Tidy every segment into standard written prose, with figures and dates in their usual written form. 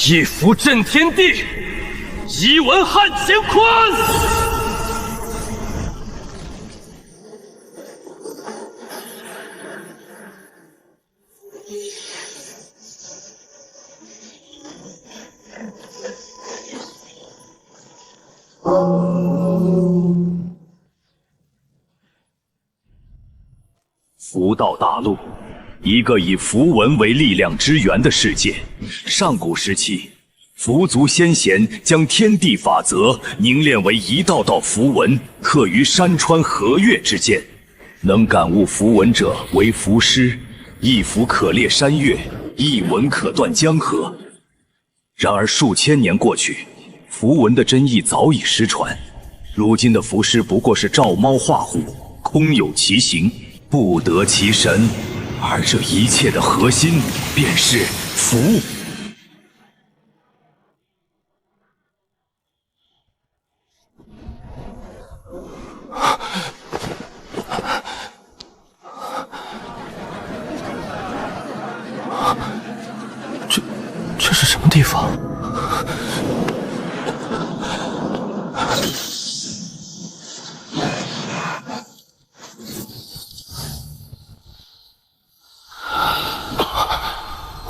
一符震天地，一文撼乾坤。符道大陆，一个以符文为力量之源的世界。上古时期，符族先贤将天地法则凝练为一道道符文，刻于山川河岳之间。能感悟符文者为符师，一符可裂山岳，一文可断江河。然而数千年过去，符文的真意早已失传。如今的符师不过是照猫画虎，空有其形，不得其神，而这一切的核心便是符。这是什么地方？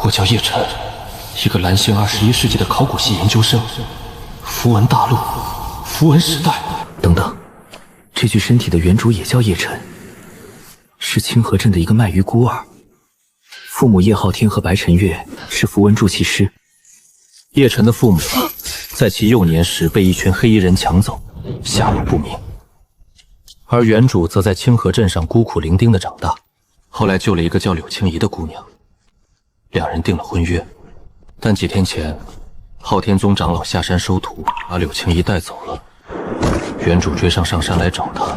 我叫叶晨，一个蓝星21世纪的考古系研究生。符文大陆，符文时代。等等，这具身体的原主也叫叶晨，是清河镇的一个卖鱼孤儿。父母叶浩天和白晨月是符文筑器师。叶晨的父母在其幼年时被一群黑衣人抢走，下落不明。而原主则在清河镇上孤苦伶仃的长大，后来救了一个叫柳青怡的姑娘，两人订了婚约。但几天前，昊天宗长老下山收徒，把柳青怡带走了。原主追上山来找她，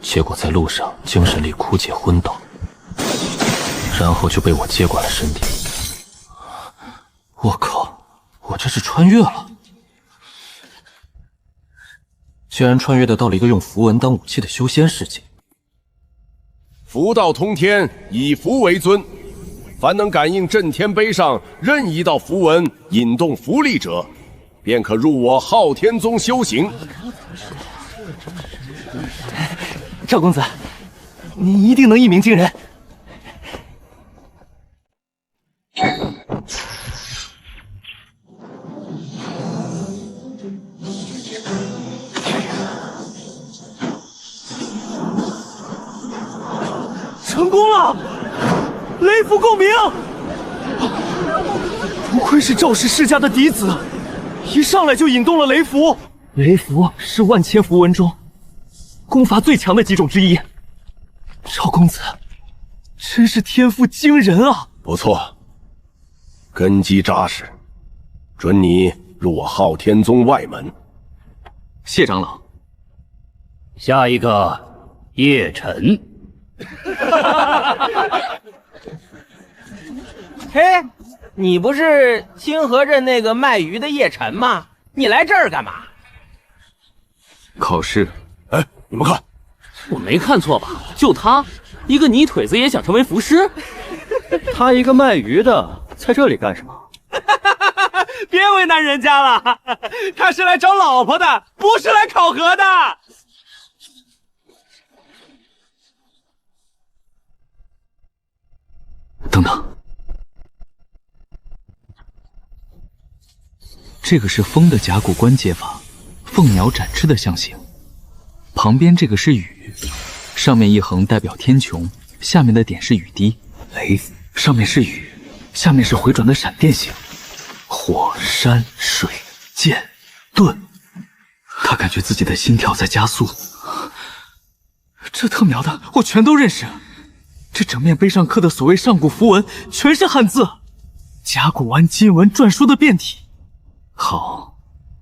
结果在路上精神力枯竭昏倒，然后就被我接管了身体。我靠，我这是穿越了！竟然穿越得到了一个用符文当武器的修仙世界。符道通天，以符为尊。凡能感应震天碑上任一道符文，引动符力者，便可入我昊天宗修行。赵公子，你一定能一鸣惊人。成功了！雷符共鸣！不愧是赵氏世家的嫡子，一上来就引动了雷符。雷符是万千符文中功法最强的几种之一。赵公子，真是天赋惊人啊！不错，根基扎实，准你入我昊天宗外门。谢长老。下一个，叶晨。嘿，你不是清河镇那个卖鱼的叶晨吗？你来这儿干嘛？考试。哎，你们看，我没看错吧？就他一个泥腿子也想成为符师？他一个卖鱼的在这里干什么？别为难人家了，他是来找老婆的，不是来考核的。等等，这个是风的甲骨关节法，凤鸟展翅的象形。旁边这个是雨，上面一横代表天穹，下面的点是雨滴。雷，上面是雨，下面是回转的闪电形。火、山、水、剑、盾，他感觉自己的心跳在加速。这特喵的，我全都认识。这整面碑上刻的所谓上古符文，全是汉字，甲骨文、金文篆书的变体。好，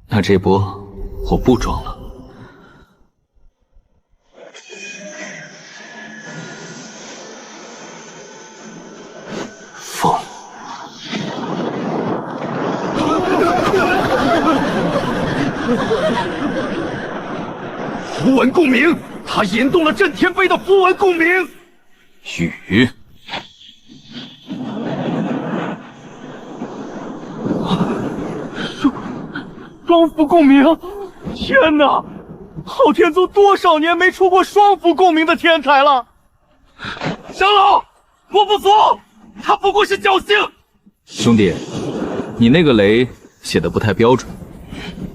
那这波我不装了。风，符文共鸣，他引动了震天碑的符文共鸣。雨，双符共鸣！天哪，昊天宗多少年没出过双符共鸣的天才了！长老，我不服，他不过是侥幸。兄弟，你那个雷写的不太标准，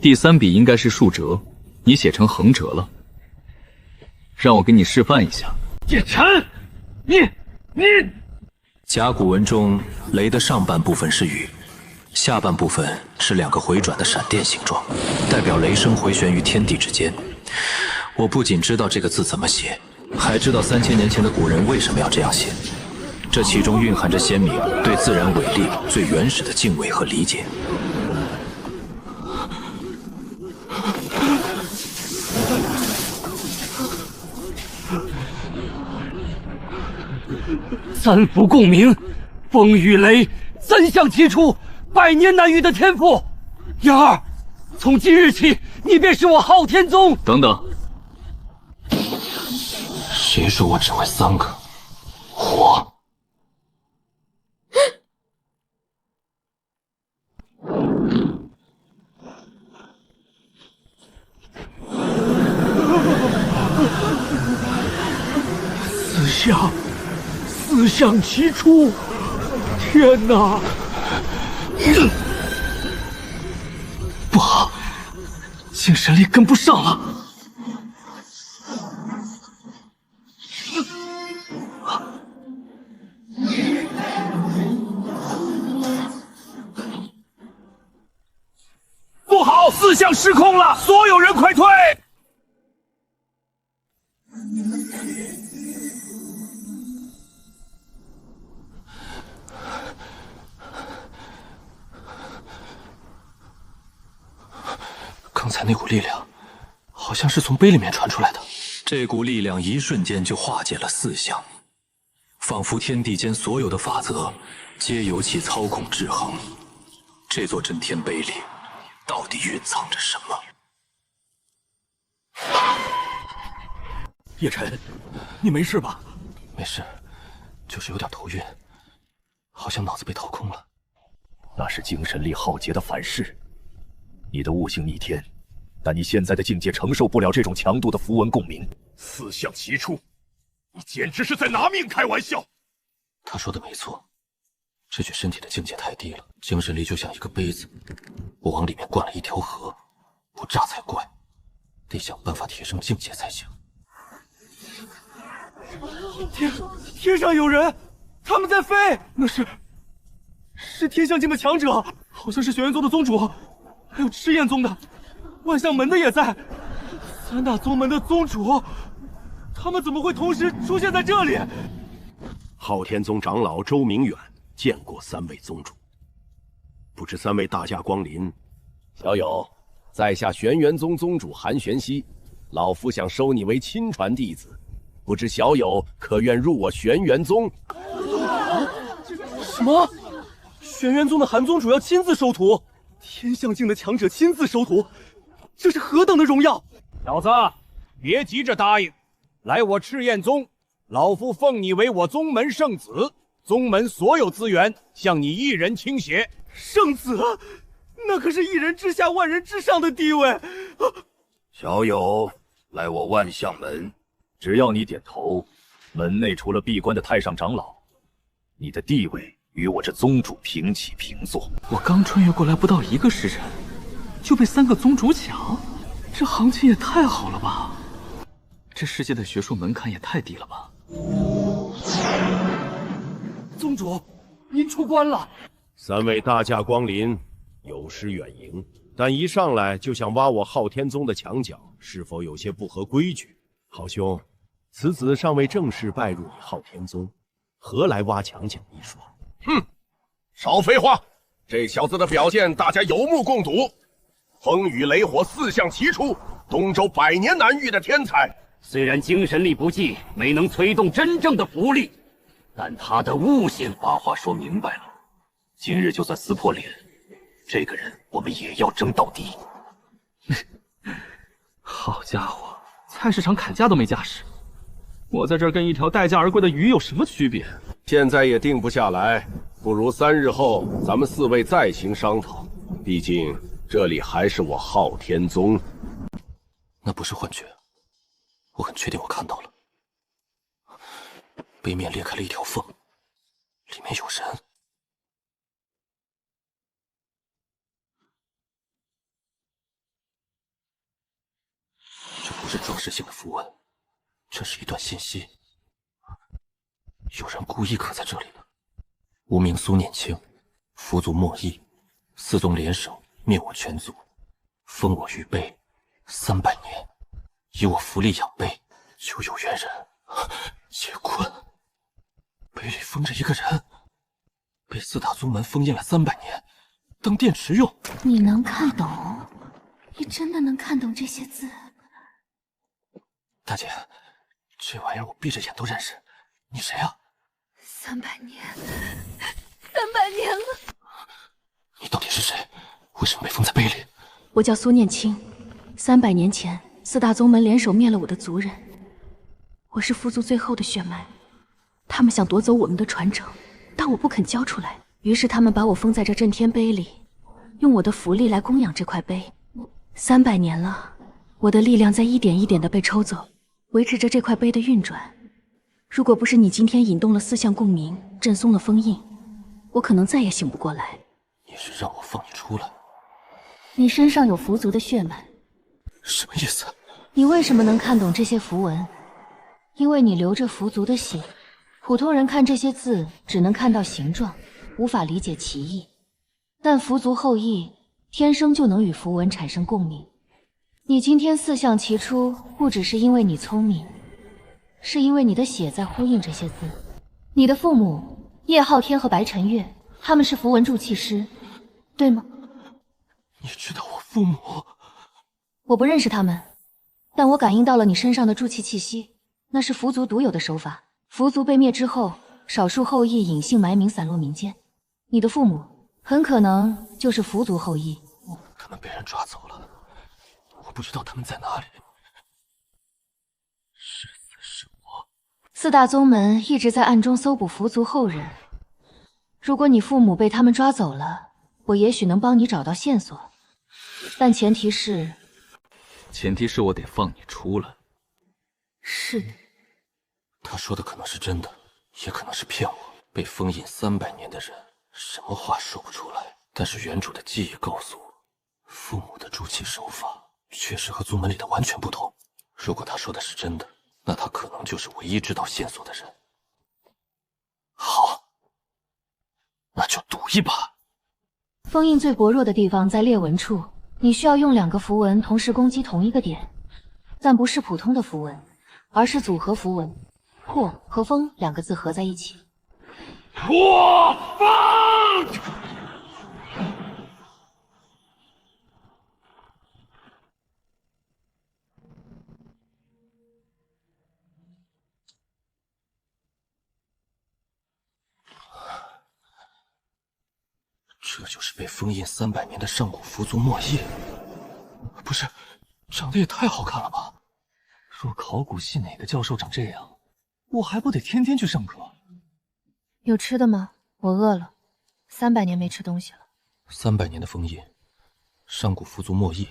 第3笔应该是竖折，你写成横折了。让我给你示范一下。叶晨，你。甲骨文中雷的上半部分是雨，下半部分是2个回转的闪电形状，代表雷声回旋于天地之间。我不仅知道这个字怎么写，还知道3000年前的古人为什么要这样写。这其中蕴含着先民对自然伟力最原始的敬畏和理解。3符共鸣，风与雷3相齐出，100年难遇的天赋。燕儿，从今日起，你便是我昊天宗。等等，谁说我只会3个？火。4相齐出！天哪！不好，精神力跟不上了。不好，4相失控了，所有人快退！刚才那股力量，好像是从碑里面传出来的。这股力量一瞬间就化解了4相，仿佛天地间所有的法则，皆由其操控制衡。这座真天碑里，到底蕴藏着什么？叶晨，你没事吧？没事，就是有点头晕，好像脑子被掏空了。那是精神力耗竭的反噬。你的悟性逆天，但你现在的境界承受不了这种强度的符文共鸣。4相齐出，你简直是在拿命开玩笑！他说的没错，这具身体的境界太低了，精神力就像一个杯子，我往里面灌了一条河，不炸才怪。得想办法提升境界才行。天上有人，他们在飞，那是天象境的强者，好像是玄元宗的宗主，还有赤焰宗的、万象门的也在。3大宗门的宗主，他们怎么会同时出现在这里？昊天宗长老周明远见过3位宗主，不知3位大驾光临。小友，在下玄元宗宗主韩玄熙，老夫想收你为亲传弟子，不知小友可愿入我玄元宗？什么？玄元宗的韩宗主要亲自收徒？天象境的强者亲自收徒，这是何等的荣耀！小子，别急着答应，来我赤焰宗，老夫奉你为我宗门圣子，宗门所有资源向你一人倾斜。圣子，那可是一人之下万人之上的地位。小友，来我万象门，只要你点头，门内除了闭关的太上长老，你的地位与我这宗主平起平坐。我刚穿越过来不到1个时辰，就被3个宗主抢，这行情也太好了吧！这世界的学术门槛也太低了吧！宗主，您出关了。 3位大驾光临，有失远迎，但一上来就想挖我昊天宗的墙角，是否有些不合规矩？好兄，此子尚未正式拜入你昊天宗，何来挖墙角一说？哼，少废话！这小子的表现，大家有目共睹，风雨雷火4相齐出，东周100年难遇的天才。虽然精神力不济，没能催动真正的符力，但他的悟性，把话说明白了。 今日就算撕破脸，这个人我们也要争到底。好家伙，菜市场砍价都没架势，我在这儿跟一条待价而归的鱼有什么区别？现在也定不下来，不如3日后咱们4位再行商讨。毕竟这里还是我昊天宗。那不是幻觉，我很确定我看到了，背面裂开了一条缝，里面有人。这不是装饰性的符文，这是一段信息。有人故意刻在这里的。无名苏念清，佛祖莫弈，四宗联手灭我全族，封我于碑300年，以我符力养碑，就有缘人结棍。碑里封着一个人，被四大宗门封印了300年，当电池用。你能看懂？你真的能看懂这些字？大姐，这玩意儿我闭着眼都认识，你谁啊？300年，300年了！你到底是谁？为什么被封在碑里？我叫苏念清，300年前四大宗门联手灭了我的族人，我是佛族最后的血脉，他们想夺走我们的传承，但我不肯交出来，于是他们把我封在这震天碑里，用我的符力来供养这块碑。300年了，我的力量在一点一点的被抽走，维持着这块碑的运转。如果不是你今天引动了4项共鸣，震松了封印，我可能再也醒不过来。你是让我放你出来？你身上有佛族的血脉。什么意思？你为什么能看懂这些符文？因为你流着佛族的血。普通人看这些字，只能看到形状，无法理解其意。但佛族后裔天生就能与符文产生共鸣。你今天4项齐出，不只是因为你聪明，是因为你的血在呼应这些字。你的父母叶昊天和白晨月，他们是符文铸器师，对吗？你知道我父母？我不认识他们，但我感应到了你身上的铸器气息，那是佛族独有的手法。佛族被灭之后，少数后裔隐姓埋名，散落民间。你的父母很可能就是佛族后裔。他们被人抓走了，我不知道他们在哪里。是死是活4大宗门一直在暗中搜捕佛族后人，如果你父母被他们抓走了，我也许能帮你找到线索，但前提是我得放你出来。是的。他说的可能是真的，也可能是骗我。被封印300年的人，什么话说不出来。但是原主的记忆告诉我，父母的铸器手法确实和宗门里的完全不同。如果他说的是真的，那他可能就是唯一知道线索的人。好，那就赌一把。封印最薄弱的地方在裂纹处，你需要用2个符文同时攻击同一个点，但不是普通的符文，而是组合符文。破和封2个字合在一起。破封！这就是被封印300年的上古佛族莫弈。不是，长得也太好看了吧！若考古系哪个教授长这样，我还不得天天去上课？有吃的吗？我饿了，300年没吃东西了。300年的封印，上古佛族莫弈，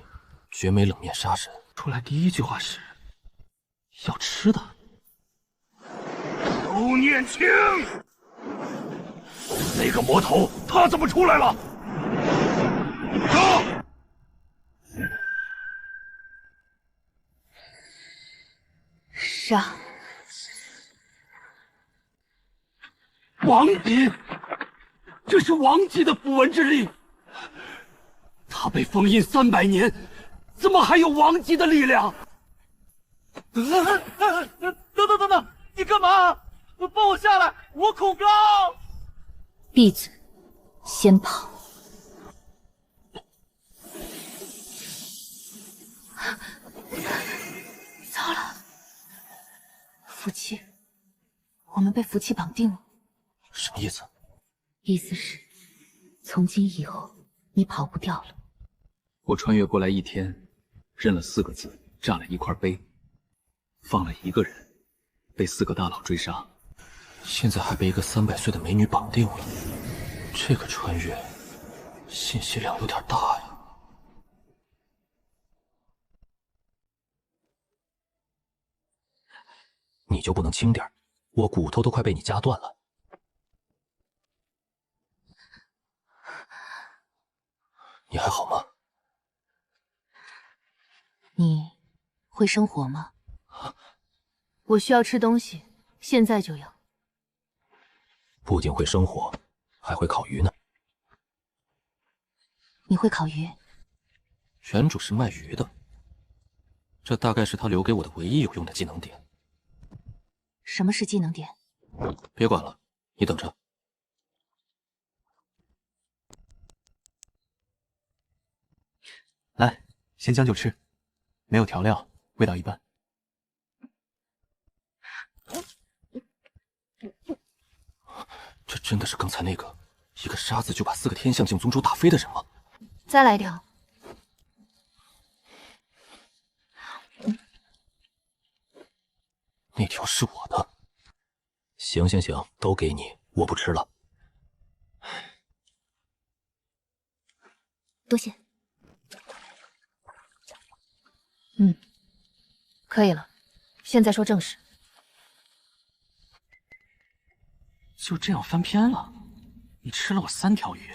绝美冷面杀神。出来第一句话是要吃的。苏念清，那个魔头他怎么出来了？杀！杀！王级，这是王级的符文之力。他被封印300年，怎么还有王级的力量？等，你干嘛？放我下来，我恐高！闭嘴，先跑！糟了，符气，我们被符气绑定了。什么意思？意思是，从今以后你跑不掉了。我穿越过来1天，认了4个字，炸了一块碑，放了1个人，被4个大佬追杀。现在还被一个300岁的美女绑定了，这个穿越信息量有点大呀。你就不能轻点？我骨头都快被你夹断了。你还好吗？你会生火吗？我需要吃东西，现在就要。不仅会生火，还会烤鱼呢。你会烤鱼？原主是卖鱼的，这大概是他留给我的唯一有用的技能点。什么是技能点？别管了，你等着。来，先将就吃，没有调料，味道一般。这真的是刚才那个一个沙子就把4个天象境宗主打飞的人吗？再来条。那条是我的。行行行，都给你，我不吃了。多谢。可以了。现在说正事。就这样翻篇了？你吃了我3条鱼，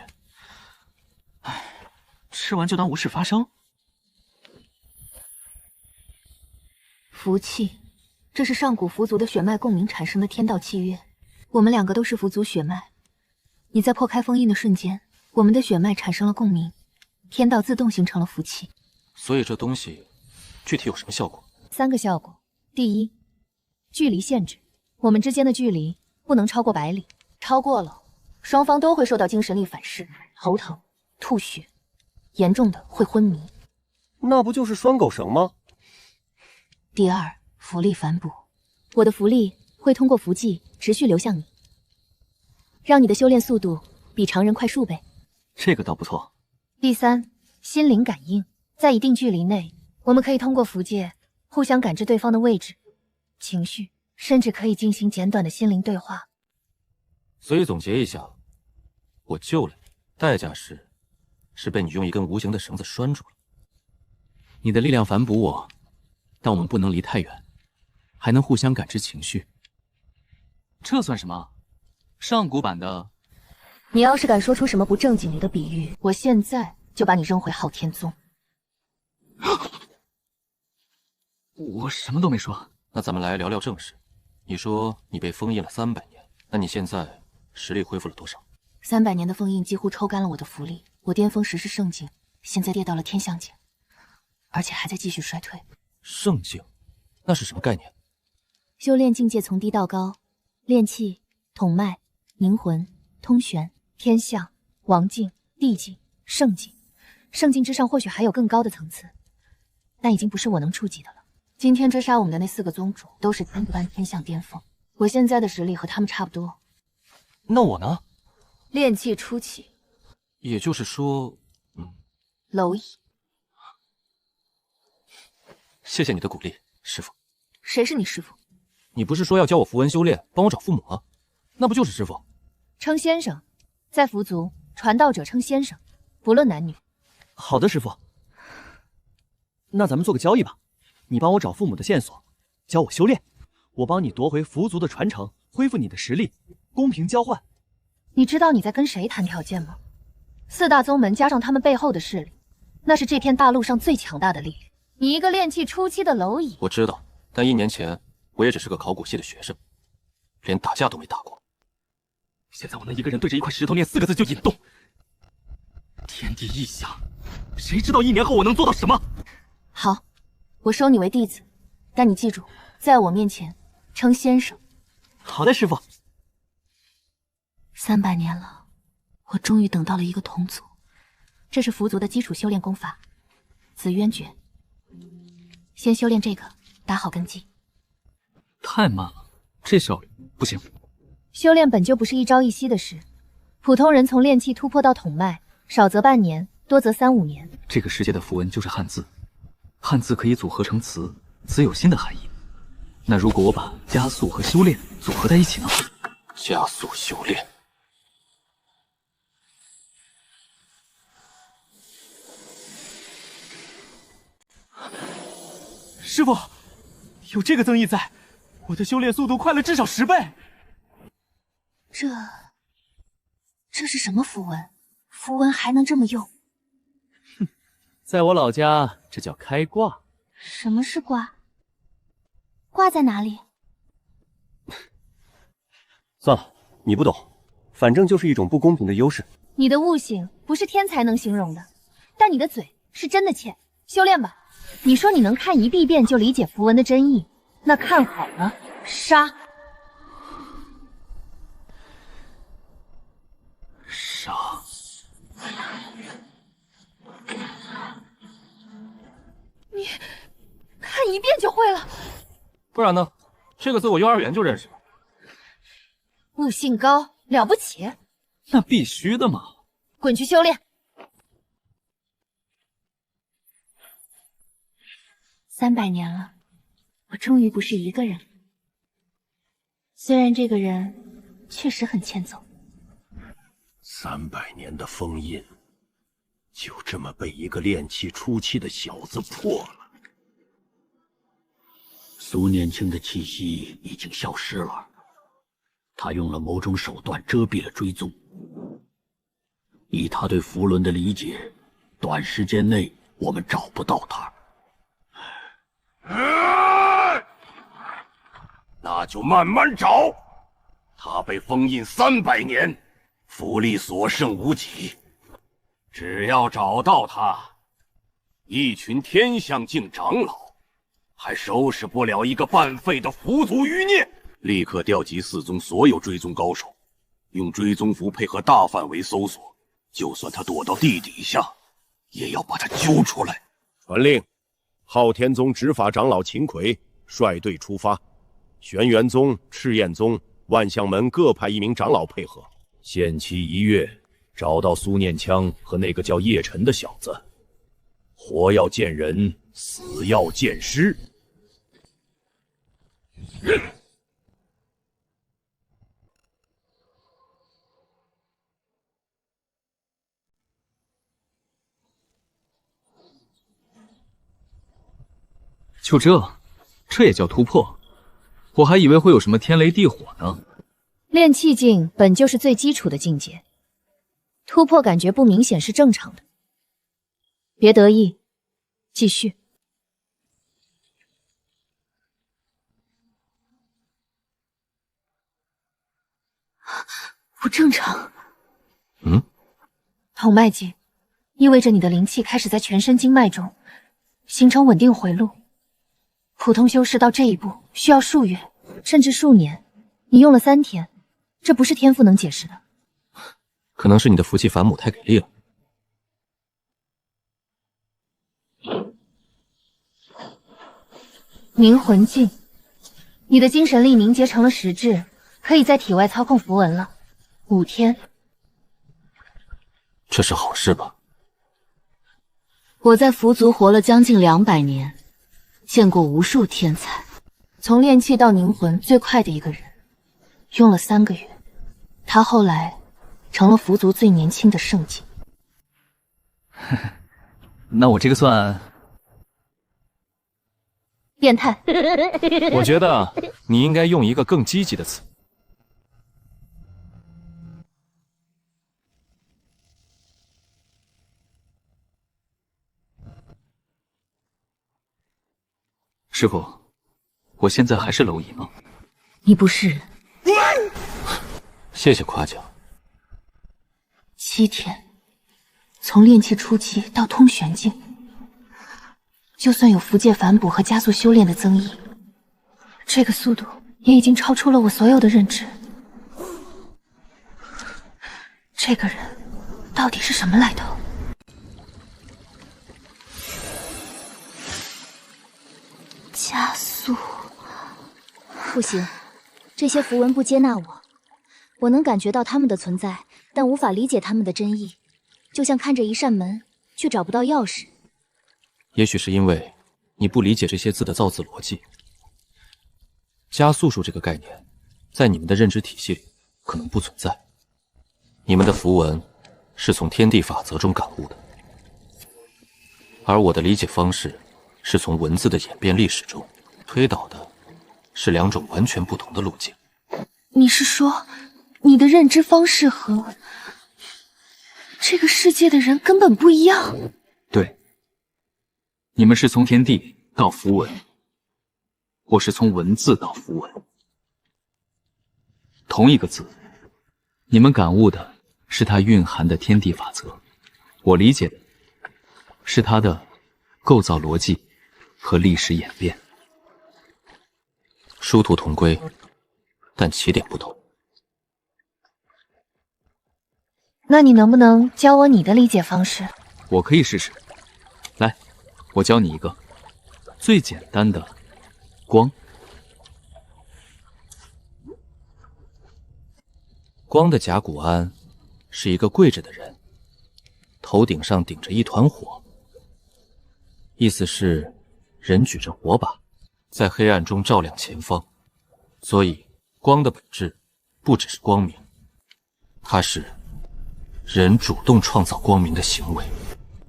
唉，吃完就当无事发生。福气，这是上古蝠族的血脉共鸣产生的天道契约。我们2个都是蝠族血脉，你在破开封印的瞬间，我们的血脉产生了共鸣，天道自动形成了福气。所以这东西具体有什么效果？3个效果。第一，距离限制，我们之间的距离不能超过100里，超过了，双方都会受到精神力反噬，头疼、吐血，严重的会昏迷。那不就是拴狗绳吗？第二，符力反哺，我的符力会通过符技持续流向你，让你的修炼速度比常人快数倍。这个倒不错。第三，心灵感应，在一定距离内，我们可以通过符界互相感知对方的位置、情绪，甚至可以进行简短的心灵对话。所以总结一下，我救了你，代价是被你用一根无形的绳子拴住了。你的力量反哺我，但我们不能离太远，还能互相感知情绪。这算什么？上古版的？你要是敢说出什么不正经的比喻，我现在就把你扔回昊天宗。我什么都没说。那咱们来聊聊正事。你说你被封印了300年，那你现在实力恢复了多少？300年的封印几乎抽干了我的符力，我巅峰时是圣境，现在跌到了天象境，而且还在继续衰退。圣境？那是什么概念？修炼境界从低到高，炼气、统脉、凝魂、通玄、天象、王境、地境、圣境。圣境之上或许还有更高的层次，但已经不是我能触及的了。今天追杀我们的那4个宗主都是3班天象巅峰，我现在的实力和他们差不多。那我呢？炼气初期。也就是说，蝼蚁。谢谢你的鼓励，师傅。谁是你师傅？你不是说要教我符文修炼，帮我找父母吗？那不就是师傅？称先生，在蝠族，传道者称先生，不论男女。好的，师傅。那咱们做个交易吧，你帮我找父母的线索，教我修炼，我帮你夺回蝠族的传承，恢复你的实力，公平交换。你知道你在跟谁谈条件吗？4大宗门加上他们背后的势力，那是这片大陆上最强大的力量。你一个炼气初期的蝼蚁。我知道，但1年前我也只是个考古系的学生，连打架都没打过。现在我能一个人对着一块石头念4个字就引动，天地异象，谁知道1年后我能做到什么？好，我收你为弟子，但你记住，在我面前称先生。好的，师傅。300年了，我终于等到了一个同族。这是蝠族的基础修炼功法，紫渊诀。先修炼这个，打好根基。太慢了，这效率不行。修炼本就不是一朝一夕的事，普通人从炼气突破到统脉，少则半年，多则3、5年。这个世界的符文就是汉字，汉字可以组合成词，词有新的含义。那如果我把加速和修炼组合在一起呢？加速修炼。师傅，有这个增益在，我的修炼速度快了至少10倍。这是什么符文？符文还能这么用？在我老家，这叫开挂。什么是挂？挂在哪里？算了，你不懂，反正就是一种不公平的优势。你的悟性不是天才能形容的，但你的嘴是真的欠。修炼吧。你说你能看一币遍就理解符文的真意，那看好了，杀！杀！你看一遍就会了？不然呢？这个字我幼儿园就认识。悟性高，了不起。那必须的嘛。滚去修炼。300年了，我终于不是一个人了。虽然这个人确实很欠揍。300年的封印，就这么被一个炼气初期的小子破了。苏念青的气息已经消失了，他用了某种手段遮蔽了追踪。以他对符轮的理解，短时间内我们找不到他。那就慢慢找。他被封印300年，符力所剩无几。只要找到他，一群天象境长老还收拾不了一个半废的符族余孽。立刻调集4宗所有追踪高手，用追踪符配合大范围搜索，就算他躲到地底下，也要把他揪出来。传令，昊天宗执法长老秦奎率队出发，玄元宗、赤焰宗、万象门各派1名长老配合，限期1月，找到苏念羌和那个叫叶晨的小子。活要见人，死要见尸。就这也叫突破？我还以为会有什么天雷地火呢。炼气境本就是最基础的境界，突破感觉不明显是正常的。别得意，继续。不正常。统脉境意味着你的灵气开始在全身经脉中形成稳定回路。普通修士到这一步需要数月，甚至数年，你用了3天，这不是天赋能解释的。可能是你的符气反母太给力了。凝魂境，你的精神力凝结成了实质，可以在体外操控符文了。5天，这是好事吧？我在符族活了将近200年，见过无数天才，从炼气到凝魂最快的一个人，用了3个月。他后来成了符族最年轻的圣境。那我这个算变态。我觉得你应该用一个更积极的词。师傅，我现在还是蝼蚁吗？你不是人。谢谢夸奖。7天，从炼气初期到通玄境，就算有符界反哺和加速修炼的增益，这个速度也已经超出了我所有的认知。这个人到底是什么来头？加速。不行，这些符文不接纳我。我能感觉到他们的存在，但无法理解他们的真意，就像看着一扇门，却找不到钥匙。也许是因为你不理解这些字的造字逻辑。加速术这个概念，在你们的认知体系里可能不存在。你们的符文是从天地法则中感悟的，而我的理解方式是从文字的演变历史中推导的，是两种完全不同的路径。你是说，你的认知方式和这个世界的人根本不一样？对，你们是从天地到符文，我是从文字到符文。同一个字，你们感悟的是它蕴含的天地法则，我理解的是它的构造逻辑和历史演变。殊途同归，但起点不同。那你能不能教我你的理解方式？我可以试试。来，我教你一个最简单的光。光的甲骨安是一个跪着的人，头顶上顶着一团火，意思是人举着火把，在黑暗中照亮前方。所以光的本质不只是光明，它是人主动创造光明的行为。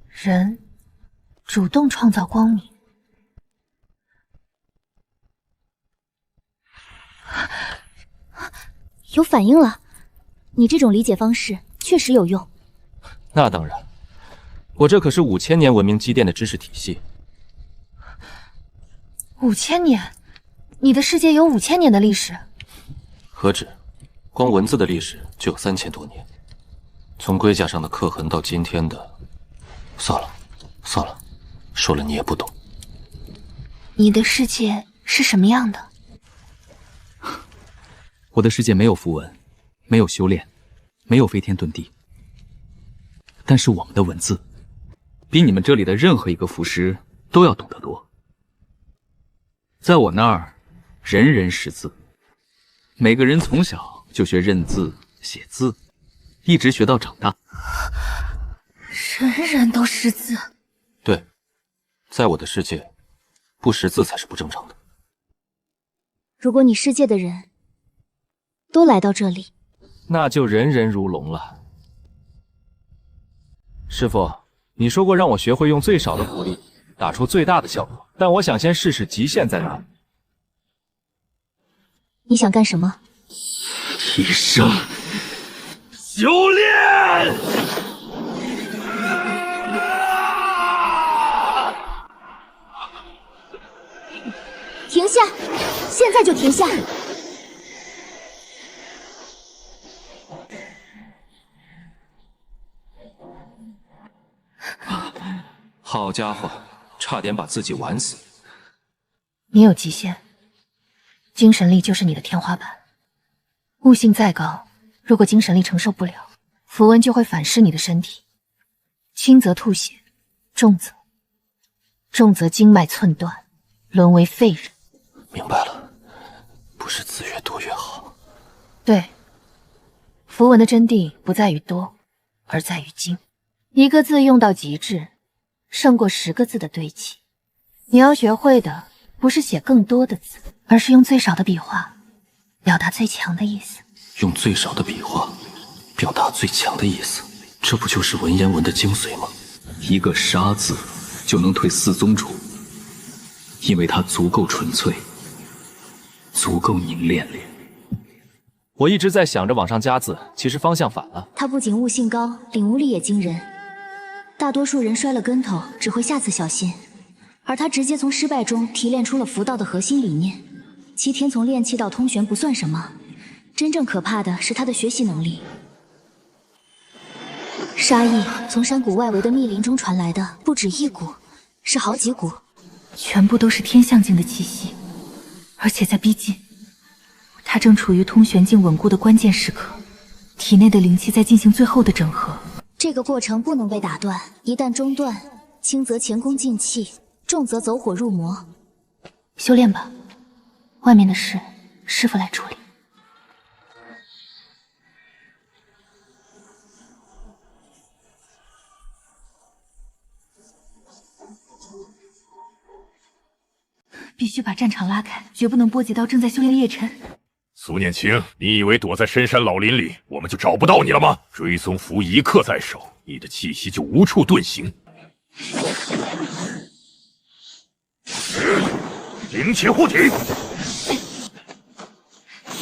人主动创造光明。有反应了，你这种理解方式确实有用。那当然，我这可是5000年文明积淀的知识体系。5000年？你的世界有5000年的历史？何止，光文字的历史就有3000多年，从龟甲上的刻痕到今天的……算了，说了你也不懂。你的世界是什么样的？我的世界没有符文，没有修炼，没有飞天遁地，但是我们的文字比你们这里的任何一个符师都要懂得多。在我那儿，人人识字，每个人从小就学认字写字，一直学到长大。人人都识字？对，在我的世界，不识字才是不正常的。如果你世界的人都来到这里，那就人人如龙了。师傅，你说过让我学会用最少的符力打出最大的效果，但我想先试试极限在哪。你想干什么？提升修炼。停下！现在就停下！好家伙，差点把自己玩死。你有极限，精神力就是你的天花板。悟性再高，如果精神力承受不了，符文就会反噬你的身体，轻则吐血，重则经脉寸断，沦为废人。明白了，不是字越多越好。对，符文的真谛不在于多，而在于精。一个字用到极致，胜过10个字的堆砌。你要学会的不是写更多的字，而是用最少的笔画表达最强的意思。用最少的笔画表达最强的意思，这不就是文言文的精髓吗？一个杀字就能退4宗主，因为它足够纯粹，足够凝练。我一直在想着往上加字，其实方向反了。他不仅悟性高，领悟力也惊人。大多数人摔了跟头只会下次小心，而他直接从失败中提炼出了符道的核心理念。7天从炼气到通玄不算什么，真正可怕的是他的学习能力。杀意从山谷外围的密林中传来的不止1股，是好几股，全部都是天象境的气息，而且在逼近。他正处于通玄境稳固的关键时刻，体内的灵气在进行最后的整合。这个过程不能被打断，一旦中断，轻则前功尽弃，重则走火入魔。修炼吧，外面的事师傅来处理。必须把战场拉开，绝不能波及到正在修炼的叶晨。苏念青，你以为躲在深山老林里，我们就找不到你了吗？追踪符一刻在手，你的气息就无处遁形。灵气护体，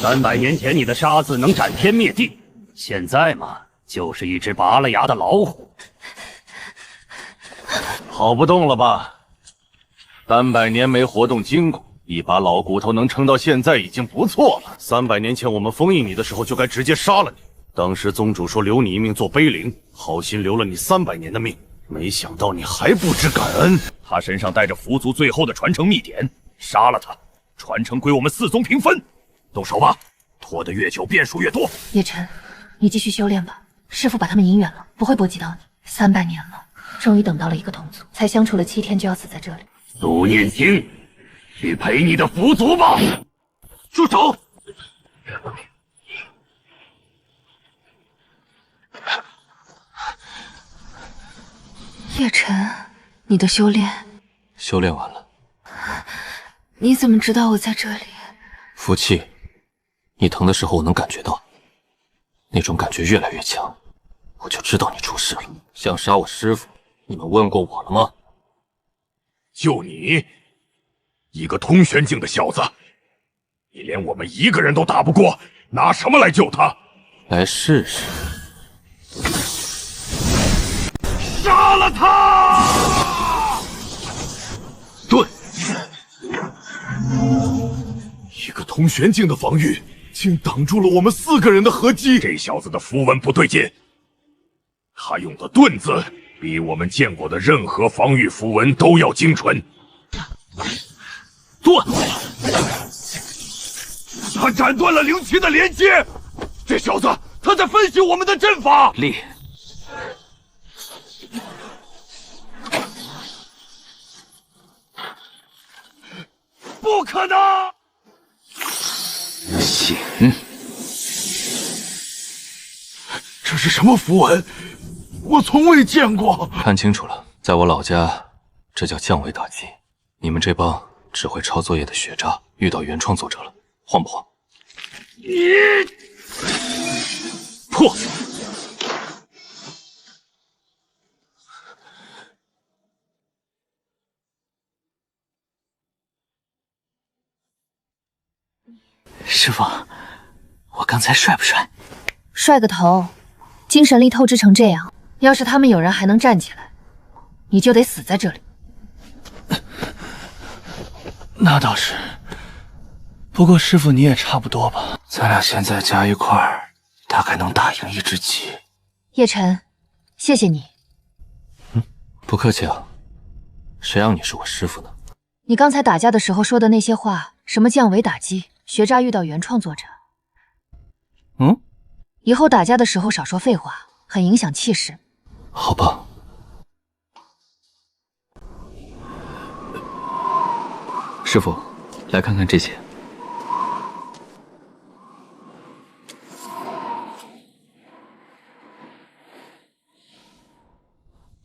300年前你的沙子能斩天灭地，现在嘛，就是一只拔了牙的老虎。跑不动了吧？300年没活动筋骨，一把老骨头能撑到现在已经不错了。300年前我们封印你的时候，就该直接杀了你。当时宗主说留你一命做碑灵，好心留了你300年的命，没想到你还不知感恩。他身上带着佛族最后的传承秘典，杀了他，传承归我们4宗平分。动手吧，拖得越久变数越多。叶晨，你继续修炼吧，师父把他们引远了，不会波及到你。300年了，终于等到了一个同族，才相处了7天就要死在这里。苏念青，去陪你的佛族吧。住手！叶晨，你的修炼完了。你怎么知道我在这里？福气，你疼的时候我能感觉到，那种感觉越来越强，我就知道你出事了。想杀我师父，你们问过我了吗？就你一个通玄境的小子，你连我们一个人都打不过，拿什么来救他？来试试。杀了他！对，一个通玄境的防御，竟挡住了我们4个人的合击。这小子的符文不对劲，他用的盾字比我们见过的任何防御符文都要精纯。盾，他斩断了灵气的连接。这小子他在分析我们的阵法。力。不可能！行，这是什么符文？我从未见过。看清楚了，在我老家，这叫降维打击。你们这帮只会抄作业的学渣，遇到原创作者了，慌不慌？你破！师傅，我刚才帅不帅？帅个头！精神力透支成这样，要是他们有人还能站起来，你就得死在这里。那倒是，不过师傅你也差不多吧？咱俩现在加一块儿，大概能打赢一只鸡。叶晨，谢谢你。不客气啊，谁让你是我师傅呢？你刚才打架的时候说的那些话，什么降维打击，学渣遇到原创作者。以后打架的时候少说废话，很影响气势。好吧。师傅，来看看这些。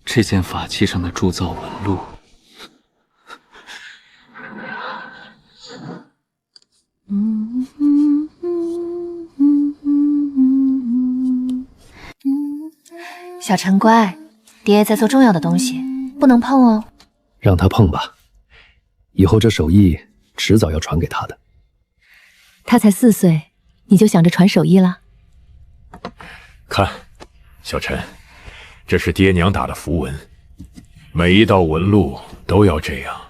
这件法器上的铸造纹路，小陈乖，爹在做重要的东西，不能碰哦。让他碰吧，以后这手艺迟早要传给他的。他才4岁，你就想着传手艺了？看，小陈，这是爹娘打的符文，每一道纹路都要这样，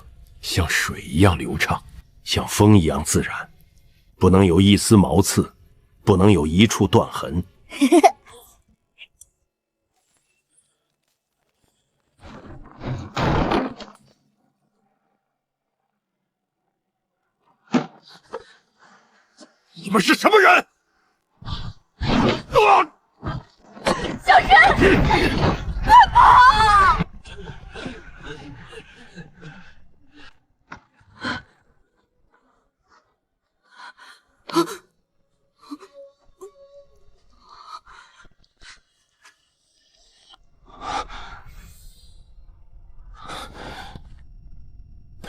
像水一样流畅，像风一样自然，不能有一丝毛刺，不能有一处断痕。你们是什么人？小陈，快跑！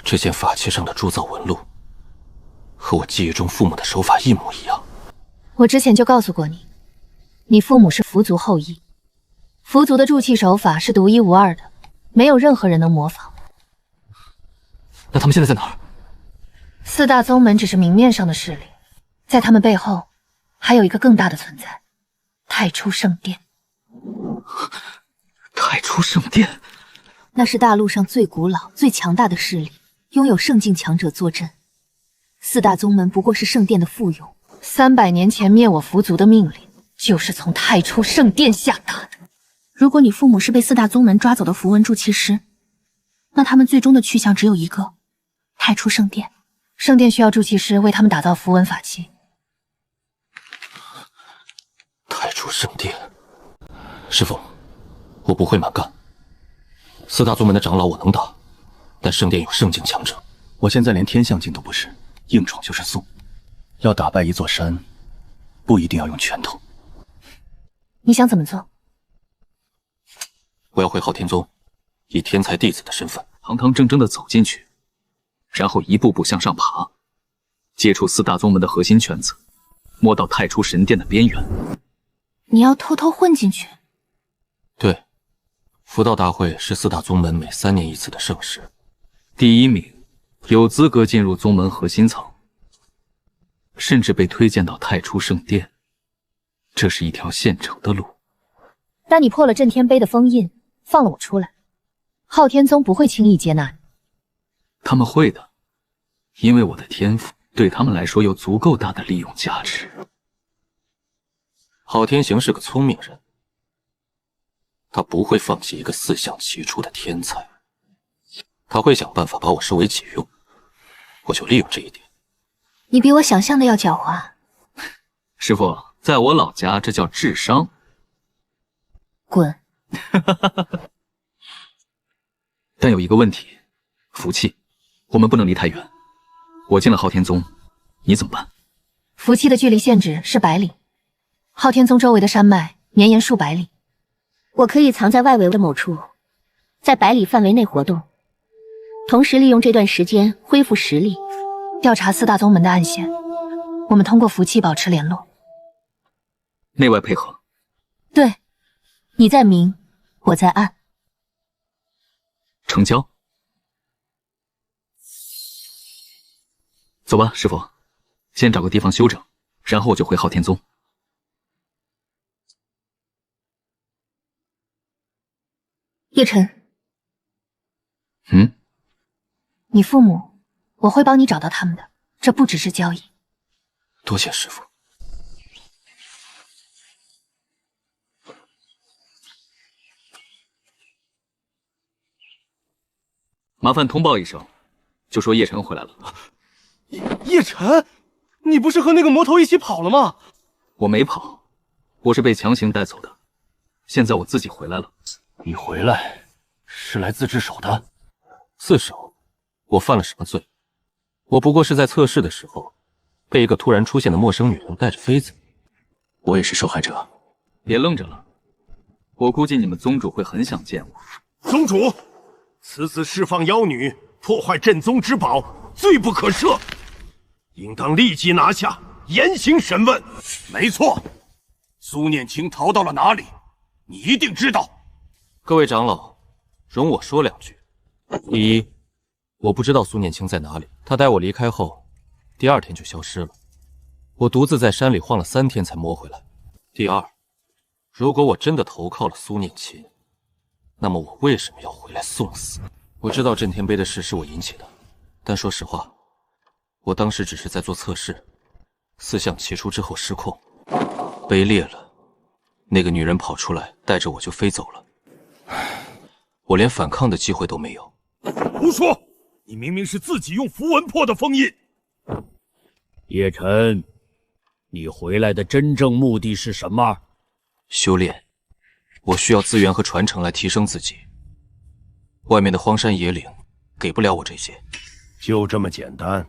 这件法器上的铸造纹路，和我记忆中父母的手法一模一样。我之前就告诉过你，你父母是佛族后裔，佛族的铸器手法是独一无二的，没有任何人能模仿。那他们现在在哪儿？ 4大宗门只是明面上的势力，在他们背后，还有一个更大的存在——太初圣殿。太初圣殿，那是大陆上最古老、最强大的势力，拥有圣境强者坐镇。四大宗门不过是圣殿的附庸。300年前灭我伏族的命令，就是从太初圣殿下达的。如果你父母是被四大宗门抓走的符文筑气师，那他们最终的去向只有一个：太初圣殿。圣殿需要筑气师为他们打造符文法器。太初圣殿，师父，我不会蛮干。四大宗门的长老我能打，但圣殿有圣境强者，我现在连天象境都不是，硬闯就是送。要打败一座山，不一定要用拳头。你想怎么做？我要回昊天宗，以天才弟子的身份，堂堂正正的走进去，然后一步步向上爬，接触四大宗门的核心圈子，摸到太初神殿的边缘。你要偷偷混进去？对，符道大会是四大宗门每3年一次的盛事，第1名有资格进入宗门核心层，甚至被推荐到太初圣殿。这是一条现成的路。但你破了震天碑的封印，放了我出来，昊天宗不会轻易接纳你。他们会的，因为我的天赋对他们来说有足够大的利用价值。昊天行是个聪明人，他不会放弃一个4项齐出的天才，他会想办法把我收为己用，我就利用这一点。你比我想象的要狡猾。师父，在我老家这叫智商。滚！但有一个问题，福气，我们不能离太远。我进了昊天宗，你怎么办？符气的距离限制是100里，昊天宗周围的山脉绵延数百里。我可以藏在外围的某处，在100里范围内活动，同时利用这段时间恢复实力，调查四大宗门的暗线。我们通过符气保持联络，内外配合。对，你在明，我在暗。成交。走吧，师傅，先找个地方休整，然后我就回昊天宗。叶晨，你父母，我会帮你找到他们的，这不只是交易。多谢师父。麻烦通报一声，就说叶晨回来了。叶晨，你不是和那个魔头一起跑了吗？我没跑，我是被强行带走的。现在我自己回来了。你回来是来自制手的？自首？我犯了什么罪？我不过是在测试的时候，被一个突然出现的陌生女人带着妃子。我也是受害者。别愣着了，我估计你们宗主会很想见我。宗主，此次释放妖女，破坏镇宗之宝，罪不可赦，应当立即拿下，严刑审问。没错，苏念青逃到了哪里？你一定知道。各位长老，容我说2句。第一，我不知道苏念青在哪里，他带我离开后，第2天就消失了。我独自在山里晃了3天才摸回来。第二，如果我真的投靠了苏念青，那么我为什么要回来送死？我知道震天碑的事是我引起的，但说实话，我当时只是在做测试，4项齐出之后失控，碑裂了，那个女人跑出来，带着我就飞走了，我连反抗的机会都没有。胡说！你明明是自己用符文破的封印。叶晨，你回来的真正目的是什么？修炼，我需要资源和传承来提升自己。外面的荒山野岭给不了我这些。就这么简单？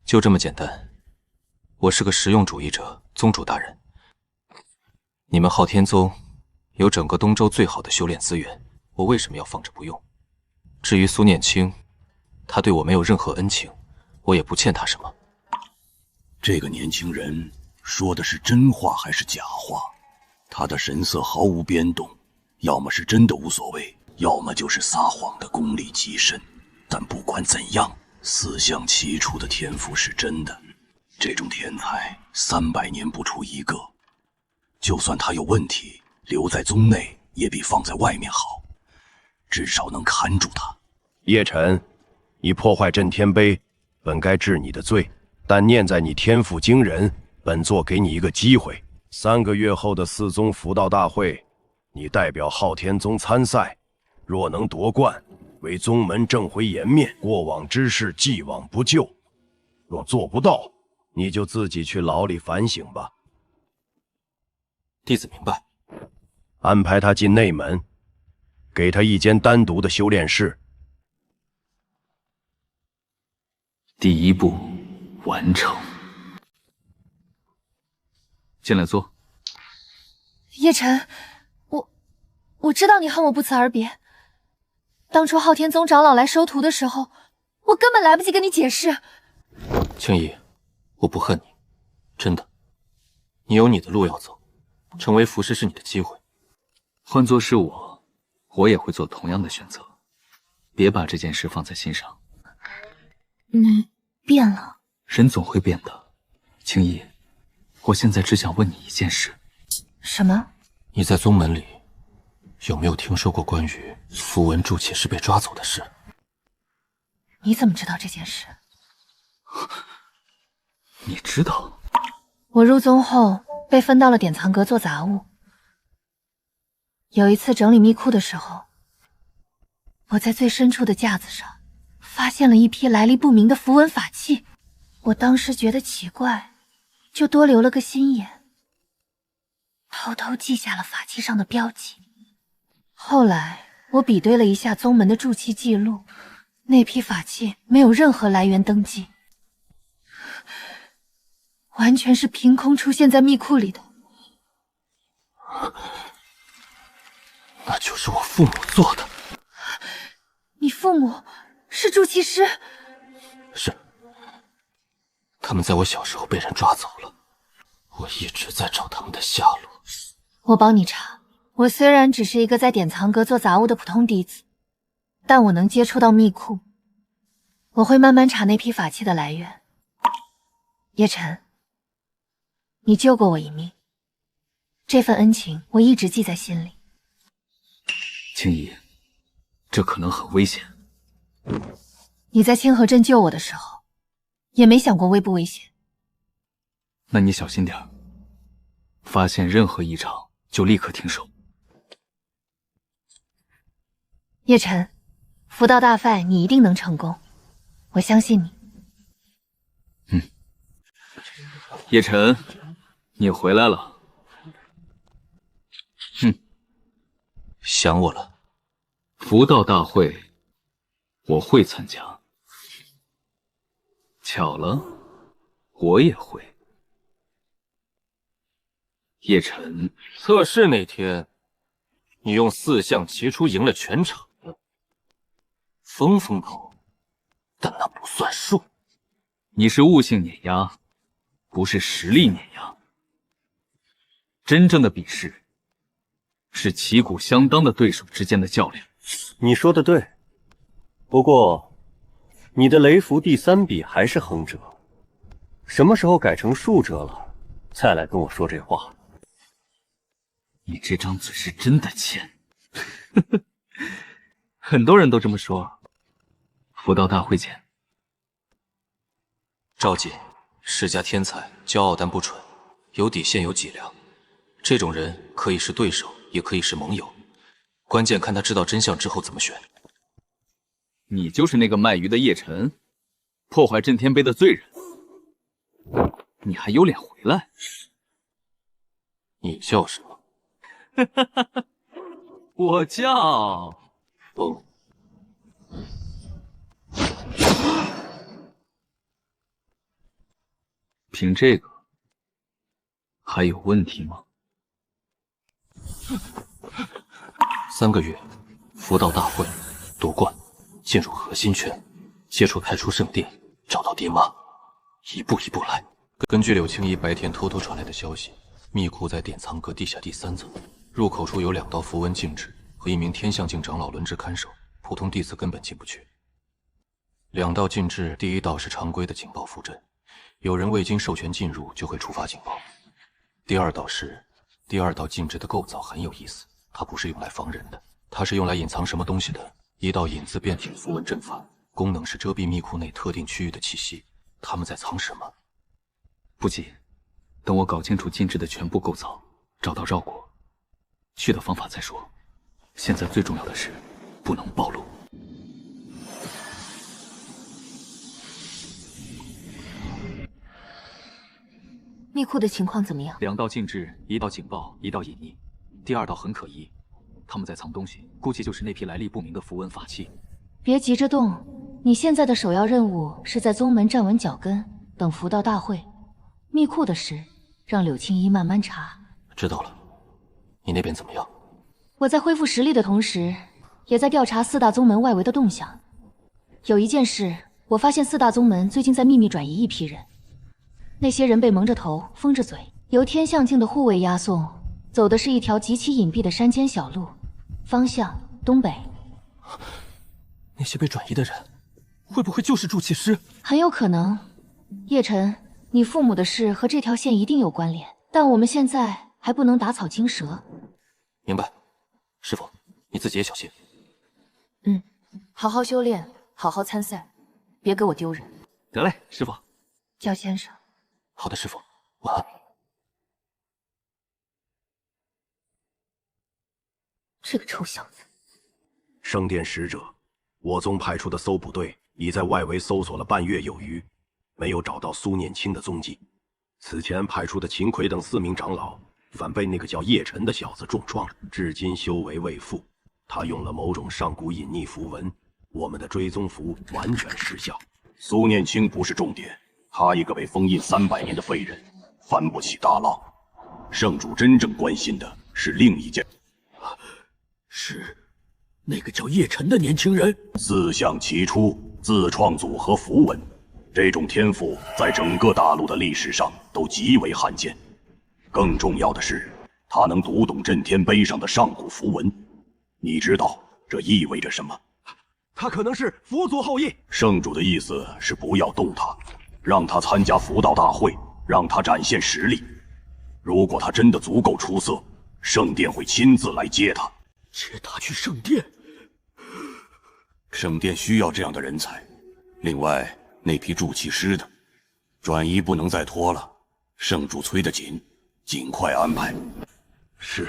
就这么简单。我是个实用主义者，宗主大人。你们昊天宗有整个东周最好的修炼资源，我为什么要放着不用？至于苏念青，他对我没有任何恩情，我也不欠他什么。这个年轻人说的是真话还是假话？他的神色毫无变动，要么是真的无所谓，要么就是撒谎的功力极深。但不管怎样，4项齐出的天赋是真的。这种天才300年不出一个，就算他有问题，留在宗内也比放在外面好，至少能看住他。叶晨，你破坏震天碑，本该治你的罪，但念在你天赋惊人，本座给你一个机会。3个月后的4宗福道大会，你代表昊天宗参赛，若能夺冠，为宗门正回颜面，过往之事既往不咎。若做不到，你就自己去牢里反省吧。弟子明白。安排他进内门，给他一间单独的修炼室。第一步完成。进来坐。叶晨，我知道你恨我不辞而别。当初昊天宗长老来收徒的时候，我根本来不及跟你解释。青衣，我不恨你，真的。你有你的路要走，成为符师是你的机会。换作是我也会做同样的选择。别把这件事放在心上。你变了。人总会变的。青衣，我现在只想问你一件事。什么？你在宗门里有没有听说过关于符文筑起师被抓走的事？你怎么知道这件事？你知道？我入宗后被分到了典藏阁做杂物。有一次整理密库的时候，我在最深处的架子上发现了一批来历不明的符文法器。我当时觉得奇怪，就多留了个心眼，偷偷记下了法器上的标记。后来我比对了一下宗门的筑器记录，那批法器没有任何来源登记，完全是凭空出现在密库里的。那就是我父母做的。你父母是筑器师？是。他们在我小时候被人抓走了，我一直在找他们的下落。我帮你查。我虽然只是一个在典藏阁做杂物的普通弟子，但我能接触到密库。我会慢慢查那批法器的来源。叶晨，你救过我一命，这份恩情我一直记在心里。青衣，这可能很危险。你在清河镇救我的时候，也没想过危不危险。那你小心点儿，发现任何异常就立刻停手。叶晨，福道大赛你一定能成功，我相信你。叶晨，你回来了。想我了。福道大会我会参加。巧了，我也会。叶晨，测试那天，你用4象齐出赢了全场，风风头，但那不算数。你是悟性碾压，不是实力碾压。真正的比试是旗鼓相当的对手之间的较量。你说的对，不过你的雷符第3笔还是横折，什么时候改成竖折了，再来跟我说这话。你这张嘴是真的欠。很多人都这么说。福道大会见。赵锦，世家天才，骄傲但不蠢，有底线有脊梁。这种人可以是对手，也可以是盟友，关键看他知道真相之后怎么选。你就是那个卖鱼的叶晨，破坏震天碑的罪人。你还有脸回来？你叫什么？我叫……不。凭这个，还有问题吗？3个月，福道大会夺冠，进入核心圈，接触太初圣殿，找到爹妈，一步一步来。根据柳青衣白天偷偷传来的消息，密库在典藏阁地下第3层，入口处有2道符文禁制和1名天象境长老轮值看守，普通弟子根本进不去。2道禁制，第1道是常规的警报符阵，有人未经授权进入，就会触发警报。第二道禁制的构造很有意思，它不是用来防人的，它是用来隐藏什么东西的。一道引字变体符文阵法，功能是遮蔽密库内特定区域的气息。他们在藏什么？不急，等我搞清楚禁制的全部构造，找到绕过去的方法再说。现在最重要的是不能暴露。密库的情况怎么样？2道禁制，1道警报，1道隐匿。第2道很可疑，他们在藏东西，估计就是那批来历不明的符文法器。别急着动，你现在的首要任务是在宗门站稳脚跟，等符道大会。密库的事，让柳青衣慢慢查。知道了，你那边怎么样？我在恢复实力的同时，也在调查4大宗门外围的动向。有一件事，我发现4大宗门最近在秘密转移一批人。那些人被蒙着头，封着嘴，由天象境的护卫押送，走的是一条极其隐蔽的山间小路，方向东北。那些被转移的人，会不会就是筑气师？很有可能。叶晨，你父母的事和这条线一定有关联，但我们现在还不能打草惊蛇。明白，师傅，你自己也小心。好好修炼，好好参赛，别给我丢人。得嘞，师傅。叫先生。好的，师傅，晚安。这个臭小子！圣殿使者，我宗派出的搜捕队已在外围搜索了半月有余，没有找到苏念清的踪迹。此前派出的秦奎等4名长老，反被那个叫叶晨的小子重创，至今修为未复。他用了某种上古隐匿符文，我们的追踪符完全失效。苏念清不是重点。他一个被封印300年的废人，翻不起大浪。圣主真正关心的是另一件，是那个叫叶晨的年轻人。自向其出，自创组合符文，这种天赋在整个大陆的历史上都极为罕见。更重要的是，他能读懂震天碑上的上古符文。你知道这意味着什么？他可能是佛祖后裔。圣主的意思是不要动他。让他参加符道大会，让他展现实力。如果他真的足够出色，圣殿会亲自来接他。接他去圣殿？圣殿需要这样的人才。另外，那批筑气师的转移不能再拖了，圣主催得紧，尽快安排。是。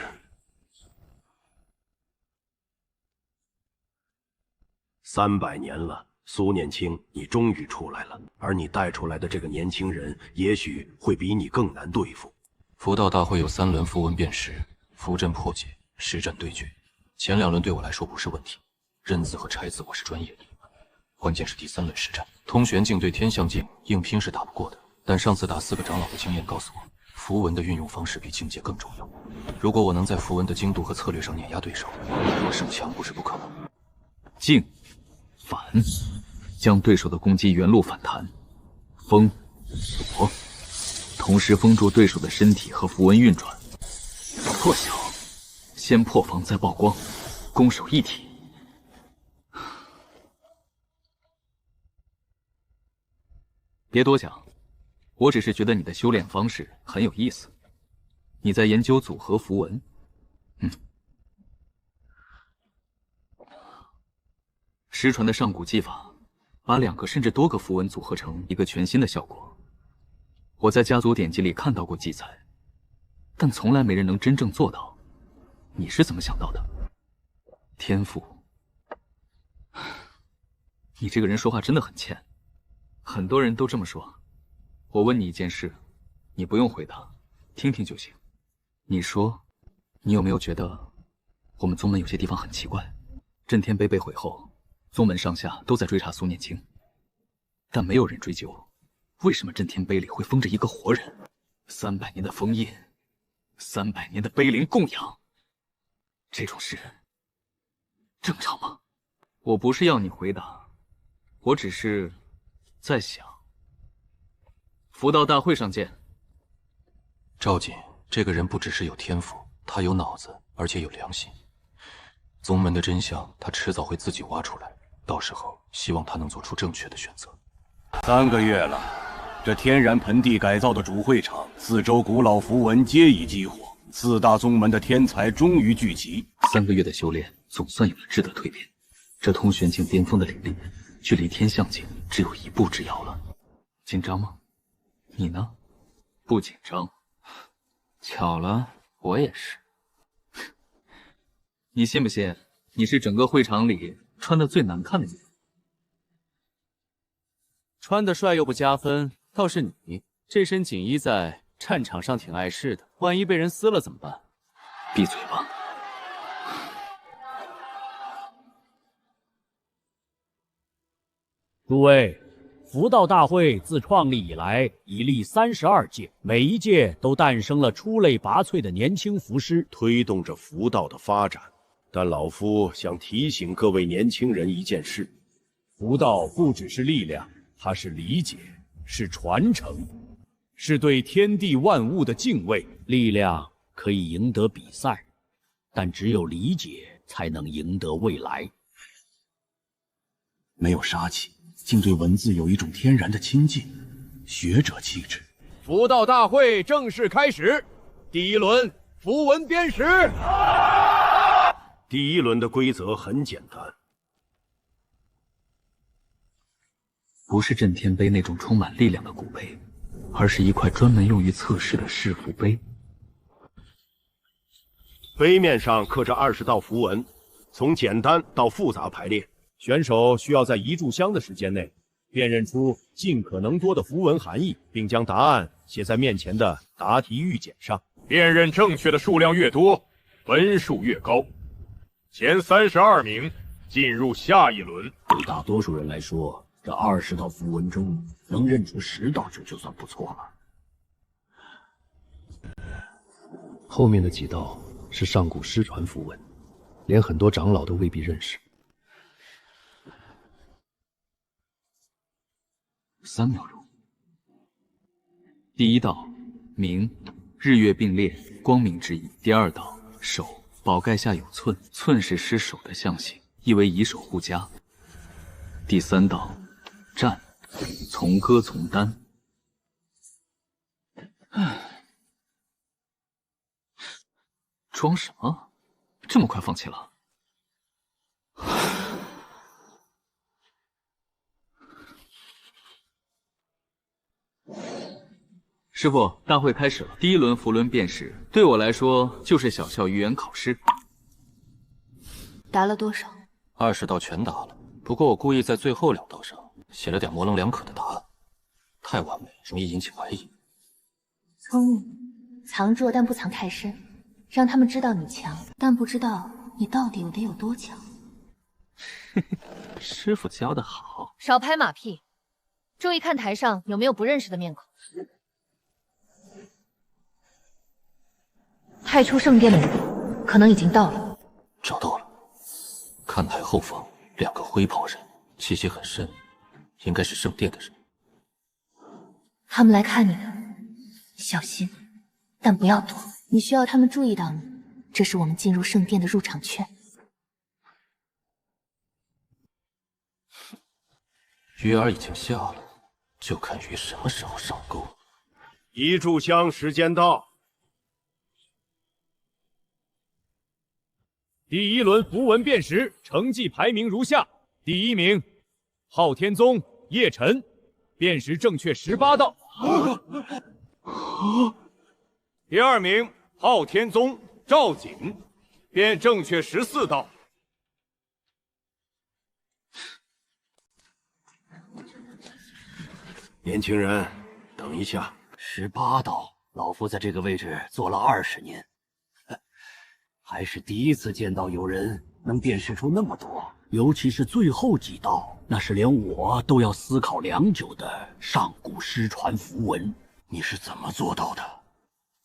300年了。苏念清，你终于出来了，而你带出来的这个年轻人，也许会比你更难对付。符道大会有3轮符文辨识、符阵破解、实战对决，前2轮对我来说不是问题，认字和拆字我是专业的。关键是第3轮实战，通玄境对天象境硬拼是打不过的，但上次打4个长老的经验告诉我，符文的运用方式比境界更重要。如果我能在符文的精度和策略上碾压对手，弱胜强不是不可能。静。反，将对手的攻击原路反弹，封锁，同时封住对手的身体和符文运转。破晓，先破防再曝光，攻守一体。别多讲，我只是觉得你的修炼方式很有意思。你在研究组合符文？失传的上古技法，把2个甚至多个符文组合成一个全新的效果。我在家族典籍里看到过记载，但从来没人能真正做到。你是怎么想到的？天赋。你这个人说话真的很欠，很多人都这么说。我问你一件事，你不用回答，听听就行。你说，你有没有觉得我们宗门有些地方很奇怪？震天碑被毁后，宗门上下都在追查苏念清，但没有人追究为什么震天碑里会封着一个活人。300年的封印，300年的碑灵供养，这种事正常吗？我不是要你回答，我只是在想。符道大会上见。赵锦，这个人不只是有天赋，他有脑子，而且有良心。宗门的真相，他迟早会自己挖出来。到时候，希望他能做出正确的选择。3个月了，这天然盆地改造的主会场，四周古老符文皆已激活，四大宗门的天才终于聚齐。3个月的修炼，总算有了质的蜕变。这通玄境巅峰的领力，距离天象境只有1步之遥了。紧张吗？你呢？不紧张。巧了，我也是。你信不信？你是整个会场里穿的最难看的衣服。穿得帅又不加分，倒是你这身锦衣在战场上挺碍事的，万一被人撕了怎么办？闭嘴吧。诸位，符道大会自创立以来，已历32届，每一届都诞生了出类拔萃的年轻符师，推动着符道的发展。但老夫想提醒各位年轻人一件事：符道不只是力量，它是理解，是传承，是对天地万物的敬畏。力量可以赢得比赛，但只有理解才能赢得未来。没有杀气，竟对文字有一种天然的亲近，学者气质。符道大会正式开始，第1轮符文编识。第1轮的规则很简单，不是震天碑那种充满力量的古碑，而是一块专门用于测试的试符碑。碑面上刻着20道符文，从简单到复杂排列。选手需要在1炷香的时间内辨认出尽可能多的符文含义，并将答案写在面前的答题玉简上。辨认正确的数量越多，分数越高。前32名进入下一轮。对大多数人来说，这20道符文中能认出10道，这就算不错了。后面的几道是上古失传符文，连很多长老都未必认识。3秒钟。第1道，明，日月并列，光明之意。第2道，守，宝盖下有寸，寸是失守的象形，意为以守护家。第3道，战，从歌从丹。装什么？这么快放弃了？师傅，大会开始了。第1轮符轮辨识，对我来说就是小校语言考试。答了多少？20道全答了，不过我故意在最后2道上写了点模棱两可的答案，太完美容易引起怀疑。聪明，藏弱但不藏太深，让他们知道你强，但不知道你到底有多强。师傅教得好。少拍马屁，注意看台上有没有不认识的面孔。派出圣殿的人可能已经到了。找到了，看台后方2个灰袍人，气息很深，应该是圣殿的人。他们来看你的，小心，但不要躲。你需要他们注意到你，这是我们进入圣殿的入场券。鱼饵已经下了，就看鱼什么时候上钩。1炷香时间到。第1轮符文辨识成绩排名如下：第1名，昊天宗叶晨，辨识正确18道；第2名，昊天宗赵景，辨正确14道。年轻人，等一下。18道，老夫在这个位置坐了20年。还是第一次见到有人能辨识出那么多，尤其是最后几道，那是连我都要思考良久的上古失传符文。你是怎么做到的？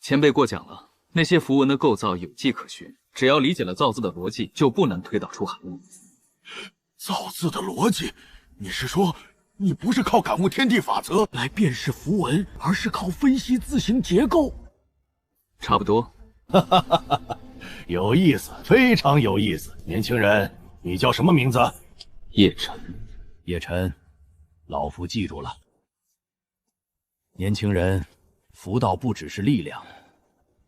前辈过奖了，那些符文的构造有迹可循，只要理解了造字的逻辑，就不难推导出含义。造字的逻辑？你是说你不是靠感悟天地法则来辨识符文，而是靠分析字形结构？差不多。有意思，非常有意思。年轻人，你叫什么名字？叶晨。叶晨，老夫记住了。年轻人，符道不只是力量，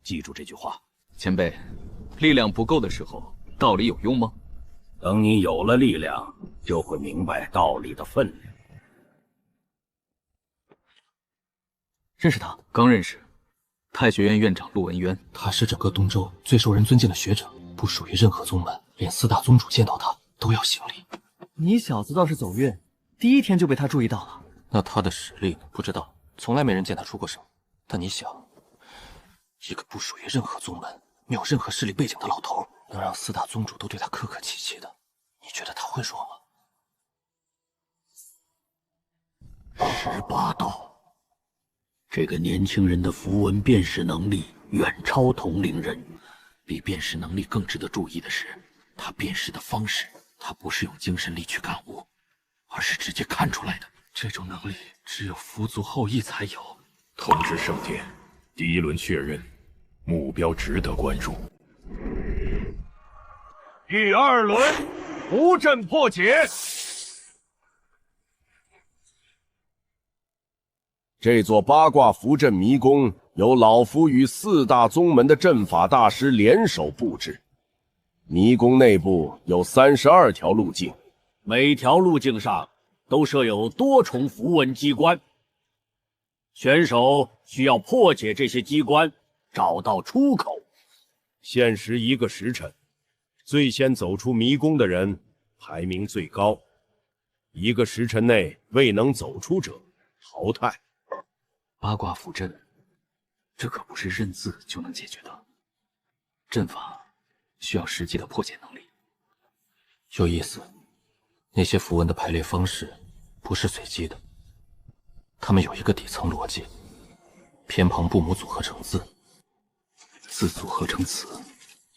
记住这句话。前辈，力量不够的时候，道理有用吗？等你有了力量，就会明白道理的分量。认识他？刚认识。太学院院长陆文渊，他是整个东周最受人尊敬的学者，不属于任何宗门，连四大宗主见到他都要行礼。你小子倒是走运，第一天就被他注意到了。那他的实力呢？不知道，从来没人见他出过手。但你想，一个不属于任何宗门、没有任何势力背景的老头，能让四大宗主都对他客客气气的，你觉得他会弱吗？18道。这个年轻人的符文辨识能力远超同龄人，比辨识能力更值得注意的是，他辨识的方式，他不是用精神力去感悟，而是直接看出来的。这种能力只有符族后裔才有。统治圣殿，第1轮确认，目标值得关注。第2轮，符阵破解。这座八卦符阵迷宫由老夫与4大宗门的阵法大师联手布置。迷宫内部有32条路径，每条路径上都设有多重符文机关。选手需要破解这些机关，找到出口。限时1个时辰，最先走出迷宫的人排名最高。1个时辰内未能走出者淘汰。八卦符阵，这可不是认字就能解决的。阵法需要实际的破解能力。有意思，那些符文的排列方式不是随机的，它们有一个底层逻辑：偏旁部母组合成字，字组合成词，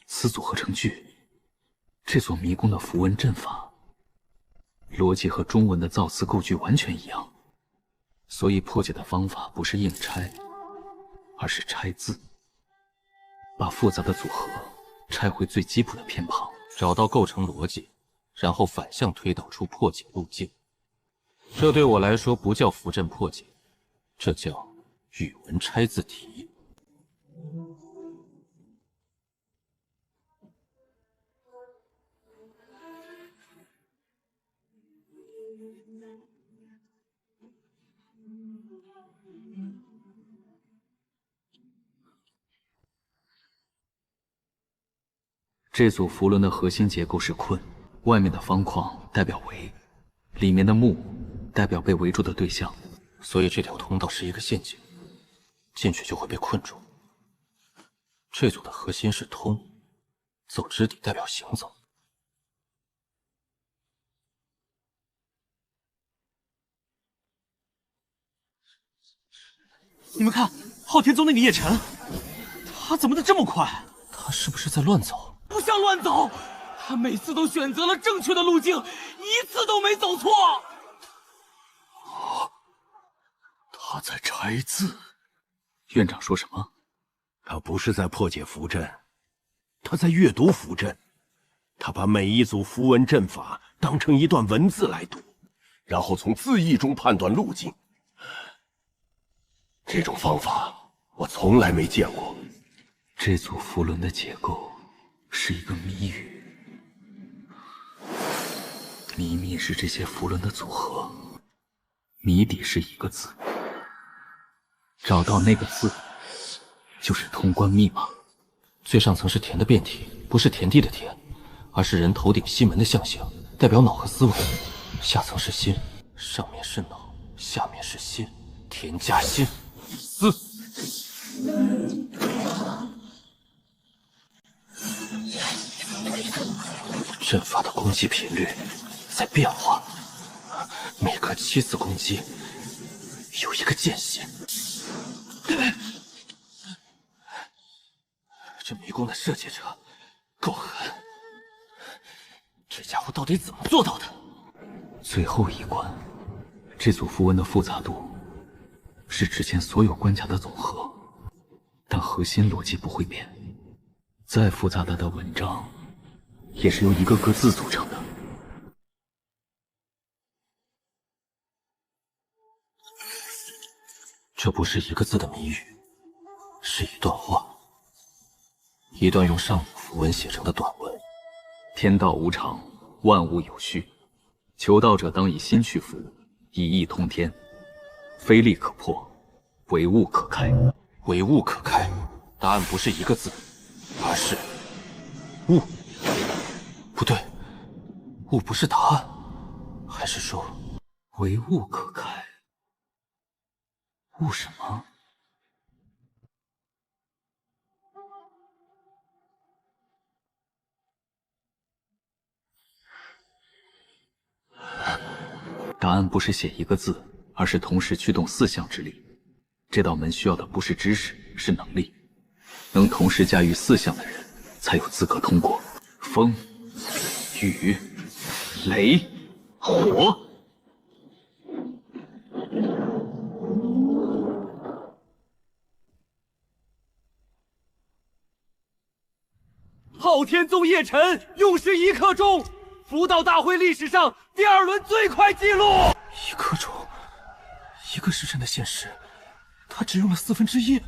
词组合成句。这座迷宫的符文阵法逻辑和中文的造词构句完全一样。所以破解的方法不是硬拆，而是拆字，把复杂的组合拆回最基础的偏旁，找到构成逻辑，然后反向推导出破解路径。这对我来说不叫符阵破解，这叫语文拆字题。这组符轮的核心结构是困，外面的方框代表围，里面的木代表被围住的对象，所以这条通道是一个陷阱，进去就会被困住。这组的核心是通，走之底代表行走。你们看，昊天宗那个叶晨，他怎么能这么快？他是不是在乱走？不像乱走，他每次都选择了正确的路径，一次都没走错。他在拆字。院长说什么？他不是在破解符阵，他在阅读符阵。他把每一组符文阵法当成一段文字来读，然后从字义中判断路径。这种方法我从来没见过。这组符轮的结构是一个谜语，谜面是这些符轮的组合，谜底是一个字，找到那个字就是通关密码。最上层是田的变体，不是田地的田，而是人头顶西门的象形，代表脑和思维。下层是心，上面是脑，下面是心，田加心思。阵法的攻击频率在变化，每隔7次攻击有一个间隙。这迷宫的设计者够狠，这家伙到底怎么做到的？最后一关，这组符文的复杂度是之前所有关卡的总和，但核心逻辑不会变。再复杂的文章也是由一个个字组成的。这不是一个字的谜语，是一段话，一段用上古符文写成的短文。天道无常，万物有序，求道者当以心去服，以意通天。非力可破，唯物可开。唯物可开，答案不是一个字，而是物。不对，物不是答案，还是说唯物可开？物什么？答案不是写一个字，而是同时驱动4项之力。这道门需要的不是知识，是能力。能同时驾驭4项的人，才有资格通过。风、雨、雷、火。昊天宗叶辰用时1刻钟，符道大会历史上第2轮最快纪录。1刻钟，1个时辰的限时，他只用了1/4。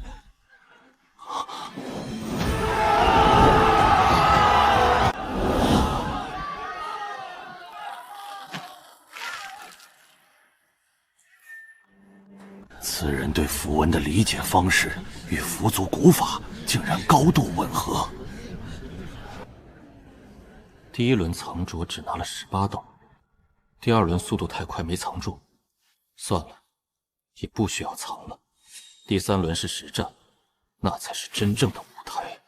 此人对符文的理解方式与符族古法竟然高度吻合。第1轮藏拙只拿了18道，第2轮速度太快没藏住，算了，也不需要藏了。第3轮是实战，那才是真正的舞台。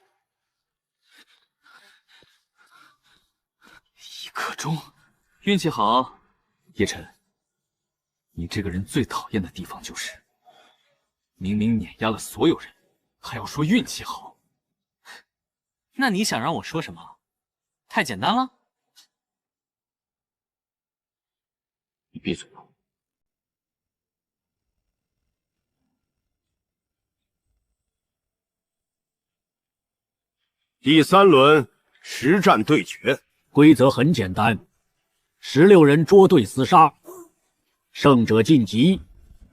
1刻钟，运气好，叶辰。你这个人最讨厌的地方就是，明明碾压了所有人，还要说运气好。那你想让我说什么？太简单了。你闭嘴吧。第3轮实战对决，规则很简单，16人捉对厮杀，胜者晋级，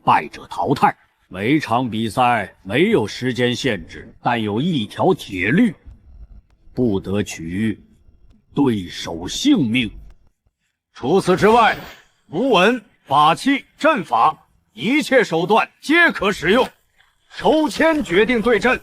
败者淘汰。每场比赛没有时间限制，但有一条铁律，不得取对手性命。除此之外，符文、法器、阵法，一切手段皆可使用。抽签决定对阵。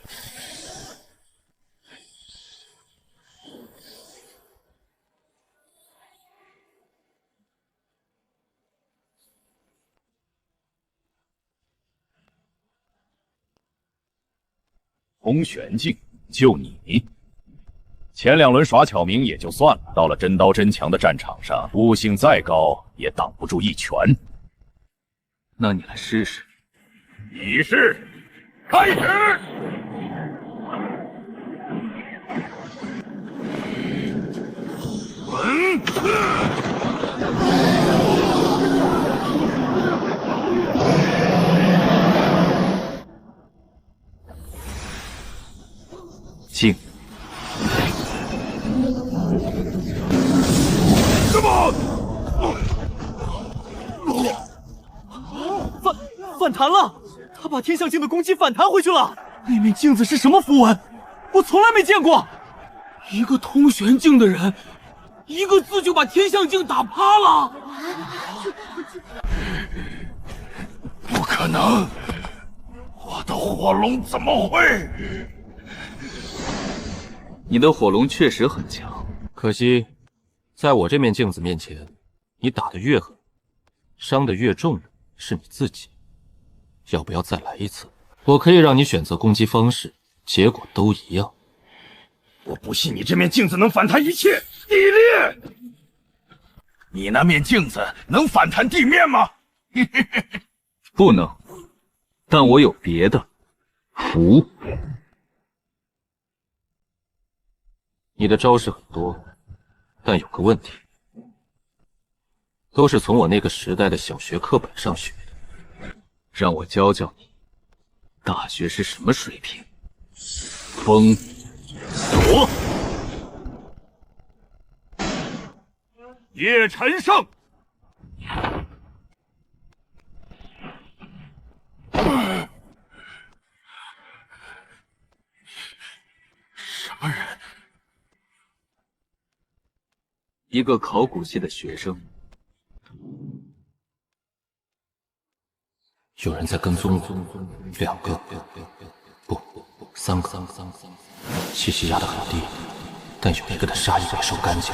空玄境，就你。前2轮耍巧明也就算了，到了真刀真枪的战场上，悟性再高也挡不住一拳。那你来试试。比试开始。静。反弹了！他把天象镜的攻击反弹回去了。那面镜子是什么符文？我从来没见过。一个通玄境的人，一个字就把天象镜打趴了。不可能！我的火龙怎么会？你的火龙确实很强，可惜，在我这面镜子面前，你打得越狠，伤得越重的是你自己。要不要再来一次？我可以让你选择攻击方式，结果都一样。我不信你这面镜子能反弹一切。地裂！你那面镜子能反弹地面吗？不能，但我有别的符。你的招式很多，但有个问题，都是从我那个时代的小学课本上学的。让我教教你，大学是什么水平？封锁。叶辰胜。一个考古系的学生。有人在跟踪我，2个，不，3个。气息压得很低，但有一个的杀意未收干净。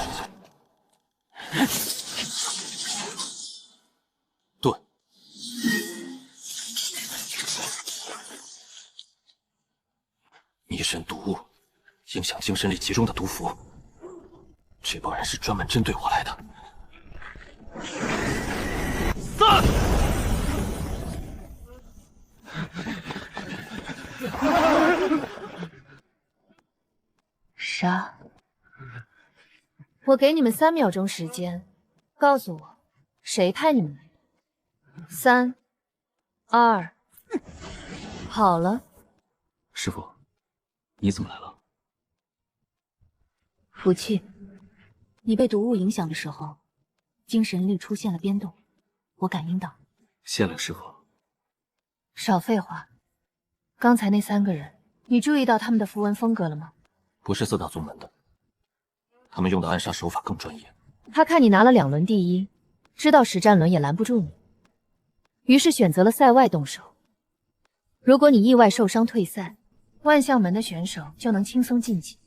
盾，迷神毒物，影响精神力集中的毒符。这帮人是专门针对我来的。散！杀！我给你们3秒钟时间，告诉我谁派你们来的。3、2，好了。师傅，你怎么来了？福气，你被毒物影响的时候，精神力出现了变动，我感应到。谢了，师傅。少废话，刚才那3个人，你注意到他们的符文风格了吗？不是4大宗门的，他们用的暗杀手法更专业。他看你拿了2轮第1，知道实战轮也拦不住你，于是选择了赛外动手。如果你意外受伤退赛，万象门的选手就能轻松晋级。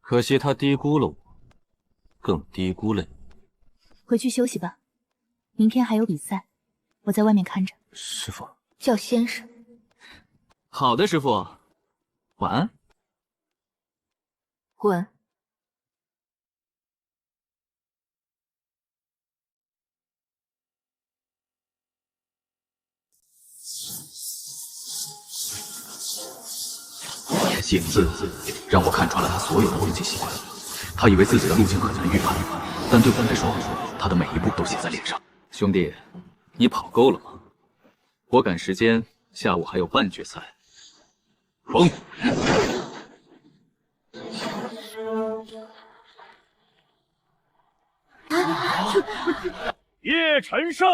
可惜他低估了我，更低估了你。回去休息吧，明天还有比赛，我在外面看着。师傅，叫先生。好的，师傅，晚安。滚！影子让我看穿了他所有的攻击习惯。他以为自己的路径很难预判，但对我来说，他的每一步都写在脸上。兄弟，你跑够了吗？我赶时间，下午还有半决赛。疯！叶晨胜。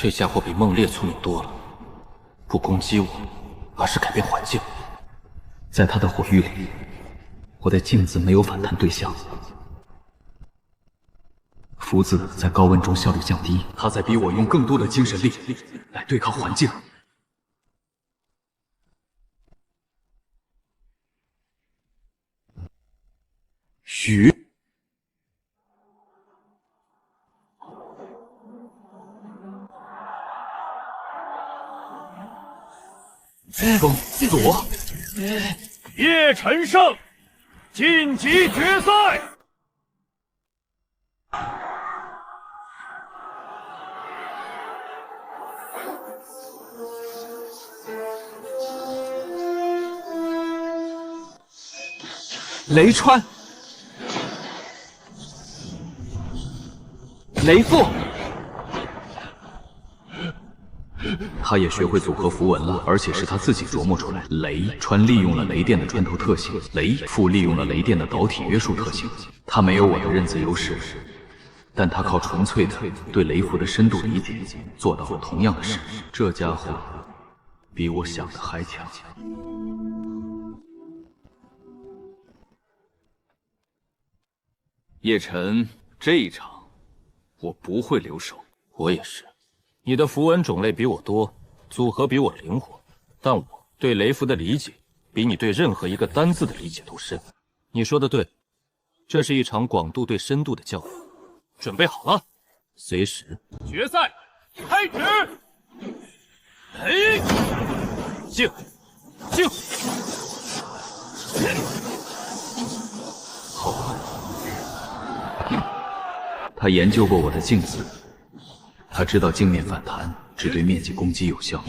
这家伙比孟烈聪明多了，不攻击我，而是改变环境。在他的火域里，我的镜子没有反弹对象，符子在高温中效率降低，他在逼我用更多的精神力来对抗环境。雨。风左，叶晨胜晋级决赛。雷川，雷父。他也学会组合符文了，而且是他自己琢磨出来。雷川利用了雷电的穿透特性，雷父利用了雷电的导体约束特性。他没有我的认字优势，但他靠纯粹的对雷符的深度理解，做到了同样的事。这家伙比我想的还强。叶晨，这一场我不会留手。我也是。你的符文种类比我多，组合比我灵活，但我对雷符的理解比你对任何一个单字的理解都深。你说的对，这是一场广度对深度的较量。准备好了，随时。决赛开始。静，好。他研究过我的镜子。他知道镜面反弹只对面积攻击有效，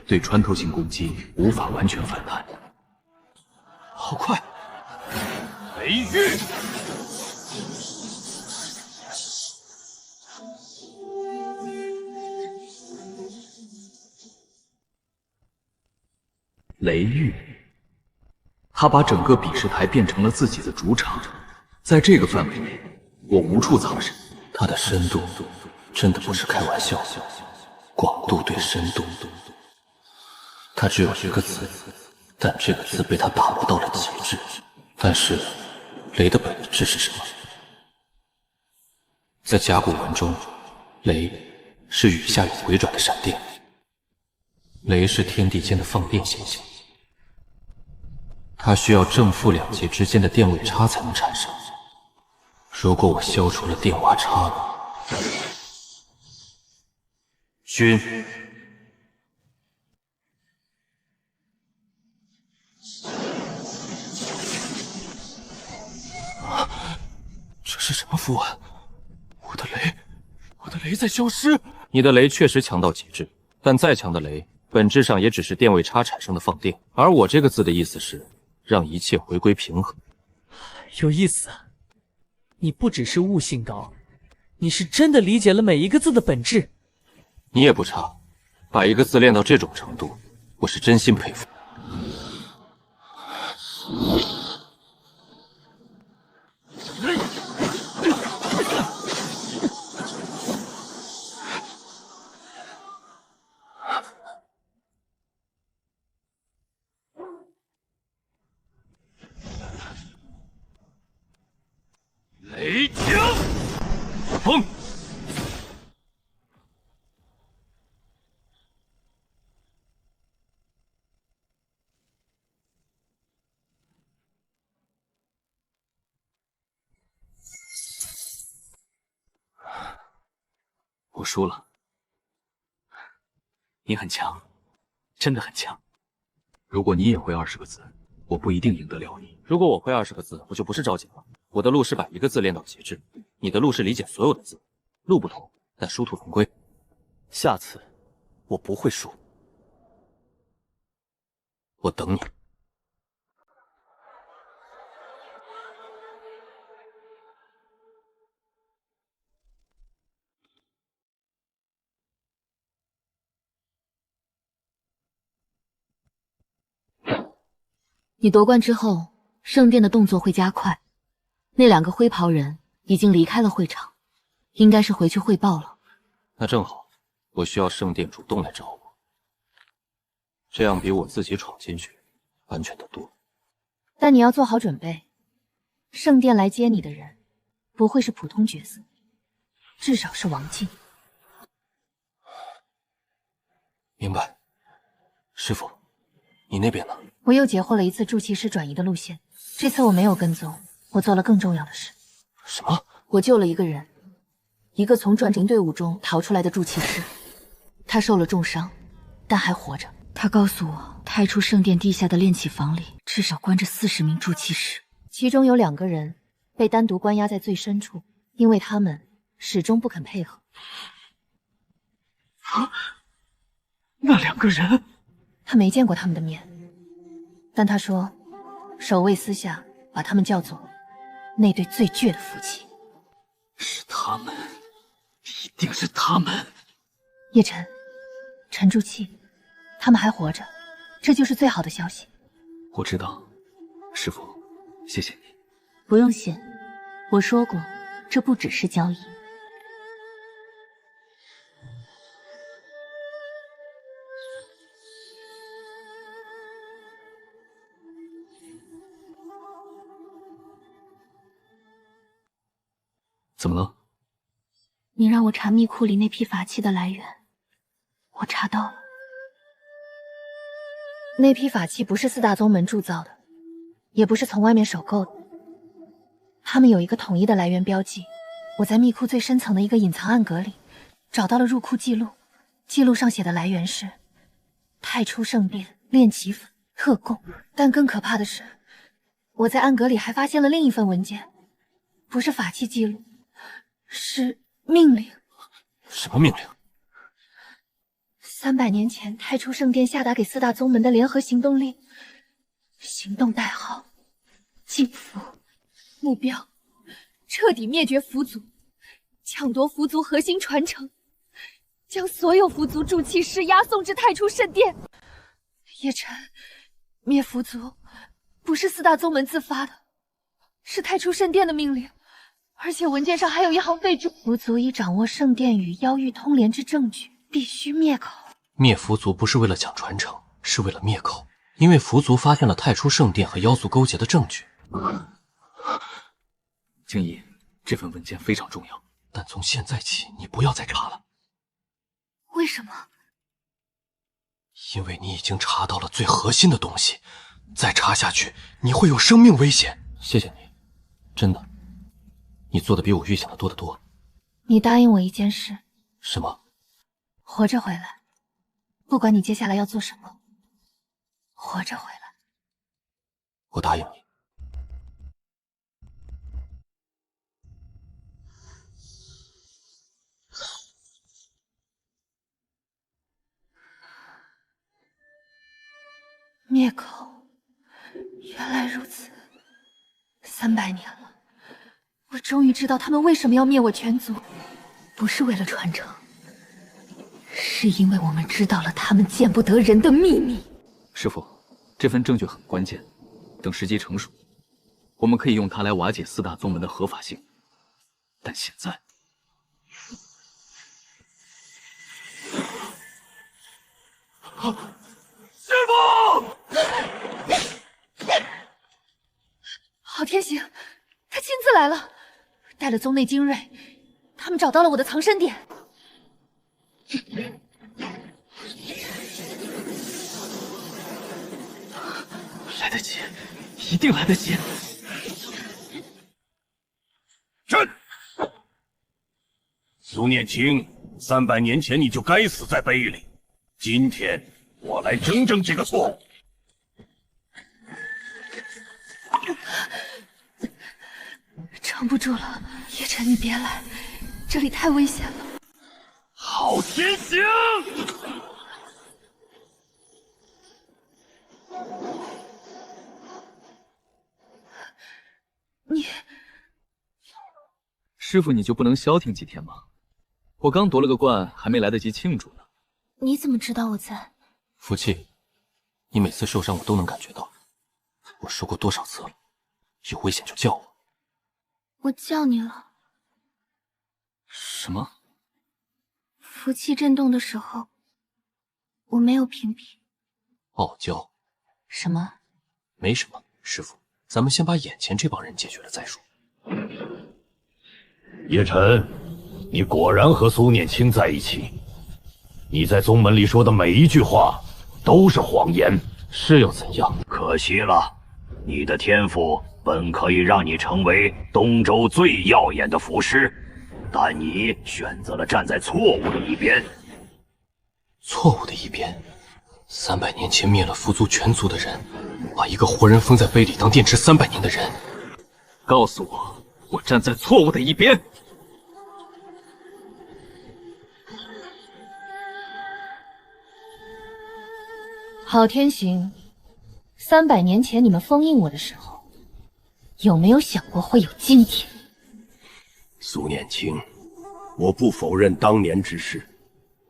对穿透性攻击无法完全反弹。好快！雷玉，雷玉，他把整个比试台变成了自己的主场，在这个范围内，我无处藏身。他的深度真的不是开玩笑。广度对深度，他只有一个字，但这个字被他打磨到了极致。但是，雷的本质是什么？在甲骨文中，雷是雨下有回转的闪电，雷是天地间的放电现象，它需要正负两极之间的电位差才能产生。如果我消除了电瓦差，君，这是什么符文？我的雷在消失。你的雷确实强到极致，但再强的雷，本质上也只是电位差产生的放电。而我这个字的意思是，让一切回归平衡。有意思，你不只是悟性高，你是真的理解了每一个字的本质。你也不差，把一个字练到这种程度，我是真心佩服。雷霆风。我输了，你很强，真的很强。如果你也会20个字，我不一定赢得了你。如果我会20个字，我就不是赵景了。我的路是把一个字练到极致，你的路是理解所有的字，路不同，但殊途同归。下次我不会输，我等你。你夺冠之后，圣殿的动作会加快。那2个灰袍人已经离开了会场，应该是回去汇报了。那正好，我需要圣殿主动来找我，这样比我自己闯进去安全得多。但你要做好准备，圣殿来接你的人不会是普通角色，至少是王静。明白。师傅，你那边呢？我又截获了一次筑气师转移的路线，这次我没有跟踪，我做了更重要的事。什么？我救了一个人，一个从转营队伍中逃出来的筑气师，他受了重伤，但还活着。他告诉我，太初圣殿地下的炼器房里至少关着40名筑气师，其中有2个人被单独关押在最深处，因为他们始终不肯配合。那2个人，他没见过他们的面，但他说，守卫私下把他们叫做那对最倔的夫妻。是他们，一定是他们。叶晨、陈筑气，他们还活着，这就是最好的消息。我知道，师傅，谢谢你。不用谢，我说过，这不只是交易。怎么了？你让我查密库里那批法器的来源，我查到了。那批法器不是4大宗门铸造的，也不是从外面首购的，他们有一个统一的来源标记。我在密库最深层的一个隐藏暗格里找到了入库记录，记录上写的来源是太初圣殿炼器粉特供。但更可怕的是，我在暗格里还发现了另一份文件，不是法器记录，是命令。什么命令？300年前太初圣殿下达给4大宗门的联合行动令，行动代号禁服，目标彻底灭绝符族，抢夺符族核心传承，将所有符族筑气师押送至太初圣殿。叶晨，灭符族不是4大宗门自发的，是太初圣殿的命令。而且文件上还有一行备注：狐族已掌握圣殿与妖域通联之证据，必须灭口。灭狐族不是为了抢传承，是为了灭口。因为狐族发现了太初圣殿和妖族勾结的证据。静怡，这份文件非常重要，但从现在起，你不要再查了。为什么？因为你已经查到了最核心的东西，再查下去，你会有生命危险。谢谢你，真的，你做的比我预想的多得多。你答应我一件事。什么？活着回来，不管你接下来要做什么，活着回来。我答应你。灭口，原来如此。300年了，我终于知道他们为什么要灭我全族，不是为了传承，是因为我们知道了他们见不得人的秘密。师父，这份证据很关键，等时机成熟，我们可以用它来瓦解4大宗门的合法性。但现在，师父！郝天行，他亲自来了，带了宗内精锐，他们找到了我的藏身点。来得及，一定来得及。朕，苏念青，300年前你就该死在碑里，今天我来更正这个错误。撑不住了，叶晨，你别来，这里太危险了。郝天行，你，师父你就不能消停几天吗？我刚夺了个冠，还没来得及庆祝呢。你怎么知道我在？福气，你每次受伤我都能感觉到。我说过多少次了，有危险就叫我。我叫你了。什么？符气震动的时候，我没有屏蔽。傲娇？什么？没什么，师父，咱们先把眼前这帮人解决了再说。叶晨，你果然和苏念青在一起。你在宗门里说的每一句话都是谎言，是又怎样？可惜了，你的天赋本可以让你成为东周最耀眼的符师，但你选择了站在错误的一边。错误的一边？300年前灭了符族全族的人，把一个活人封在碑里当电池300年的人，告诉我，我站在错误的一边。郝天行，300年前你们封印我的时候，有没有想过会有今天？苏念青，我不否认当年之事，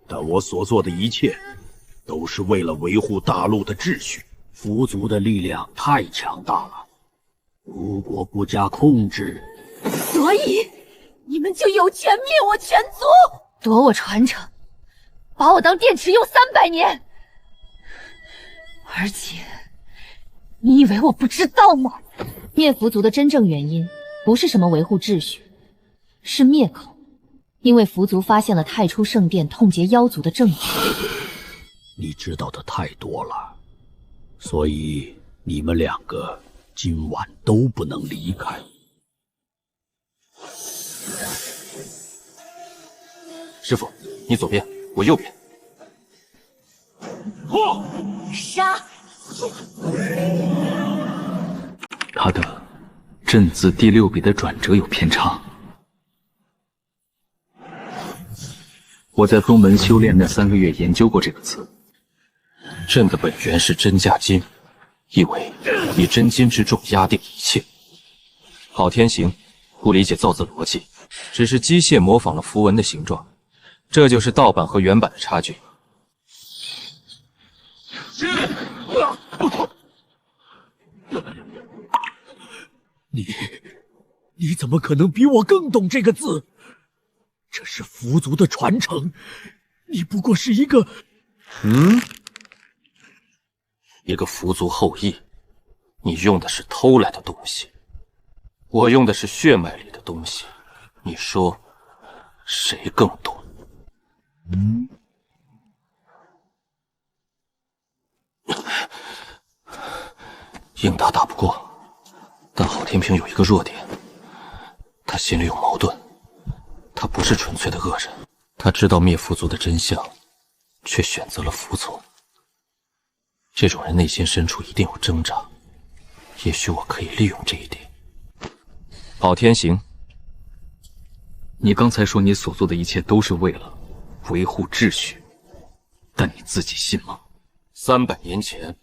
但我所做的一切，都是为了维护大陆的秩序。符族的力量太强大了，如果不加控制，所以你们就有权灭我全族，夺我传承，把我当电池用300年。而且，你以为我不知道吗？灭符族的真正原因，不是什么维护秩序，是灭口。因为符族发现了太初圣殿痛结妖族的证据。你知道的太多了，所以你们2个今晚都不能离开。师父，你左边，我右边。杀！他的震字第6笔的转折有偏差。我在宗门修炼那3个月研究过这个词。朕的本源是真价金，意为以真金之重压定一切。郝天行不理解造字逻辑，只是机械模仿了符文的形状，这就是盗版和原版的差距。你你怎么可能比我更懂这个字？这是符族的传承，你不过是一个……一个符族后裔，你用的是偷来的东西，我用的是血脉里的东西，你说谁更懂？应答打不过，但郝天平有一个弱点，他心里有矛盾，他不是纯粹的恶人，他知道灭符族的真相，却选择了服从。这种人内心深处一定有挣扎，也许我可以利用这一点。郝天行，你刚才说你所做的一切都是为了维护秩序，但你自己信吗？300年前，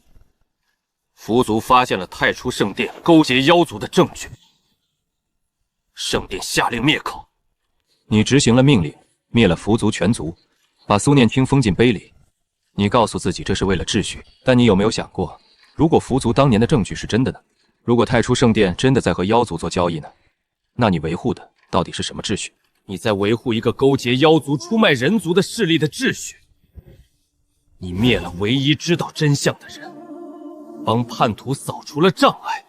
符族发现了太初圣殿勾结妖族的证据，圣殿下令灭口，你执行了命令，灭了符族全族，把苏念青封进碑里。你告诉自己这是为了秩序，但你有没有想过，如果符族当年的证据是真的呢？如果太初圣殿真的在和妖族做交易呢？那你维护的到底是什么秩序？你在维护一个勾结妖族、出卖人族的势力的秩序。你灭了唯一知道真相的人，帮叛徒扫除了障碍。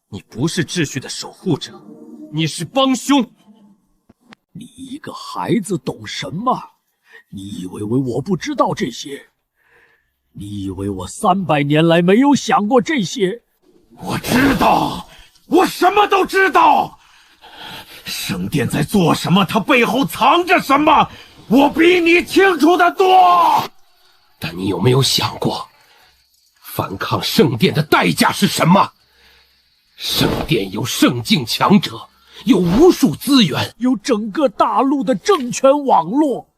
你不是秩序的守护者，你是帮凶。你一个孩子懂什么？你以为我不知道这些？你以为我300年来没有想过这些？我知道，我什么都知道。圣殿在做什么？它背后藏着什么？我比你清楚得多。但你有没有想过，反抗圣殿的代价是什么？圣殿有圣境强者，有无数资源，有整个大陆的政权网络。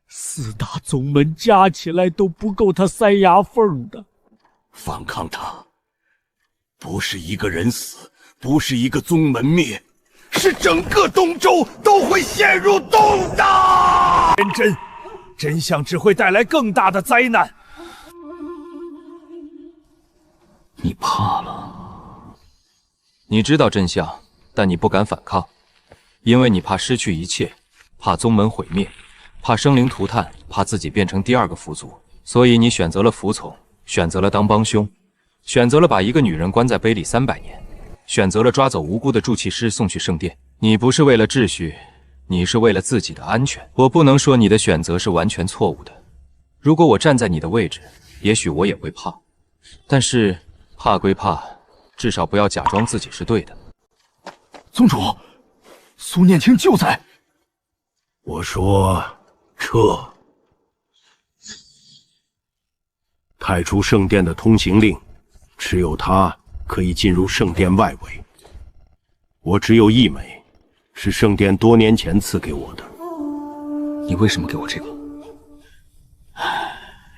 4大宗门加起来都不够他塞牙缝的。反抗他，不是一个人死，不是一个宗门灭，是整个东周都会陷入动荡。真相只会带来更大的灾难。你怕了？你知道真相，但你不敢反抗，因为你怕失去一切，怕宗门毁灭，怕生灵涂炭，怕自己变成第2个符族，所以你选择了服从，选择了当帮凶，选择了把一个女人关在碑里300年，选择了抓走无辜的铸器师送去圣殿。你不是为了秩序，你是为了自己的安全。我不能说你的选择是完全错误的。如果我站在你的位置，也许我也会怕，但是怕归怕，至少不要假装自己是对的。宗主，苏念青就在。我说撤。太初圣殿的通行令，只有他可以进入圣殿外围。我只有1枚，是圣殿多年前赐给我的。你为什么给我这个？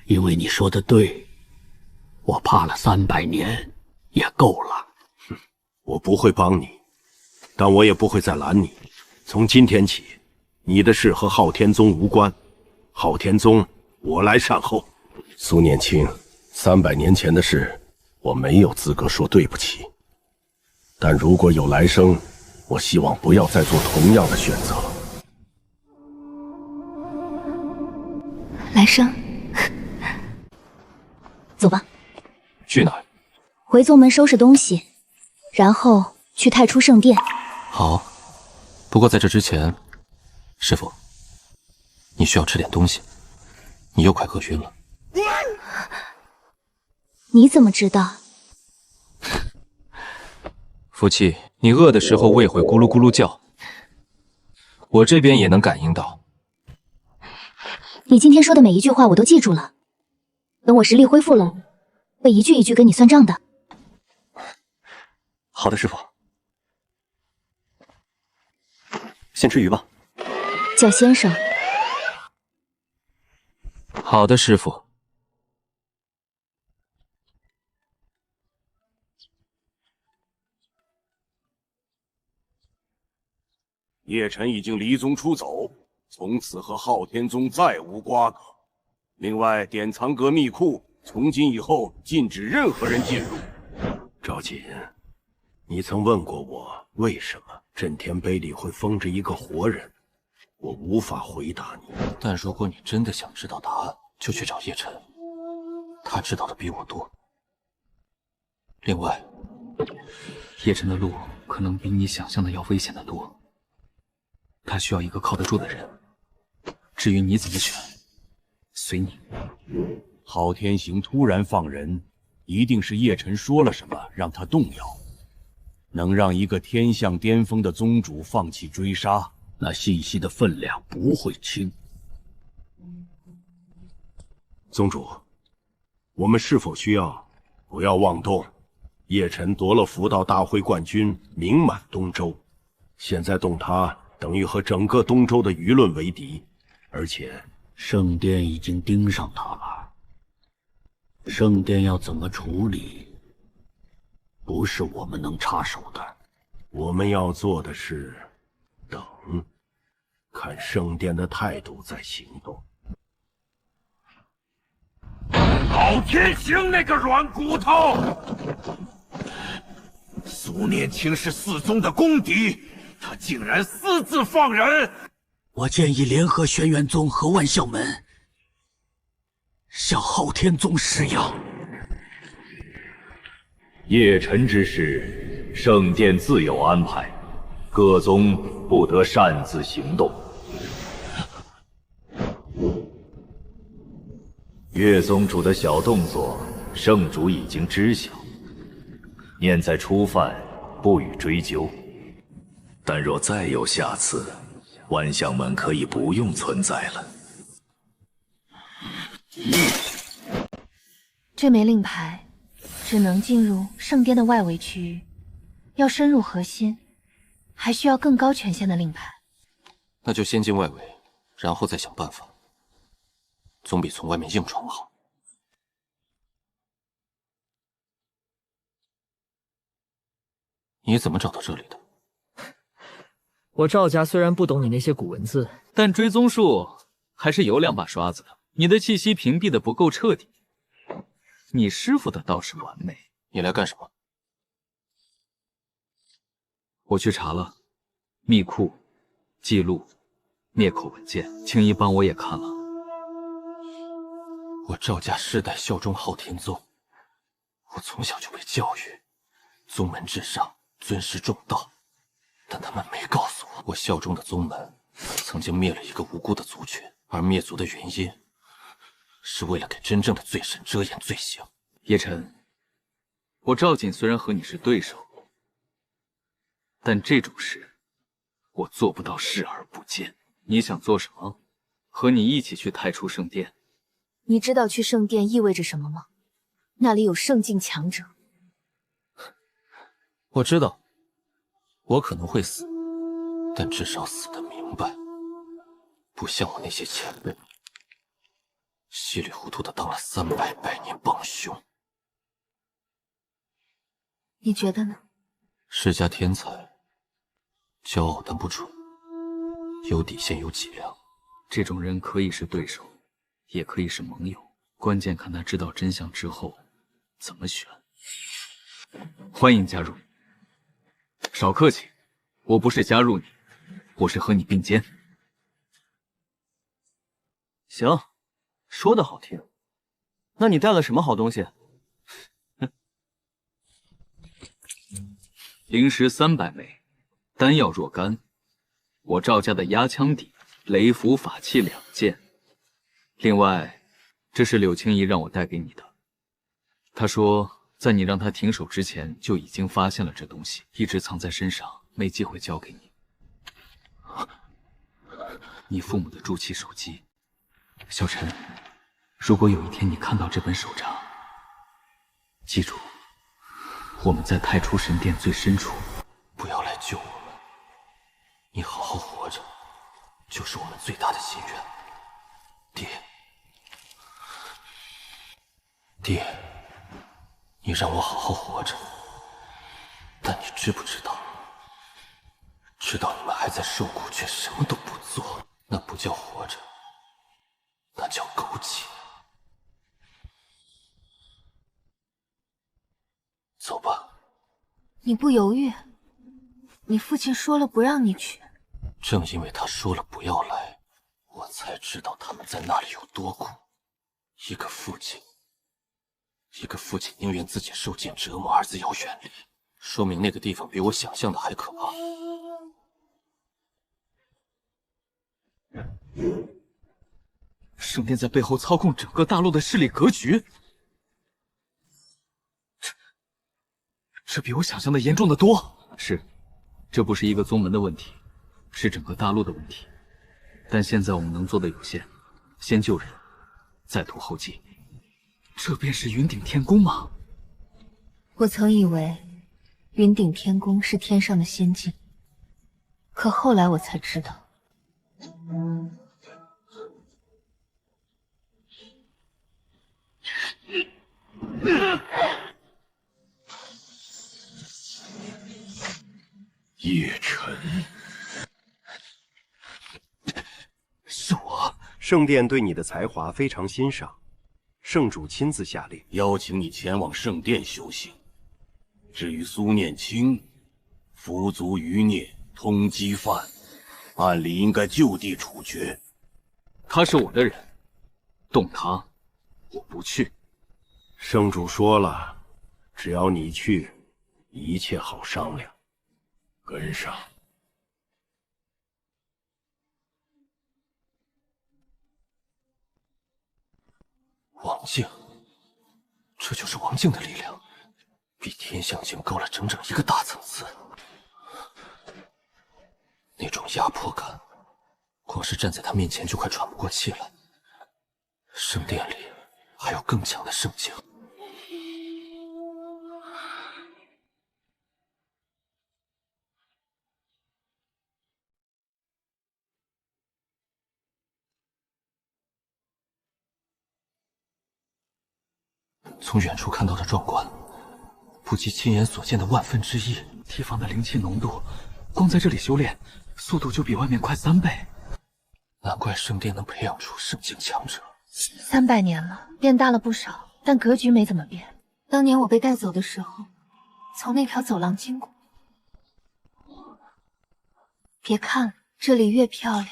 因为你说的对，我怕了300年也够了。我不会帮你，但我也不会再拦你。从今天起，你的事和昊天宗无关，昊天宗我来善后。苏念青，300年前的事，我没有资格说对不起。但如果有来生，我希望不要再做同样的选择。来生，走吧。去哪儿？回宗门收拾东西，然后去太初圣殿。好，不过在这之前，师傅，你需要吃点东西，你又快饿晕了。你怎么知道？福气，你饿的时候胃会咕噜咕噜叫，我这边也能感应到。你今天说的每一句话我都记住了，等我实力恢复了，会一句一句跟你算账的。好的，师傅。先吃鱼吧。叫先生。好的，师傅。叶晨已经离宗出走，从此和昊天宗再无瓜葛。另外，典藏阁秘库从今以后禁止任何人进入。赵瑾，你曾问过我，为什么震天碑里会封着一个活人？我无法回答你。但如果你真的想知道答案，就去找叶晨，他知道的比我多。另外，叶晨的路可能比你想象的要危险得多，他需要一个靠得住的人。至于你怎么选，随你。昊天行突然放人，一定是叶晨说了什么让他动摇。能让一个天象巅峰的宗主放弃追杀，那信息的分量不会轻。宗主，我们是否需要不要妄动？叶晨夺了福道大会冠军，名满东周，现在动他，等于和整个东周的舆论为敌，而且圣殿已经盯上他了。圣殿要怎么处理，不是我们能插手的。我们要做的是等，看圣殿的态度再行动。昊天行那个软骨头！苏念青是四宗的公敌，他竟然私自放人！我建议联合轩辕宗和万象门，向昊天宗施压。叶晨之事，圣殿自有安排，各宗不得擅自行动。岳宗主的小动作，圣主已经知晓，念在初犯，不予追究。但若再有下次，万象门可以不用存在了。这枚令牌只能进入圣殿的外围区域，要深入核心，还需要更高权限的令牌。那就先进外围，然后再想办法，总比从外面硬闯好。你怎么找到这里的？我赵家虽然不懂你那些古文字，但追踪术还是有2把刷子的。你的气息屏蔽的不够彻底，你师傅的倒是完美。你来干什么？我去查了密库、记录、灭口文件，青衣帮我也看了。我赵家世代效忠昊天宗，我从小就被教育，宗门至上，尊师重道。但他们没告诉我，我效忠的宗门曾经灭了一个无辜的族群，而灭族的原因是为了给真正的罪神遮掩罪行。叶晨，我赵锦虽然和你是对手，但这种事我做不到视而不见。你想做什么？和你一起去太初圣殿。你知道去圣殿意味着什么吗？那里有圣境强者。我知道，我可能会死，但至少死得明白，不像我那些前辈，稀里糊涂的当了300百年帮凶。你觉得呢？世家天才，骄傲但不蠢，有底线有脊梁。这种人可以是对手，也可以是盟友，关键看他知道真相之后怎么选。欢迎加入。少客气，我不是加入你，我是和你并肩。行，说的好听。那你带了什么好东西？灵石300枚，丹药若干，我赵家的压枪底、雷符法器2件。另外，这是柳青怡让我带给你的。她说，在你让她停手之前，就已经发现了这东西，一直藏在身上，没机会交给你。你父母的铸器手机，小陈，如果有一天你看到这本手札，记住，我们在太初神殿最深处，不要来救我们。你好好活着，就是我们最大的心愿。爹，你让我好好活着，但你知不知道？知道你们还在受苦，却什么都不做，那不叫活着，那叫苟且。走吧。你不犹豫？你父亲说了不让你去。正因为他说了不要来，我才知道他们在那里有多苦。一个父亲宁愿自己受尽折磨，儿子要远离，说明那个地方比我想象的还可怕。圣殿在背后操控整个大陆的势力格局，这比我想象的严重的多。是，这不是一个宗门的问题，是整个大陆的问题。但现在我们能做的有限，先救人，再图后继。这便是云顶天宫吗？我曾以为云顶天宫是天上的仙境，可后来我才知道。叶晨，是我。圣殿对你的才华非常欣赏，圣主亲自下令邀请你前往圣殿修行。至于苏念清，服足余孽，通缉犯，按理应该就地处决。他是我的人，动他，我不去。圣主说了，只要你去，一切好商量。跟上。王境，这就是王境的力量，比天象境高了整整一个大层次。那种压迫感，光是站在他面前就快喘不过气来。圣殿里还有更强的圣境。从远处看到的壮观，不及亲眼所见的1/1000。地方的灵气浓度，光在这里修炼，速度就比外面快3倍。难怪圣殿能培养出圣境强者。300年了，变大了不少，但格局没怎么变。当年我被带走的时候，从那条走廊经过。别看了，这里越漂亮，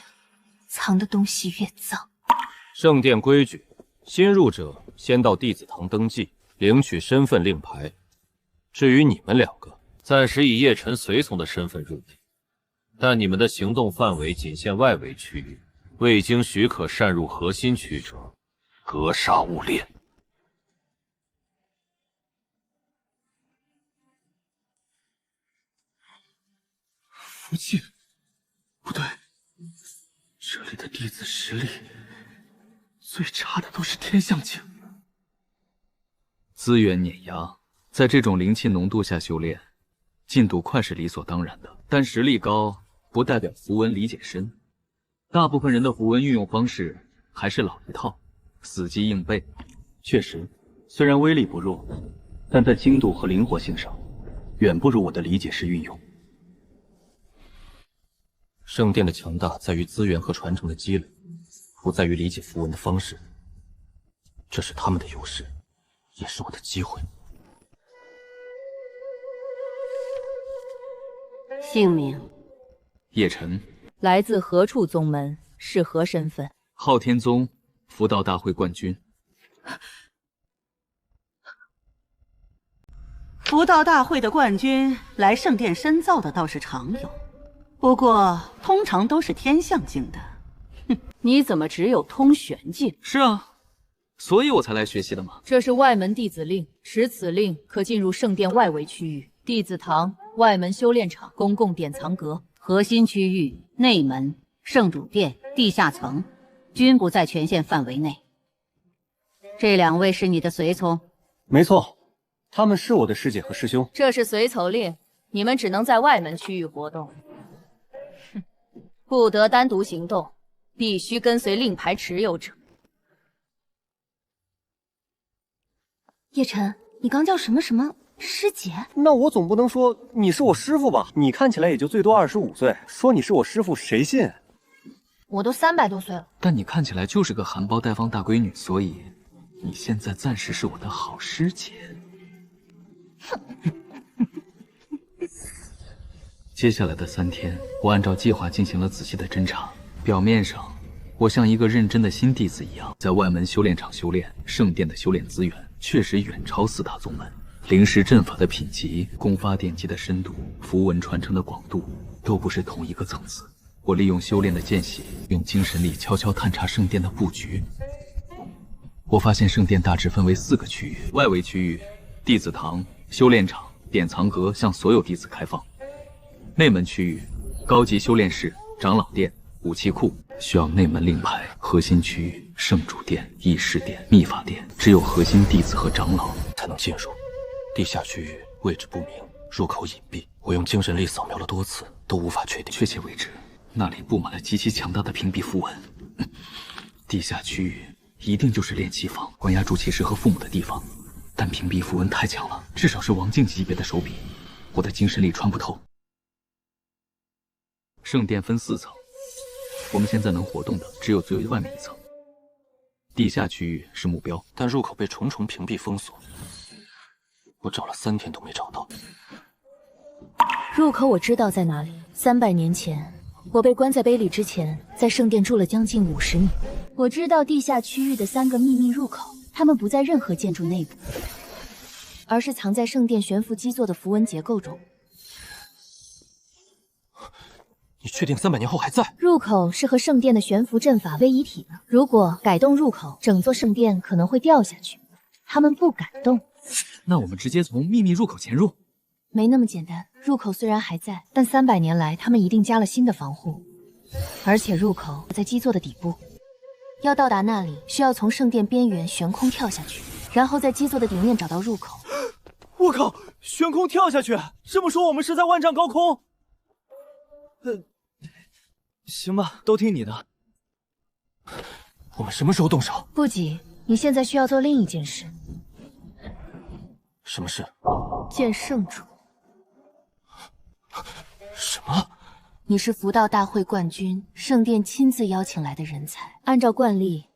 藏的东西越脏。圣殿规矩，新入者先到弟子堂登记，领取身份令牌。至于你们2个，暂时以叶晨随从的身份入内，但你们的行动范围仅限外围区域，未经许可擅入核心区者，格杀勿练。福晋，不对，这里的弟子实力最差的都是天象境。资源碾压，在这种灵气浓度下修炼，进度快是理所当然的，但实力高不代表符文理解深。大部分人的符文运用方式还是老一套，死记硬背。确实，虽然威力不弱，但在精度和灵活性上，远不如我的理解式运用。圣殿的强大在于资源和传承的积累，不在于理解符文的方式。这是他们的优势，也是我的机会。姓名：叶晨，来自何处宗门？是何身份？昊天宗符道大会冠军。符道大会的冠军来圣殿深造的倒是常有，不过通常都是天象境的。哼，你怎么只有通玄境？是啊，所以我才来学习的嘛。这是外门弟子令，持此令可进入圣殿外围区域、弟子堂、外门修炼场、公共典藏阁、核心区域、内门、圣主殿、地下层，均不在权限范围内。这2位是你的随从？没错，他们是我的师姐和师兄。这是随从令，你们只能在外门区域活动，不得单独行动，必须跟随令牌持有者。叶晨，你刚叫什么什么师姐？那我总不能说你是我师傅吧？你看起来也就最多25岁，说你是我师傅，谁信？我都300多岁了。但你看起来就是个含苞待放大闺女，所以你现在暂时是我的好师姐。接下来的3天，我按照计划进行了仔细的侦查。表面上，我像一个认真的新弟子一样，在外门修炼场修炼。圣殿的修炼资源确实远超4大宗门，灵石阵法的品级、功法典籍的深度、符文传承的广度，都不是同一个层次。我利用修炼的间隙，用精神力悄悄探查圣殿的布局。我发现圣殿大致分为4个区域，外围区域、弟子堂、修炼场、典藏阁向所有弟子开放；内门区域、高级修炼室、长老殿、武器库需要内门令牌；核心区域、圣主殿、议事殿、秘法殿，只有核心弟子和长老才能进入。地下区域位置不明，入口隐蔽，我用精神力扫描了多次，都无法确定确切位置。那里布满了极其强大的屏蔽符文。地下区域一定就是炼器坊、关押住骑士和父母的地方，但屏蔽符文太强了，至少是王境级别的手笔，我的精神力穿不透。圣殿分4层，我们现在能活动的只有最外面1层。地下区域是目标，但入口被重重屏蔽封锁，我找了3天都没找到。入口我知道在哪里。300年前，我被关在碑里之前，在圣殿住了将近50年。我知道地下区域的3个秘密入口，它们不在任何建筑内部，而是藏在圣殿悬浮基座的符文结构中。你确定300年后还在？入口是和圣殿的悬浮阵法为一体的，如果改动入口，整座圣殿可能会掉下去。他们不敢动。那我们直接从秘密入口潜入？没那么简单。入口虽然还在，但300年来他们一定加了新的防护，而且入口在基座的底部。要到达那里，需要从圣殿边缘悬空跳下去，然后在基座的顶面找到入口。我靠！悬空跳下去，这么说我们是在万丈高空？行吧，都听你的。我们什么时候动手？不急，你现在需要做另一件事。什么事？见圣主。什么？你是符道大会冠军，圣殿亲自邀请来的人才。按照惯例，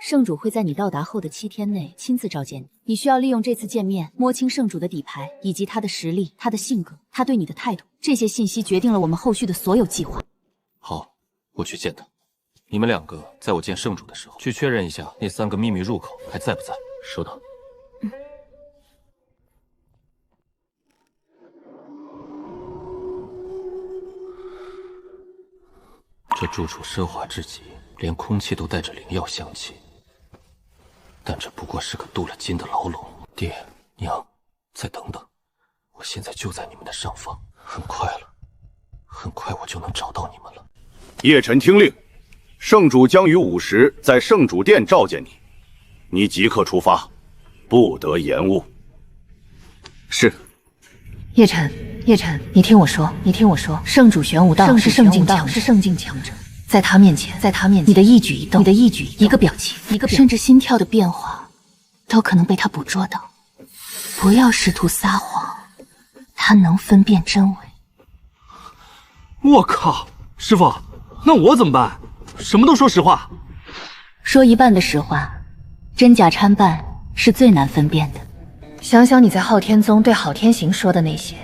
圣主会在你到达后的7天内亲自召见你。你需要利用这次见面，摸清圣主的底牌，以及他的实力、他的性格、他对你的态度。这些信息决定了我们后续的所有计划。好，我去见他。你们2个在我见圣主的时候，去确认一下那3个秘密入口还在不在。收到。这住处奢华至极，连空气都带着灵药香气。但这不过是个镀了金的牢笼。爹娘，再等等，我现在就在你们的上方，很快我就能找到你们了。叶晨听令，圣主将于午时在圣主殿召见你，你即刻出发，不得延误。是。叶晨，你听我说，圣主玄武道是圣境强者，在他面前，你的一举一动，一个表情，甚至心跳的变化，都可能被他捕捉到。不要试图撒谎，他能分辨真伪。我靠，师傅，那我怎么办？什么都说实话。说一半的实话，真假参半是最难分辨的。想想你在昊天宗对郝天行说的那些，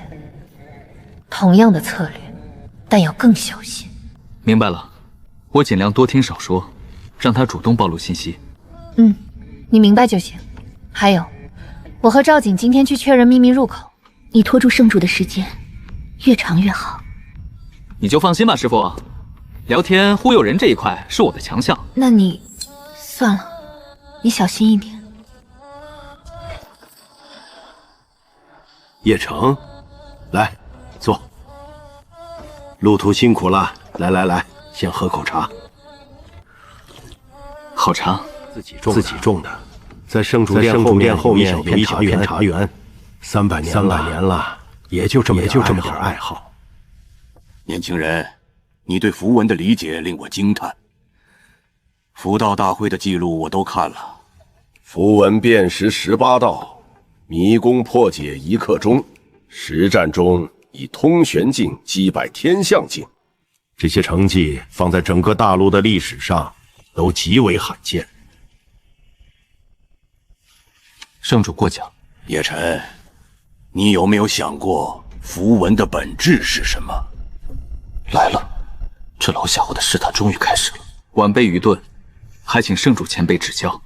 同样的策略，但要更小心。明白了，我尽量多听少说，让他主动暴露信息。你明白就行。还有，我和赵景今天去确认秘密入口，你拖住圣主的时间越长越好。你就放心吧，师傅，聊天忽悠人这一块是我的强项。那你算了，你小心一点。叶城，来，坐。路途辛苦了，来，先喝口茶。好茶，自己种的，在圣主殿后面有一小片茶园，300年了，也就这么点爱好。年轻人，你对符文的理解令我惊叹。符道大会的记录我都看了，符文辨识18道。迷宫破解1刻钟，实战中以通玄境击败天象境，这些成绩放在整个大陆的历史上都极为罕见。圣主过奖。叶晨，你有没有想过，符文的本质是什么？来了，这老家伙的试探终于开始了。晚辈愚钝，还请圣主前辈指教。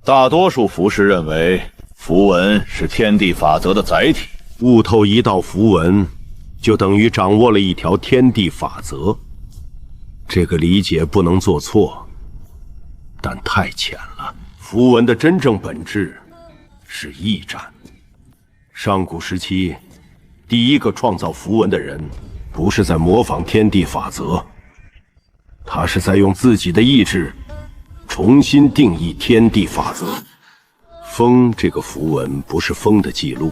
大多数符师认为，符文是天地法则的载体。悟透一道符文，就等于掌握了一条天地法则。这个理解不能做错，但太浅了。符文的真正本质是意战。上古时期，第一个创造符文的人，不是在模仿天地法则，他是在用自己的意志重新定义天地法则。风这个符文不是风的记录，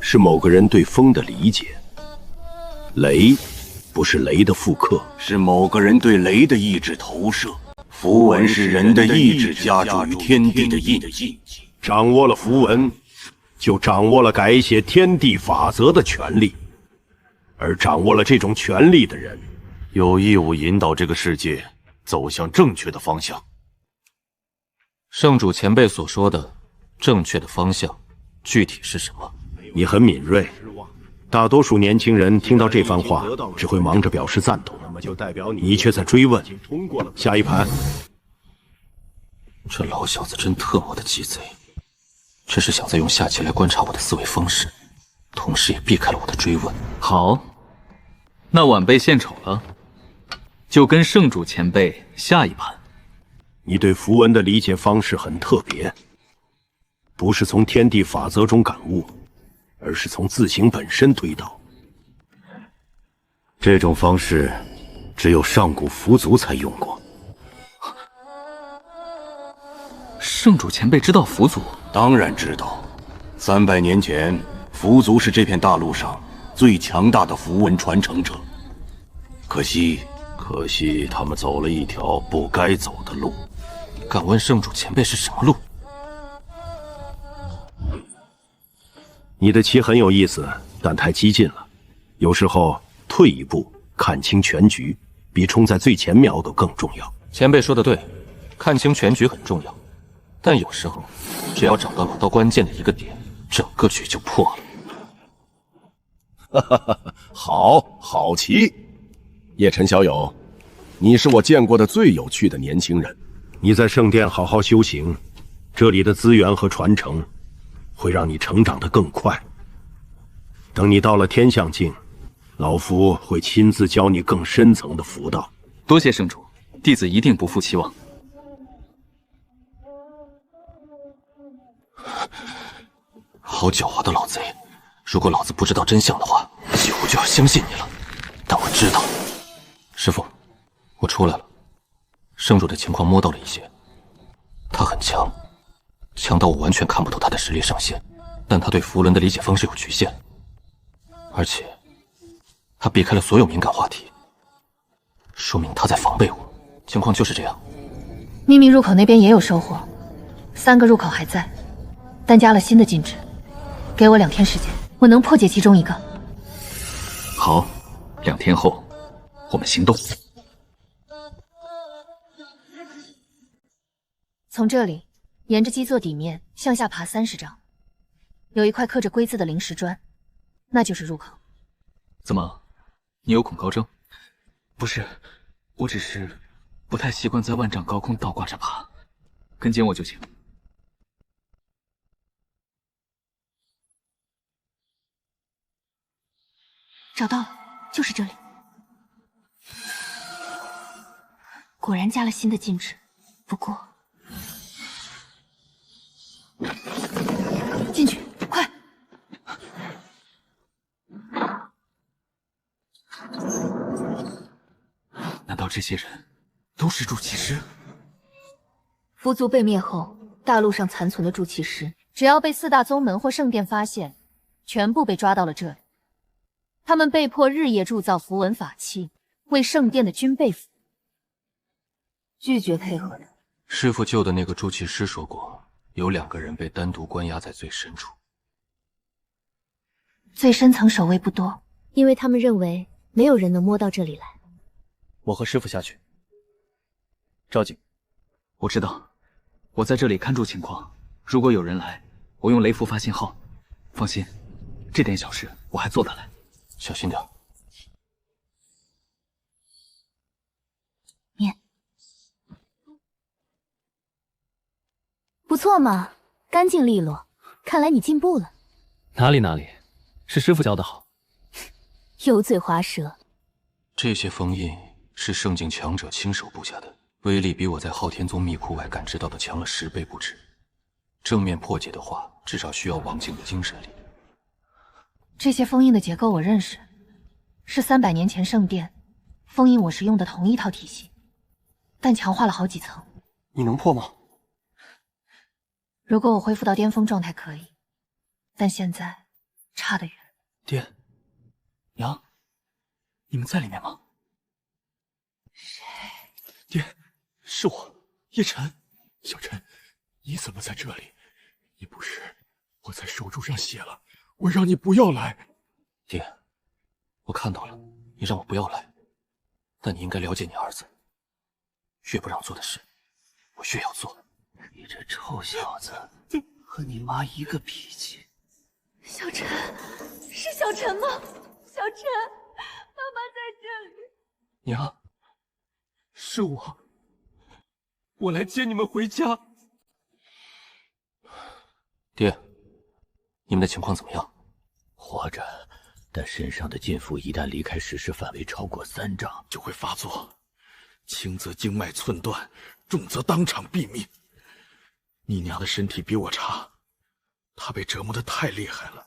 是某个人对风的理解。雷不是雷的复刻，是某个人对雷的意志投射。符文是人的意志加注于天地的印记。掌握了符文，就掌握了改写天地法则的权利。而掌握了这种权利的人，有义务引导这个世界走向正确的方向。圣主前辈所说的正确的方向，具体是什么？你很敏锐。大多数年轻人听到这番话，只会忙着表示赞同，你却在追问。下一盘。这老小子真特么的鸡贼，这是想再用下棋来观察我的思维方式，同时也避开了我的追问。好，那晚辈献丑了，就跟圣主前辈下一盘。你对符文的理解方式很特别，不是从天地法则中感悟，而是从字形本身推导。这种方式只有上古符族才用过。圣主前辈知道符族？当然知道。300年前，符族是这片大陆上最强大的符文传承者。可惜他们走了一条不该走的路。敢问圣主前辈是什么路？你的棋很有意思，但太激进了。有时候退一步，看清全局，比冲在最前瞄都更重要。前辈说的对，看清全局很重要，但有时候只要找到老刀关键的一个点，整个局就破了。哈哈，好棋！叶晨小友，你是我见过的最有趣的年轻人。你在圣殿好好修行，这里的资源和传承会让你成长得更快。等你到了天象境，老夫会亲自教你更深层的符道。多谢圣主，弟子一定不负期望。好狡猾的老贼！如果老子不知道真相的话，几乎就要相信你了。但我知道，师父，我出来了。圣主的情况摸到了一些，他很强，强到我完全看不透他的实力上限。但他对符文的理解方式有局限，而且他避开了所有敏感话题，说明他在防备我。情况就是这样。秘密入口那边也有收获，3个入口还在，但加了新的禁制。给我2天时间，我能破解其中一个。好，2天后我们行动。从这里沿着基座底面向下爬30丈，有一块刻着龟字的灵石砖，那就是入口。怎么，你有恐高症？不是，我只是不太习惯在万丈高空倒挂着爬，跟紧我就行。找到了，就是这里。果然加了新的禁制，不过进去，快！难道这些人都是筑奇师？符族被灭后，大陆上残存的筑奇师，只要被4大宗门或圣殿发现，全部被抓到了这里。他们被迫日夜铸造符文法器，为圣殿的军备服务。拒绝配合的，师父救的那个筑奇师说过，有2个人被单独关押在最深处。最深层守卫不多，因为他们认为没有人能摸到这里来。我和师父下去。赵景，我知道，我在这里看住情况，如果有人来，我用雷符发信号。放心，这点小事我还做得来。小心点。念，不错嘛，干净利落，看来你进步了。哪里，是师傅教的好。油嘴滑舌。这些封印是圣境强者亲手布下的，威力比我在昊天宗密库外感知到的强了10倍不止。正面破解的话，至少需要王境的精神力。这些封印的结构我认识，是300年前圣殿封印我时用的同一套体系，但强化了好几层。你能破吗？如果我恢复到巅峰状态可以，但现在差得远。爹，娘，你们在里面吗？谁？爹，是我，叶晨。小晨，你怎么在这里？你不是我在手柱上写了，我让你不要来。爹，我看到了，你让我不要来，但你应该了解你儿子，越不让做的事，我越要做。你这臭小子，和你妈一个脾气。小晨，是小晨吗？小晨，妈妈在这里。娘，是我来接你们回家。爹，你们的情况怎么样？活着，但身上的劲符一旦离开实施范围超过3丈，就会发作，轻则经脉寸断，重则当场毙命。你娘的身体比我差，她被折磨得太厉害了。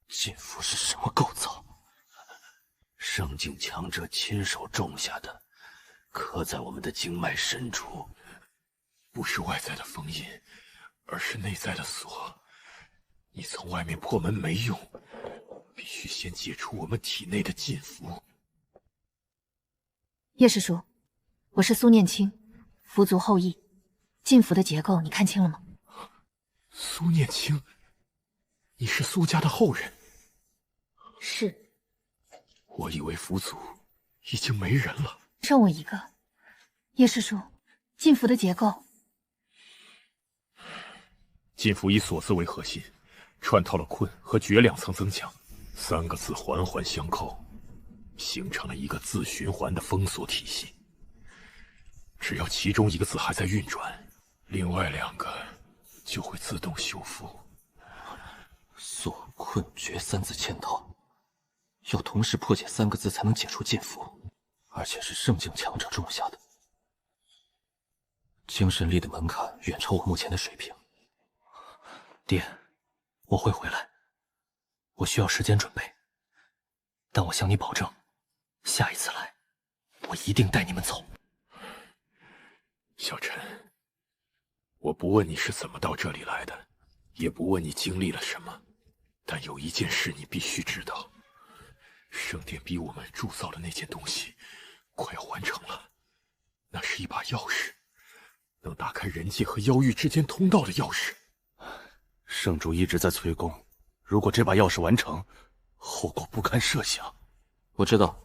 劲符是什么构造？圣境强者亲手种下的，刻在我们的经脉深处。不是外在的封印，而是内在的锁。你从外面破门没用，必须先解除我们体内的禁符。叶师叔，我是苏念青，符族后裔。禁符的结构你看清了吗？苏念青，你是苏家的后人？是。我以为符族已经没人了。剩我一个。叶师叔，禁符的结构。禁符以锁字为核心，穿透了困和绝2层增强，3个字环环相扣，形成了一个自循环的封锁体系。只要其中一个字还在运转，另外2个就会自动修复。锁、困、绝3字嵌套，要同时破解3个字才能解除禁符，而且是圣境强者种下的，精神力的门槛远超我目前的水平。爹，我会回来，我需要时间准备，但我向你保证，下一次来，我一定带你们走。小陈，我不问你是怎么到这里来的，也不问你经历了什么，但有一件事你必须知道：圣殿逼我们铸造的那件东西快要完成了，那是一把钥匙，能打开人界和妖域之间通道的钥匙。圣主一直在催宫，如果这把钥匙完成，后果不堪设想。我知道，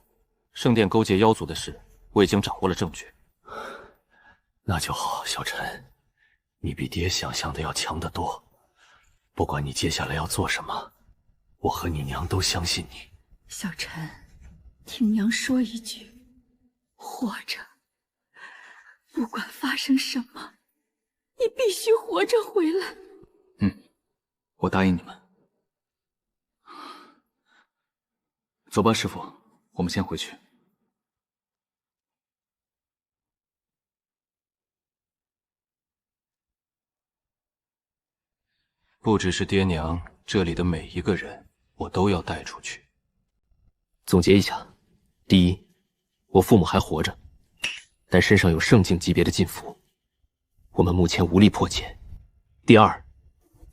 圣殿勾结妖族的事，我已经掌握了证据。那就好，小陈，你比爹想象的要强得多。不管你接下来要做什么，我和你娘都相信你。小陈，听娘说一句，活着，不管发生什么，你必须活着回来。我答应你们。走吧，师傅，我们先回去。不只是爹娘，这里的每一个人，我都要带出去。总结一下：第一，我父母还活着，但身上有圣境级别的禁符，我们目前无力破解。第二，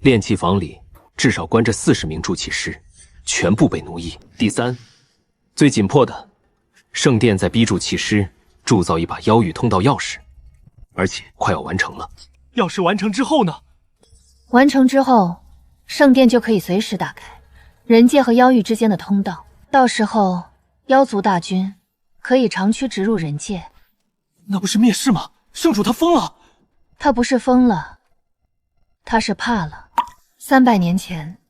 炼器房里至少关着40名筑器师，全部被奴役。第三，最紧迫的，圣殿在逼筑器师铸造一把妖域通道钥匙，而且快要完成了。钥匙完成之后呢？完成之后，圣殿就可以随时打开人界和妖域之间的通道，到时候妖族大军可以长驱直入人界。那不是灭世吗？圣主他疯了！他不是疯了，他是怕了。300年前，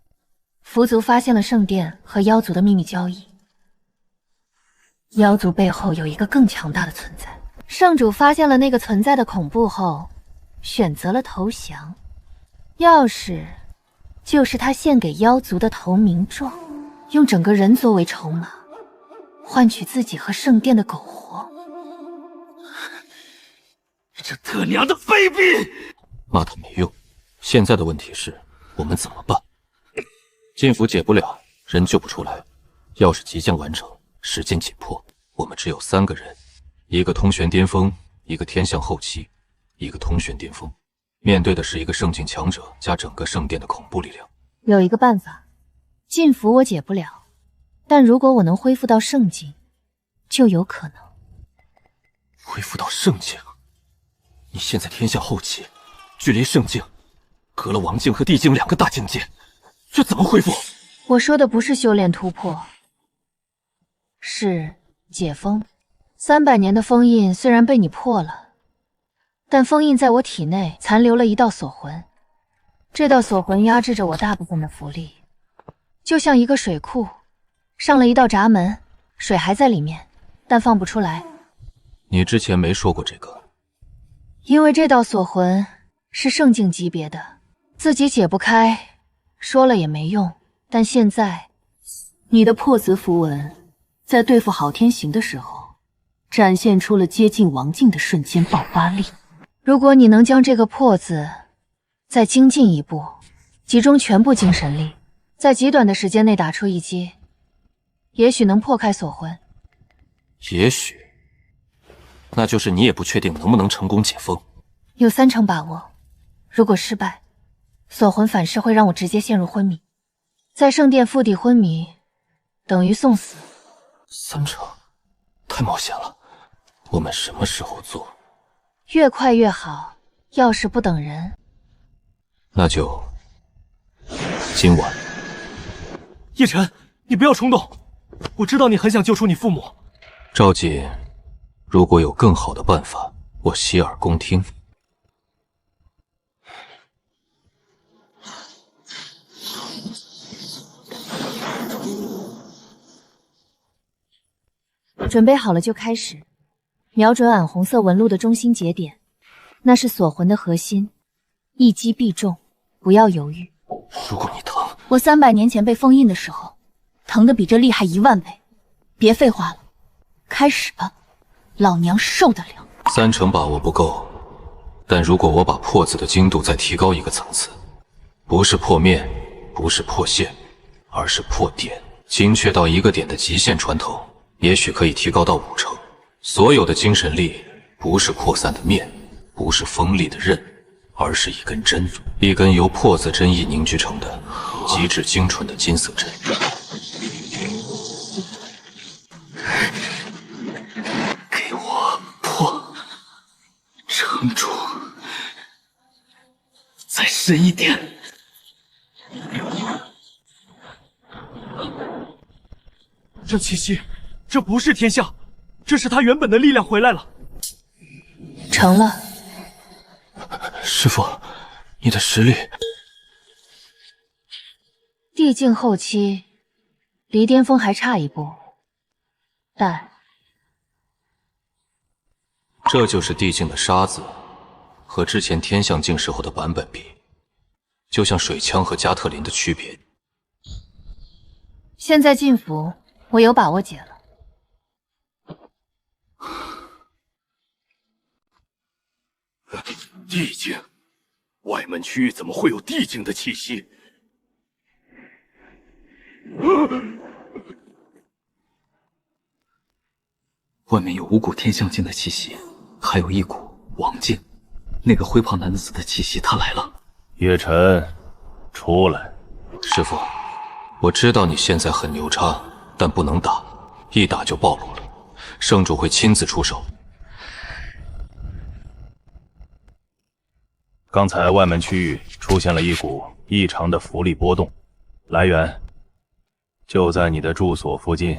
狐族发现了圣殿和妖族的秘密交易，妖族背后有一个更强大的存在。圣主发现了那个存在的恐怖后，选择了投降。钥匙就是他献给妖族的投名状，用整个人作为筹码，换取自己和圣殿的苟活。这他娘的卑鄙！骂他没用，现在的问题是我们怎么办？禁符解不了，人救不出来，钥匙即将完成，时间紧迫，我们只有3个人，一个通玄巅峰，一个天象后期，一个通玄巅峰。面对的是一个圣境强者加整个圣殿的恐怖力量。有一个办法，禁符我解不了，但如果我能恢复到圣境，就有可能恢复到圣境。你现在天下后期，距离圣境隔了王境和地境2个大境界，这怎么恢复？我说的不是修炼突破，是解封。300年的封印虽然被你破了，但封印在我体内残留了一道锁魂，这道锁魂压制着我大部分的符力，就像一个水库，上了一道闸门，水还在里面，但放不出来。你之前没说过这个。因为这道锁魂是圣境级别的，自己解不开，说了也没用。但现在，你的破子符文在对付好天行的时候，展现出了接近王境的瞬间爆发力。如果你能将这个破子再精进一步，集中全部精神力，在极短的时间内打出一击，也许能破开锁魂。也许，那就是你也不确定能不能成功解封。有3成把握，如果失败，锁魂反噬会让我直接陷入昏迷，在圣殿腹地昏迷，等于送死。3成，太冒险了。我们什么时候做？越快越好，钥匙不等人。那就今晚。叶晨，你不要冲动，我知道你很想救出你父母。赵锦，如果有更好的办法，我洗耳恭听。准备好了就开始，瞄准暗红色纹路的中心节点，那是锁魂的核心，一击必中，不要犹豫。如果你疼，我300年前被封印的时候，疼得比这厉害1万倍。别废话了，开始吧，老娘受得了。3成把握不够，但如果我把破子的精度再提高一个层次，不是破面，不是破线，而是破点，精确到一个点的极限穿透，也许可以提高到5成。所有的精神力不是扩散的面，不是锋利的刃，而是一根针，一根由破子真意凝聚成的极致精纯的金色针。给我破，撑住，再深一点。这气息，这不是天象，这是他原本的力量回来了。成了。师父，你的实力……地境后期，离巅峰还差一步，但这就是地境的沙子，和之前天象境时候的版本比，就像水枪和加特林的区别。现在禁符，我有把握解了。地境，外门区域怎么会有地境的气息？外面有5股天象境的气息，还有1股王境。那个灰胖男子的气息，他来了。叶晨，出来。师父，我知道你现在很牛叉，但不能打，一打就暴露了。圣主会亲自出手。刚才外门区域出现了一股异常的符力波动，来源就在你的住所附近。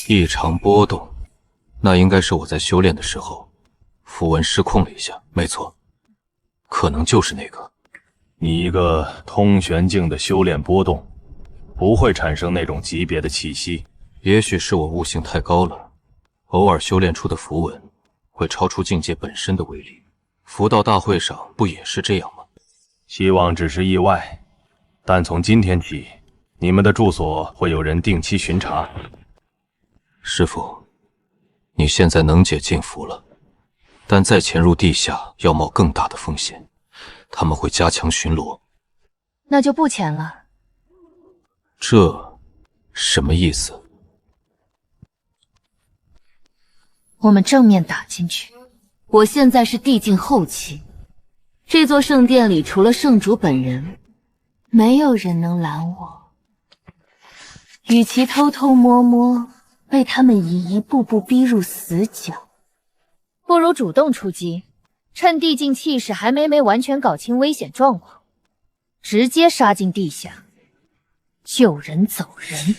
异常波动，那应该是我在修炼的时候，符文失控了一下。没错，可能就是那个。你一个通玄境的修炼波动，不会产生那种级别的气息。也许是我悟性太高了，偶尔修炼出的符文会超出境界本身的威力。符道大会上不也是这样吗？希望只是意外，但从今天起，你们的住所会有人定期巡查。师父，你现在能解禁符了，但再潜入地下要冒更大的风险，他们会加强巡逻。那就不潜了。这什么意思？我们正面打进去。我现在是地境后期，这座圣殿里除了圣主本人，没有人能拦我。与其偷偷摸摸被他们一步步逼入死角，不如主动出击，趁地境气势还没完全搞清危险状况，直接杀进地下，救人走人。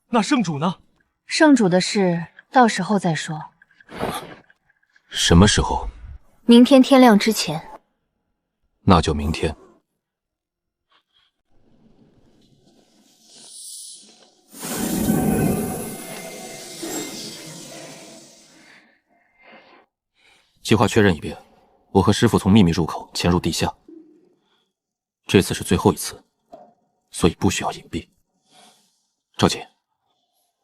那圣主呢？圣主的事到时候再说。什么时候？明天天亮之前。那就明天。计划确认一遍，我和师父从秘密入口潜入地下，这次是最后一次，所以不需要隐蔽。赵姐，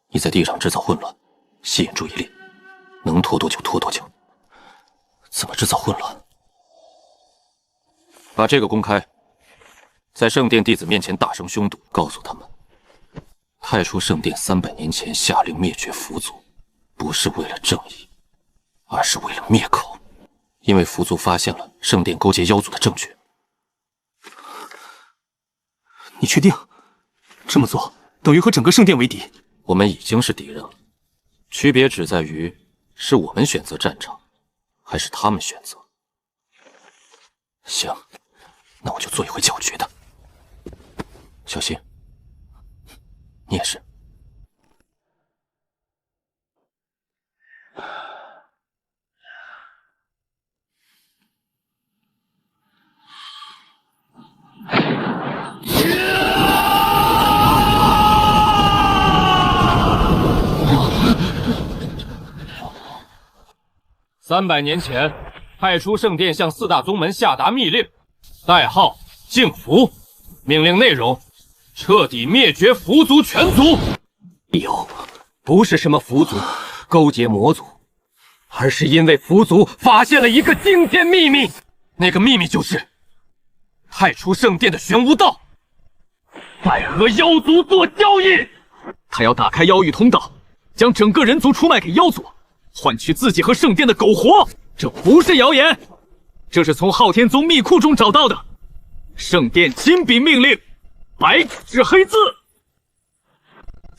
你在地上制造混乱，吸引注意力，能拖多久拖多久。怎么制造混乱？把这个公开，在圣殿弟子面前大声凶堵，告诉他们，太初圣殿300年前下令灭绝符族，不是为了正义，而是为了灭口。因为符族发现了圣殿勾结妖族的证据。你确定这么做等于和整个圣殿为敌？我们已经是敌人了，区别只在于是我们选择战场，还是他们选择。行，那我就做一回搅局的。小心，你也是。300年前，太初圣殿向4大宗门下达密令，代号净符，命令内容：彻底灭绝符族全族。有，不是什么符族勾结魔族，而是因为符族发现了一个惊天秘密，那个秘密就是太初圣殿的玄武道在和妖族做交易。他要打开妖域通道，将整个人族出卖给妖族，换取自己和圣殿的苟活。这不是谣言，这是从昊天宗密库中找到的，圣殿亲笔命令，白纸黑字。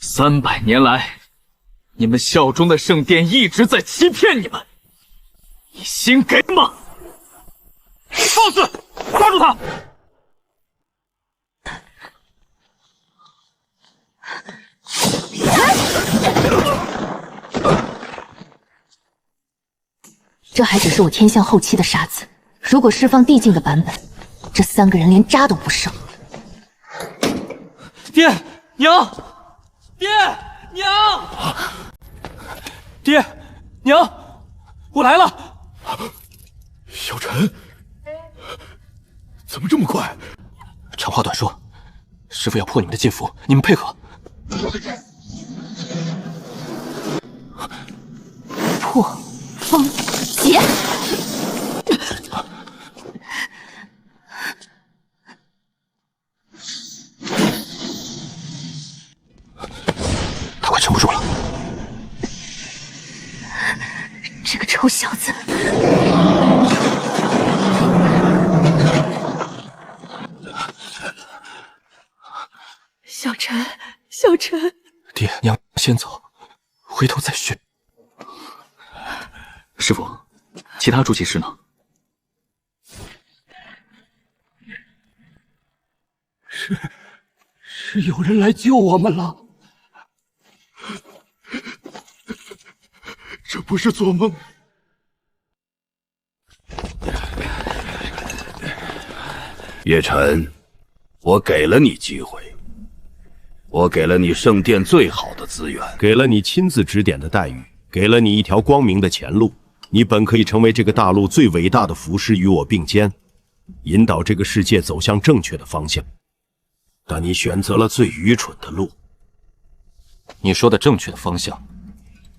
300年来，你们效忠的圣殿一直在欺骗你们，你心给吗？boss，抓住他！这还只是我天象后期的沙子，如果释放地境的版本，这3个人连渣都不剩。爹娘，爹娘，爹娘，我来了。小陈，怎么这么快？长话短说，师父要破你们的禁符，你们配合。破风劫，他快撑不住了。这个臭小子！小陈，小陈，爹娘先走，回头再续。师父，其他助骑士呢？是有人来救我们了。这不是做梦。叶晨，我给了你机会，我给了你圣殿最好的资源，给了你亲自指点的待遇，给了你一条光明的前路。你本可以成为这个大陆最伟大的符师，与我并肩，引导这个世界走向正确的方向。但你选择了最愚蠢的路。你说的正确的方向，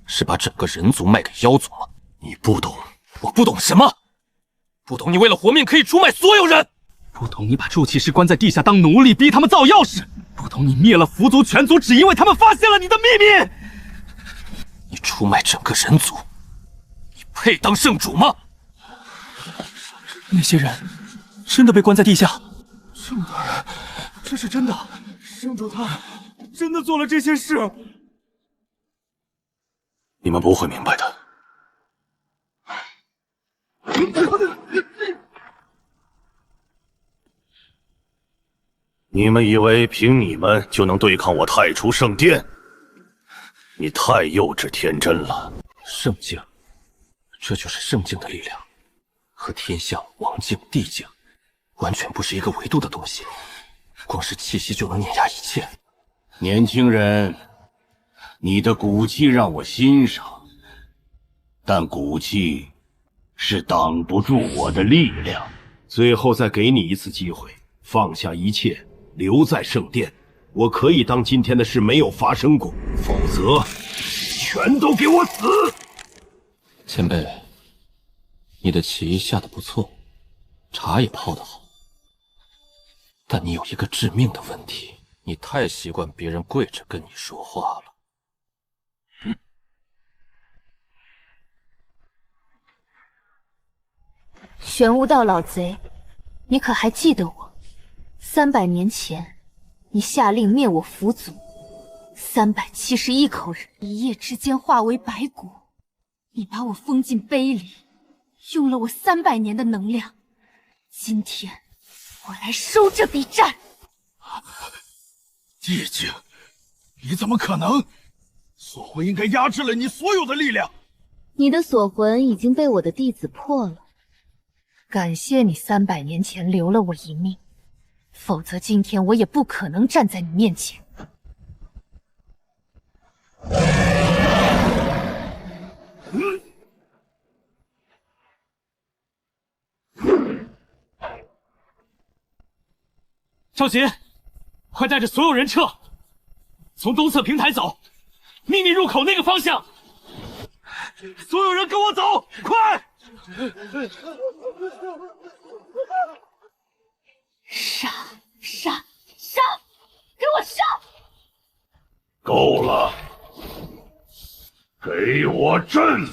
是把整个人族卖给妖族吗？你不懂。我不懂什么？不懂你为了活命可以出卖所有人？不懂你把筑气师关在地下当奴隶，逼他们造钥匙？不懂你灭了符族全族，只因为他们发现了你的秘密？你出卖整个人族，你配当圣主吗？那些人真的被关在地下？圣大人，这是真的，圣主他真的做了这些事。你们不会明白的。你们以为凭你们就能对抗我太初圣殿？你太幼稚天真了。圣境，这就是圣境的力量，和天象、王境、地境完全不是一个维度的东西，光是气息就能碾压一切。年轻人，你的骨气让我欣赏，但骨气是挡不住我的力量。最后再给你一次机会，放下一切，留在圣殿。我可以当今天的事没有发生过，否则全都给我死！前辈，你的棋下得不错，茶也泡得好，但你有一个致命的问题，你太习惯别人跪着跟你说话了。玄武道老贼，你可还记得我？300年前，你下令灭我符族，371口人一夜之间化为白骨。你把我封进碑里，用了我300年的能量。今天，我来收这笔债。地境，你怎么可能？锁魂应该压制了你所有的力量。你的锁魂已经被我的弟子破了。感谢你300年前留了我一命，否则今天我也不可能站在你面前。少杰，快带着所有人撤，从东侧平台走，秘密入口那个方向。所有人跟我走，快！杀！给我杀！够了，给我阵！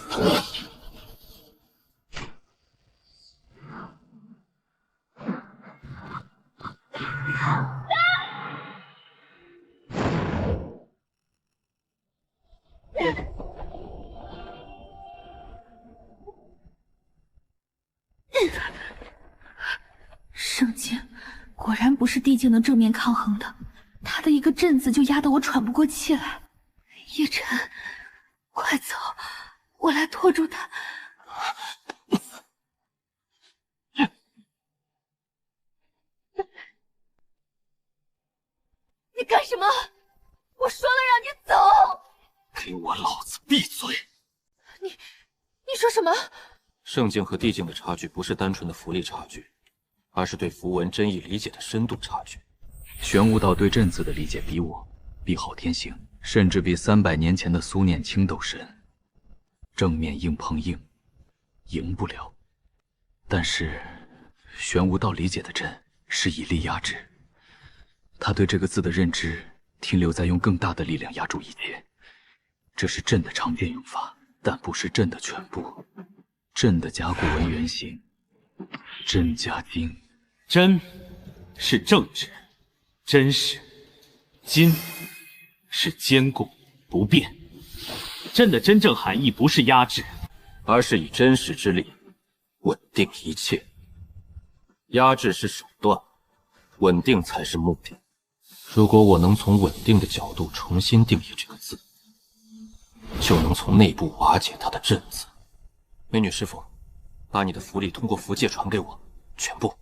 圣境果然不是地境能正面抗衡的，他的一个阵子就压得我喘不过气来。叶晨，快走，我来拖住他。你干什么？我说了让你走。给我老子闭嘴！你说什么？圣境和地境的差距不是单纯的符力差距，而是对符文真意理解的深度差距。玄武道对阵字的理解比我，比郝天行，甚至比300年前的苏念青都深。正面硬碰硬，赢不了。但是玄武道理解的阵是以力压制，他对这个字的认知停留在用更大的力量压住一切。这是阵的常见用法，但不是阵的全部。阵的甲骨文原型，真加金。真是正直、真实，金是坚固不变。阵的真正含义不是压制，而是以真实之力稳定一切。压制是手段，稳定才是目的。如果我能从稳定的角度重新定义这个字，就能从内部瓦解它的阵字。美女师傅，把你的符力通过符戒传给我，全部。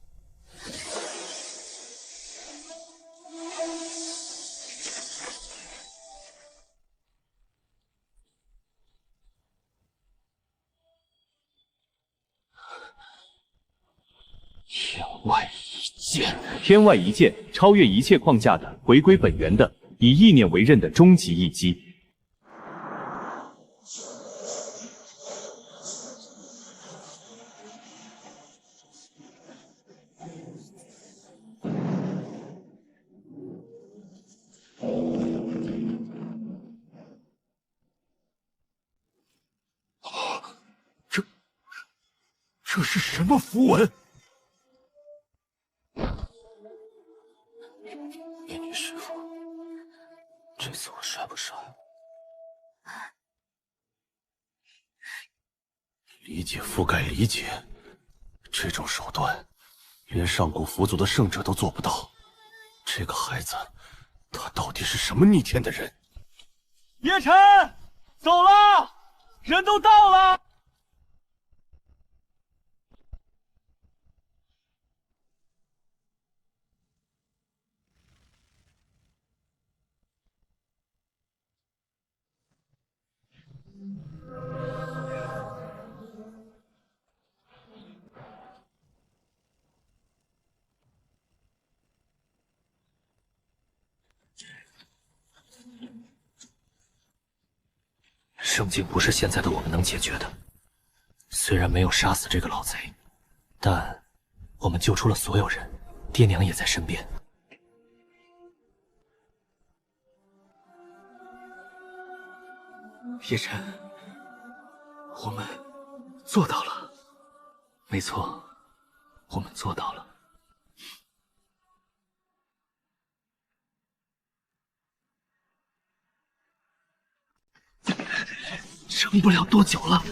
外一剑，天外一剑，超越一切框架的，回归本源的，以意念为刃的终极一击。这是什么符文？美女师傅，这次我帅不帅？理解覆盖理解，这种手段，连上古佛祖的圣者都做不到。这个孩子，他到底是什么逆天的人？叶晨，走了，人都到了。圣境不是现在的我们能解决的。虽然没有杀死这个老贼，但我们救出了所有人，爹娘也在身边。叶晨，我们做到了。没错，我们做到了。撑不了多久了。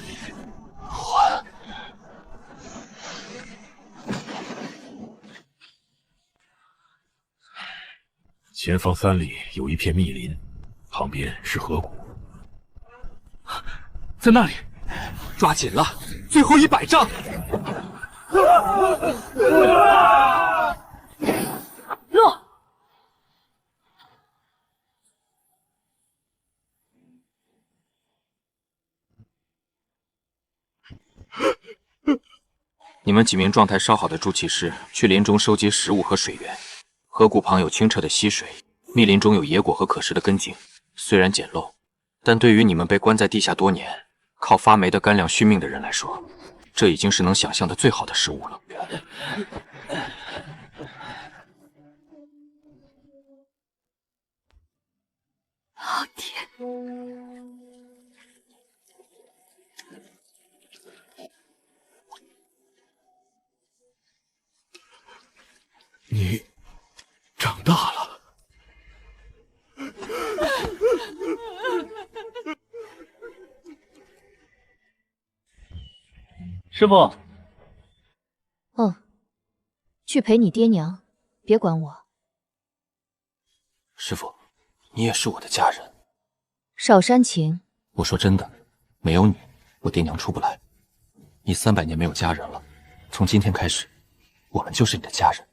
前方3里有一片密林，旁边是河谷。在那里，抓紧了，最后100丈。落。你们几名状态稍好的筑气师去林中收集食物和水源。河谷旁有清澈的溪水，密林中有野果和可食的根茎。虽然简陋，但对于你们被关在地下多年，靠发霉的干粮续命的人来说，这已经是能想象的最好的食物了。老天！你长大了。师傅。去陪你爹娘，别管我。师傅，你也是我的家人。少煽情。我说真的，没有你，我爹娘出不来。你300年没有家人了，从今天开始，我们就是你的家人，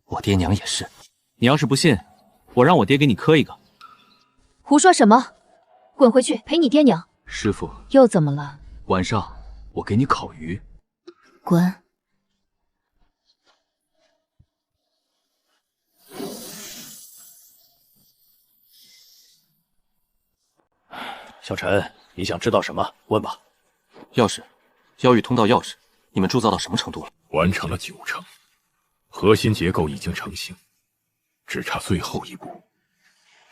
我爹娘也是。你要是不信，我让我爹给你磕一个。胡说什么？滚回去陪你爹娘。师傅，又怎么了？晚上我给你烤鱼。滚！小陈，你想知道什么？问吧。钥匙，妖域通道钥匙，你们铸造到什么程度了？完成了9成，核心结构已经成型，只差最后一步，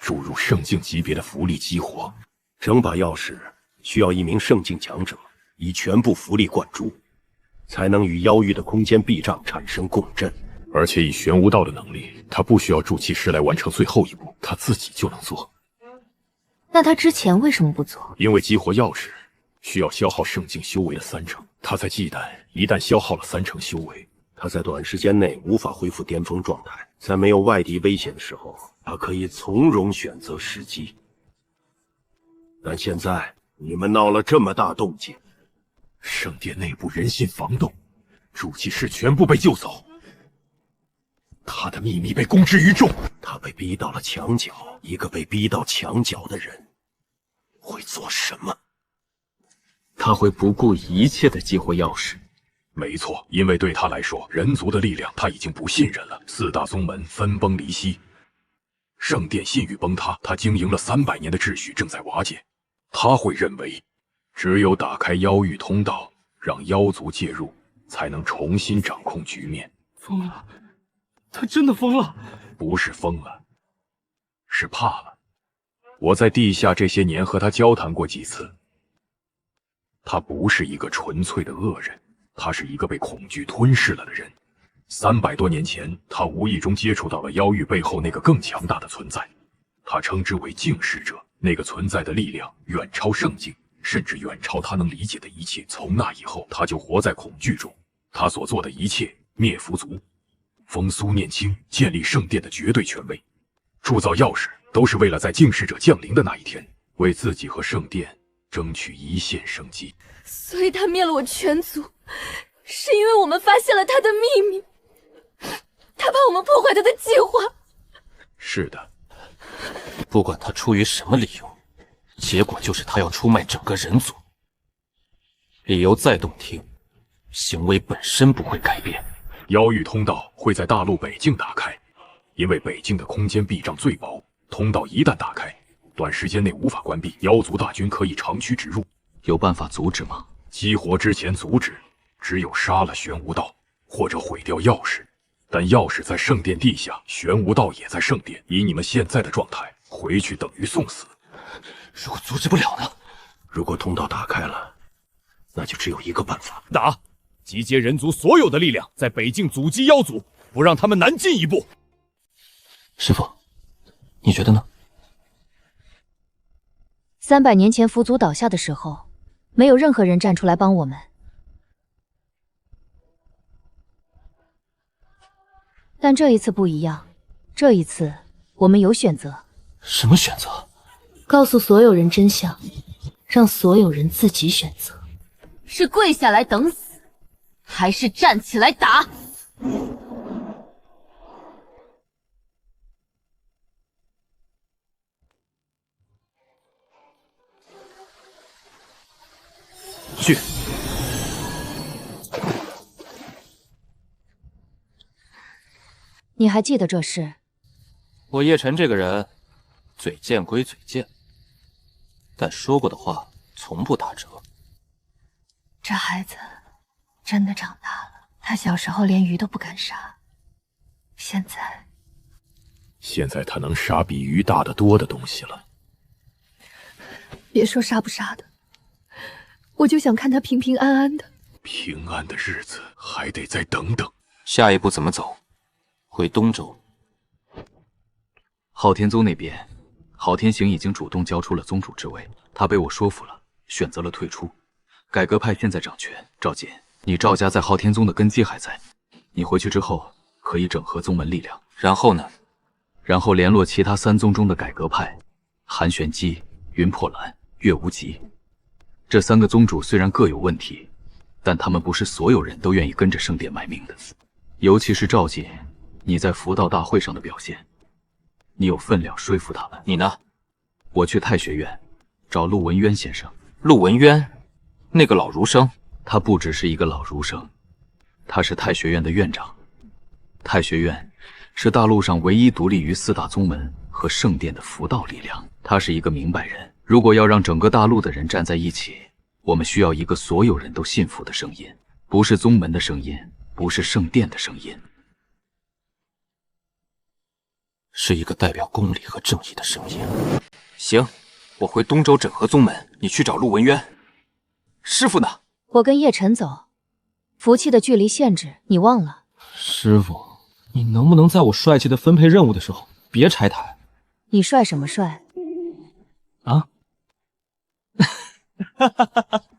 注入圣境级别的符力激活。整把钥匙需要1名圣境强者以全部符力灌注，才能与妖域的空间壁障产生共振。而且以玄无道的能力，他不需要筑气师来完成最后一步，他自己就能做。那他之前为什么不做？因为激活钥匙需要消耗圣境修为的3成，他在忌惮一旦消耗了3成修为，他在短时间内无法恢复巅峰状态。在没有外敌危险的时候，他可以从容选择时机。但现在你们闹了这么大动静，圣殿内部人心防冻，筑气师全部被救走，他的秘密被公之于众，他被逼到了墙角。一个被逼到墙角的人会做什么？他会不顾一切的激活钥匙，没错，因为对他来说，人族的力量他已经不信任了。四大宗门分崩离析，圣殿信誉崩塌，他经营了300年的秩序正在瓦解。他会认为，只有打开妖域通道，让妖族介入，才能重新掌控局面。疯了，他真的疯了。不是疯了，是怕了。我在地下这些年和他交谈过几次，他不是一个纯粹的恶人，他是一个被恐惧吞噬了的人。300多年前，他无意中接触到了妖域背后那个更强大的存在，他称之为净世者。那个存在的力量远超圣境，甚至远超他能理解的一切。从那以后，他就活在恐惧中。他所做的一切，灭符族、封苏念青，建立圣殿的绝对权威，铸造钥匙，都是为了在净世者降临的那一天，为自己和圣殿争取一线生机。所以他灭了我全族，是因为我们发现了他的秘密，他怕我们破坏他的计划。是的，不管他出于什么理由，结果就是他要出卖整个人族。理由再动听，行为本身不会改变。妖域通道会在大陆北境打开，因为北境的空间壁障最薄，通道一旦打开，短时间内无法关闭，妖族大军可以长驱直入。有办法阻止吗？激活之前阻止，只有杀了玄无道，或者毁掉钥匙。但钥匙在圣殿地下，玄无道也在圣殿。以你们现在的状态，回去等于送死。如果阻止不了呢？如果通道打开了，那就只有一个办法：打！集结人族所有的力量，在北境阻击妖族，不让他们南进一步。师父，你觉得呢？300年前符族倒下的时候，没有任何人站出来帮我们。但这一次不一样，这一次我们有选择。什么选择？告诉所有人真相，让所有人自己选择。是跪下来等死，还是站起来打？去。你还记得这事？我叶晨这个人，嘴贱归嘴贱，但说过的话从不打折。这孩子真的长大了，他小时候连鱼都不敢杀，现在他能杀比鱼大得多的东西了。别说杀不杀的，我就想看他平平安安的。平安的日子还得再等等。下一步怎么走？回东周。昊天宗那边，昊天行已经主动交出了宗主之位，他被我说服了，选择了退出。改革派现在掌权，赵简，你赵家在昊天宗的根基还在，你回去之后可以整合宗门力量。然后呢？然后联络其他3宗中的改革派，韩玄机、云破兰、岳无极。这3个宗主虽然各有问题，但他们不是所有人都愿意跟着圣殿卖命的。尤其是赵简，你在符道大会上的表现，你有分量说服他们。你呢？我去太学院找陆文渊先生。陆文渊，那个老儒生？他不只是一个老儒生，他是太学院的院长。太学院是大陆上唯一独立于4大宗门和圣殿的符道力量。他是一个明白人。如果要让整个大陆的人站在一起，我们需要一个所有人都信服的声音，不是宗门的声音，不是圣殿的声音，是一个代表公理和正义的声音。行，我回东周整合宗门，你去找陆文渊。师傅呢？我跟叶晨走，符气的距离限制你忘了？师傅，你能不能在我帅气的分配任务的时候别拆台？你帅什么帅？啊？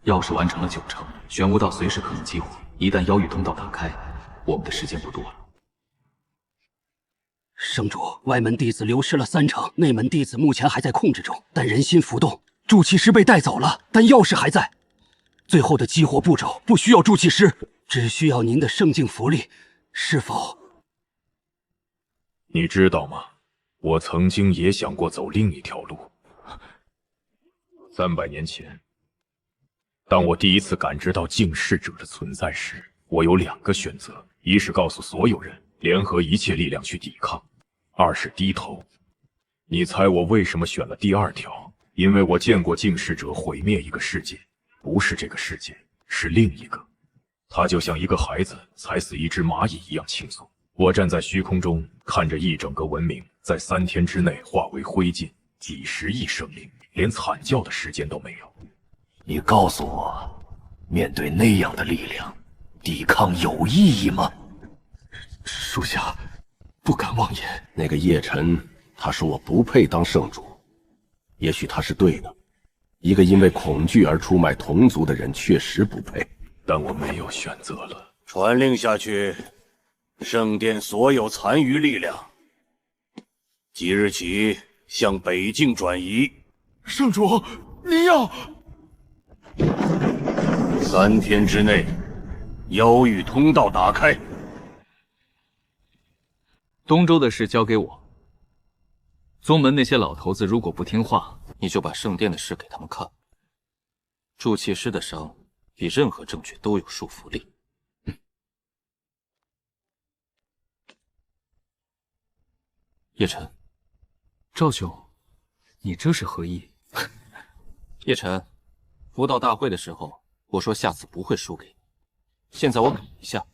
钥匙完成了90%，玄无道随时可能激活。一旦妖域通道打开，我们的时间不多了。圣主，外门弟子流失了30%，内门弟子目前还在控制中，但人心浮动。筑气师被带走了，但钥匙还在。最后的激活步骤不需要筑气师，只需要您的圣境符力，是否？你知道吗？我曾经也想过走另一条路。300年前，当我第一次感知到净世者的存在时，我有2个选择：一是告诉所有人，联合一切力量去抵抗；二是低头。你猜我为什么选了第2条？因为我见过净世者毁灭一个世界，不是这个世界，是另一个。他就像一个孩子踩死一只蚂蚁一样轻松。我站在虚空中，看着一整个文明在3天之内化为灰烬，几十亿生灵连惨叫的时间都没有。你告诉我，面对那样的力量，抵抗有意义吗？属下不敢妄言。那个叶晨，他说我不配当圣主，也许他是对的。一个因为恐惧而出卖同族的人确实不配，但我没有选择了。传令下去，圣殿所有残余力量，即日起向北境转移。圣主，您要3天之内，妖域通道打开。东周的事交给我。宗门那些老头子如果不听话，你就把圣殿的事给他们看。铸器师的伤比任何证据都有束缚力。叶晨，赵兄，你这是何意？叶晨，佛道大会的时候，我说下次不会输给你，现在我改一下，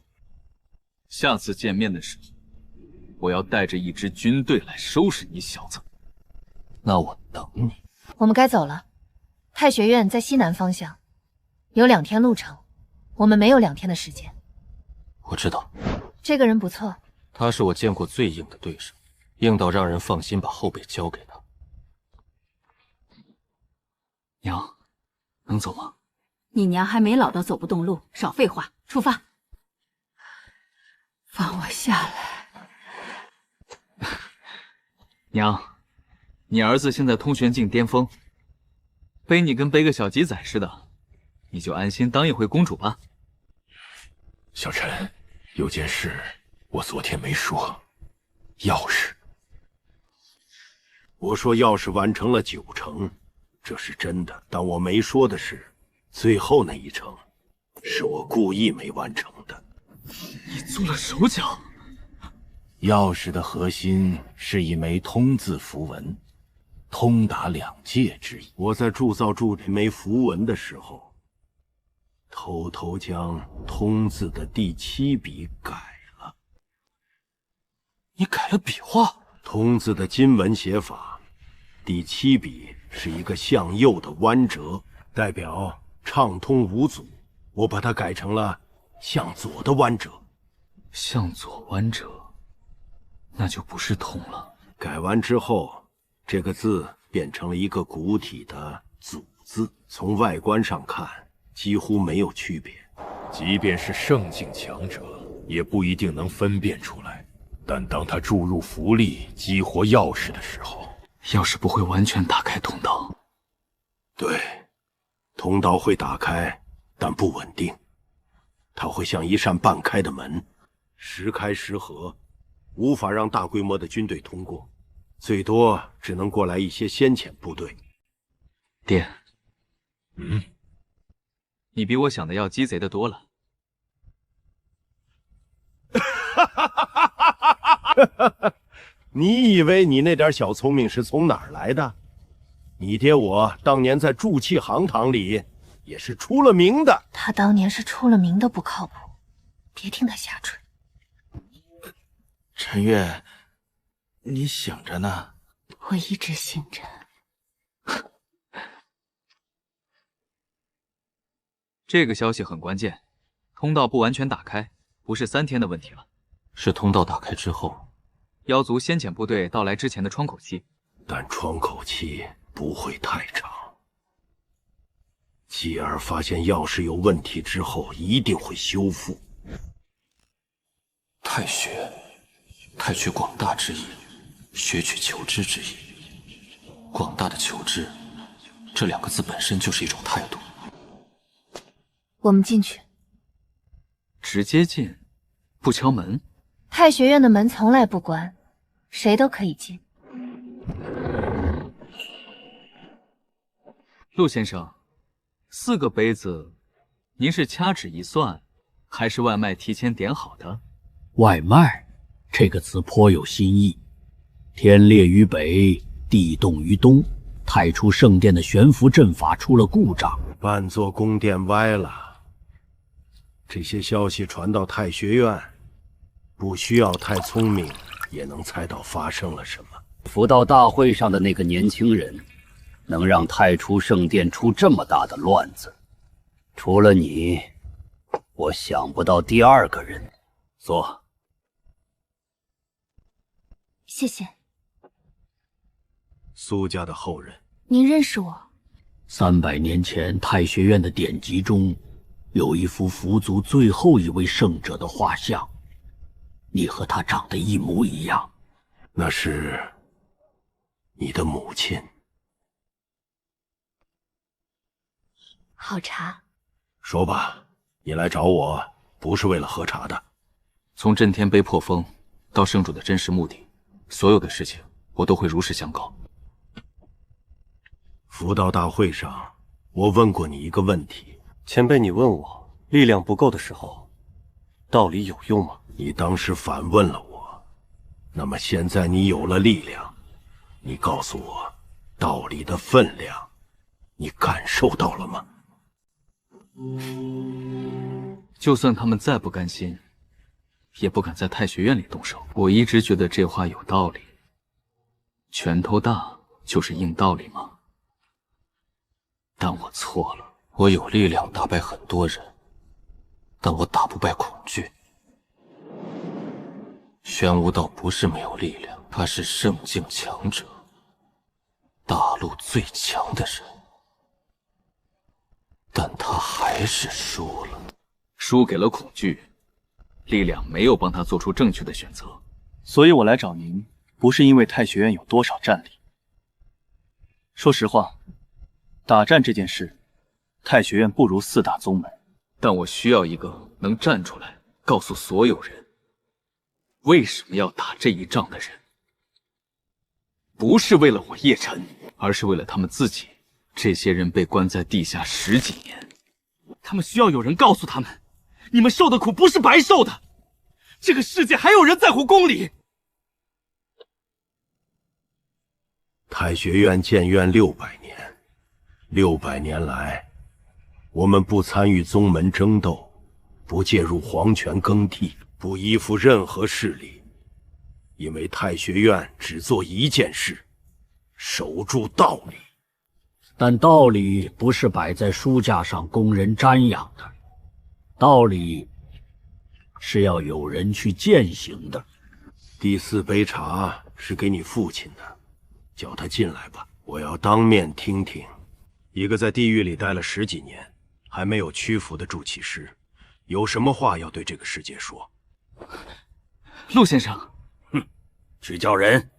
下次见面的时候，我要带着一支军队来收拾你小子。那我等你。我们该走了。太学院在西南方向，有2天路程，我们没有2天的时间。我知道。这个人不错，他是我见过最硬的对手，硬到让人放心把后背交给他。娘，能走吗？你娘还没老到走不动路，少废话，出发。放我下来。娘，你儿子现在通玄境巅峰，背你跟背个小鸡仔似的，你就安心当一回公主吧。小陈，有件事我昨天没说，钥匙。我说钥匙完成了9成，这是真的，但我没说的是，最后那1成，是我故意没完成的。你做了手脚。钥匙的核心是一枚通字符文，通达2界之意。我在铸造这枚符文的时候，偷偷将通字的第7笔改了。你改了笔画？通字的金文写法，第7笔是一个向右的弯折，代表畅通无阻。我把它改成了向左的弯折。向左弯折，那就不是通了。改完之后，这个字变成了一个古体的祖字，从外观上看几乎没有区别。即便是圣境强者，也不一定能分辨出来。但当他注入符力，激活钥匙的时候，钥匙不会完全打开通道。对，通道会打开，但不稳定。它会像一扇半开的门，时开时合，无法让大规模的军队通过，最多只能过来一些先遣部队。爹，你比我想的要鸡贼的多了。你以为你那点小聪明是从哪儿来的？你爹我当年在铸器行堂里也是出了名的。他当年是出了名的不靠谱，别听他瞎吹。陈月，你醒着呢？我一直醒着。这个消息很关键，通道不完全打开，不是3天的问题了，是通道打开之后，妖族先遣部队到来之前的窗口期。但窗口期不会太长。继而发现钥匙有问题之后，一定会修复。太学，太取广大之意，学取求知之意。广大的求知，这2个字本身就是一种态度。我们进去。直接进，不敲门？太学院的门从来不关，谁都可以进。陆先生，4个杯子，您是掐指一算，还是外卖提前点好的？外卖这个词颇有新意。天裂于北，地动于东，太初圣殿的悬浮阵法出了故障，半座宫殿歪了。这些消息传到太学院，不需要太聪明也能猜到发生了什么。福道大会上的那个年轻人，能让太初圣殿出这么大的乱子，除了你，我想不到第二个人。坐。谢谢。苏家的后人，您认识我？300年前，太学院的典籍中有一幅佛族最后一位圣者的画像，你和他长得一模一样。那是你的母亲。好茶。说吧，你来找我不是为了喝茶的。从震天碑破封到圣主的真实目的，所有的事情我都会如实相告。佛道大会上，我问过你一个问题。前辈，你问我力量不够的时候，道理有用吗？你当时反问了我，那么现在你有了力量，你告诉我，道理的分量，你感受到了吗？就算他们再不甘心，也不敢在太学院里动手。我一直觉得这话有道理。拳头大就是硬道理吗？但我错了。我有力量打败很多人，但我打不败恐惧。玄武道不是没有力量，他是圣境强者，大陆最强的人，但他还是输了。输给了恐惧，力量没有帮他做出正确的选择。所以我来找您，不是因为太学院有多少战力。说实话，打战这件事，太学院不如4大宗门，但我需要一个能站出来告诉所有人为什么要打这一仗的人。不是为了我叶晨，而是为了他们自己。这些人被关在地下10几年，他们需要有人告诉他们，你们受的苦不是白受的。这个世界还有人在乎公理。太学院建院600年，600年来，我们不参与宗门争斗，不介入皇权更替，不依附任何势力，因为太学院只做一件事：守住道理。但道理不是摆在书架上供人瞻仰的，道理是要有人去践行的。第4杯茶是给你父亲的，叫他进来吧，我要当面听听。一个在地狱里待了10几年，还没有屈服的筑起师，有什么话要对这个世界说？陆先生，去叫人，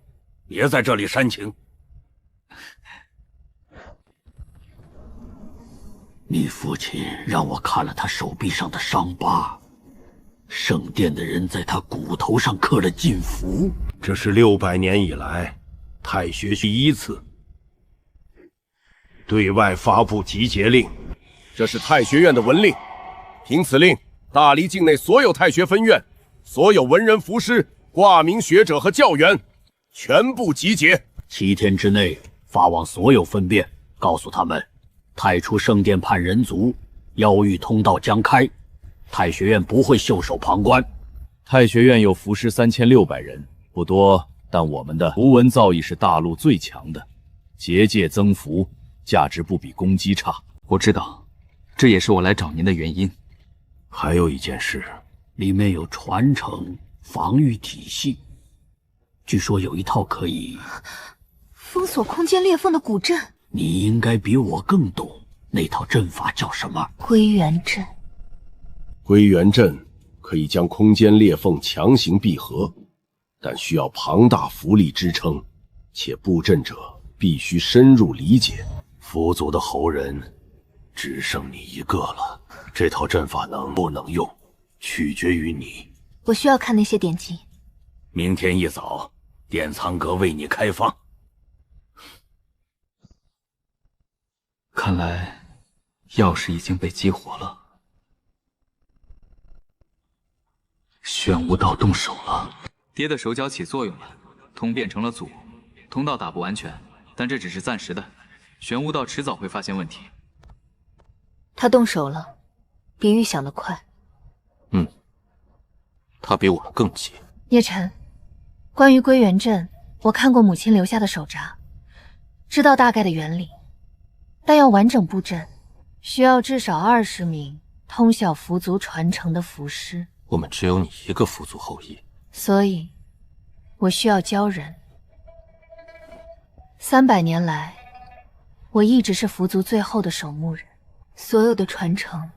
别在这里煽情。你父亲让我看了他手臂上的伤疤，圣殿的人在他骨头上刻了禁符。这是600年以来太学第1次对外发布集结令。这是太学院的文令，凭此令，大黎境内所有太学分院、所有文人符师、挂名学者和教员，全部集结。7天之内发往所有分辨，告诉他们，太初圣殿叛人族，妖域通道将开，太学院不会袖手旁观。太学院有符师3600人，不多，但我们的符文造诣是大陆最强的，结界增幅，价值不比公鸡差。我知道，这也是我来找您的原因。还有一件事，里面有传承防御体系，据说有一套可以封锁空间裂缝的古阵。你应该比我更懂，那套阵法叫什么？归元阵。归元阵可以将空间裂缝强行闭合，但需要庞大符力支撑，且布阵者必须深入理解。佛族的后人只剩你一个了，这套阵法能不能用，取决于你。我需要看那些典籍。明天一早，典藏阁为你开放。看来，钥匙已经被激活了。玄武道动手了，爹的手脚起作用了，通变成了阻，通道打不完全，但这只是暂时的，玄武道迟早会发现问题。他动手了，比预想的快。他比我们更急。叶晨，关于归元阵，我看过母亲留下的手札，知道大概的原理，但要完整布阵，需要至少20名通晓符族传承的符师。我们只有你一个符族后裔，所以，我需要教人。300年来，我一直是符族最后的守墓人，所有的传承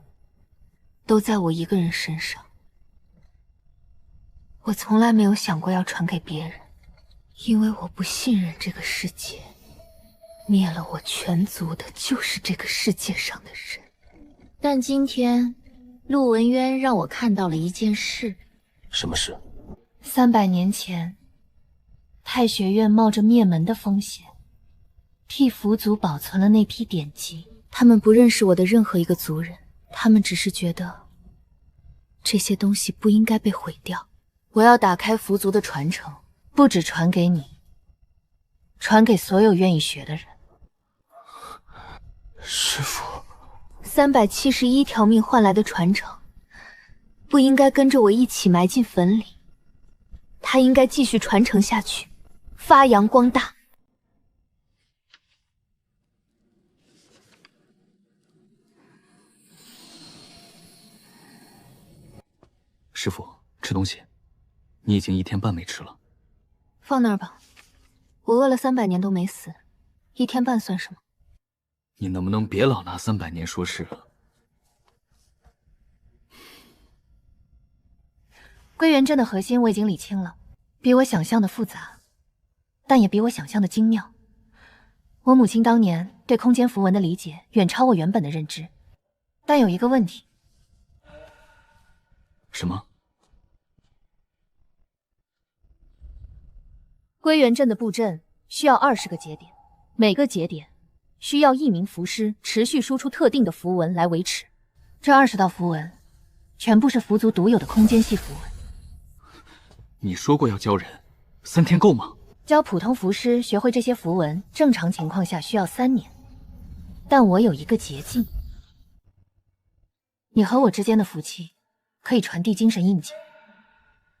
都在我一个人身上。我从来没有想过要传给别人，因为我不信任这个世界。灭了我全族的就是这个世界上的人。但今天，陆文渊让我看到了一件事。什么事？300年前，太学院冒着灭门的风险，替符族保存了那批典籍。他们不认识我的任何一个族人，他们只是觉得这些东西不应该被毁掉。我要打开符族的传承，不只传给你，传给所有愿意学的人。师父，371条命换来的传承，不应该跟着我一起埋进坟里，它应该继续传承下去，发扬光大。师父，吃东西。你已经1天半没吃了。放那儿吧，我饿了300年都没死，1天半算什么？你能不能别老拿300年说事了？归元阵的核心我已经理清了，比我想象的复杂，但也比我想象的精妙。我母亲当年对空间符文的理解远超我原本的认知，但有一个问题。什么？归元阵的布阵需要20个节点，每个节点需要1名符师持续输出特定的符文来维持。这20道符文全部是符族独有的空间系符文。你说过要教人，3天够吗？教普通符师学会这些符文，正常情况下需要3年，但我有一个捷径。你和我之间的符气可以传递精神印记。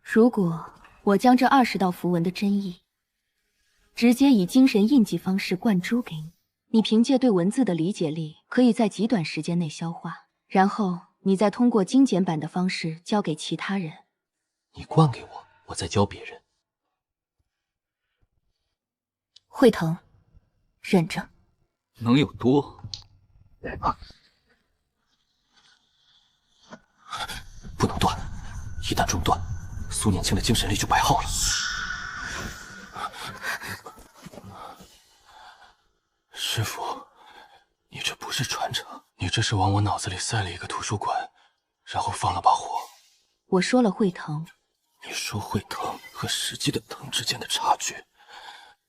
如果我将这20道符文的真意直接以精神印记方式灌注给你，你凭借对文字的理解力，可以在极短时间内消化，然后你再通过精简版的方式交给其他人。你灌给我，我再教别人。会疼，忍着。能有多？不能断，一旦中断，苏年清的精神力就白耗了。师父，你这不是传承，你这是往我脑子里塞了一个图书馆，然后放了把火。我说了会疼。你说会疼和实际的疼之间的差距，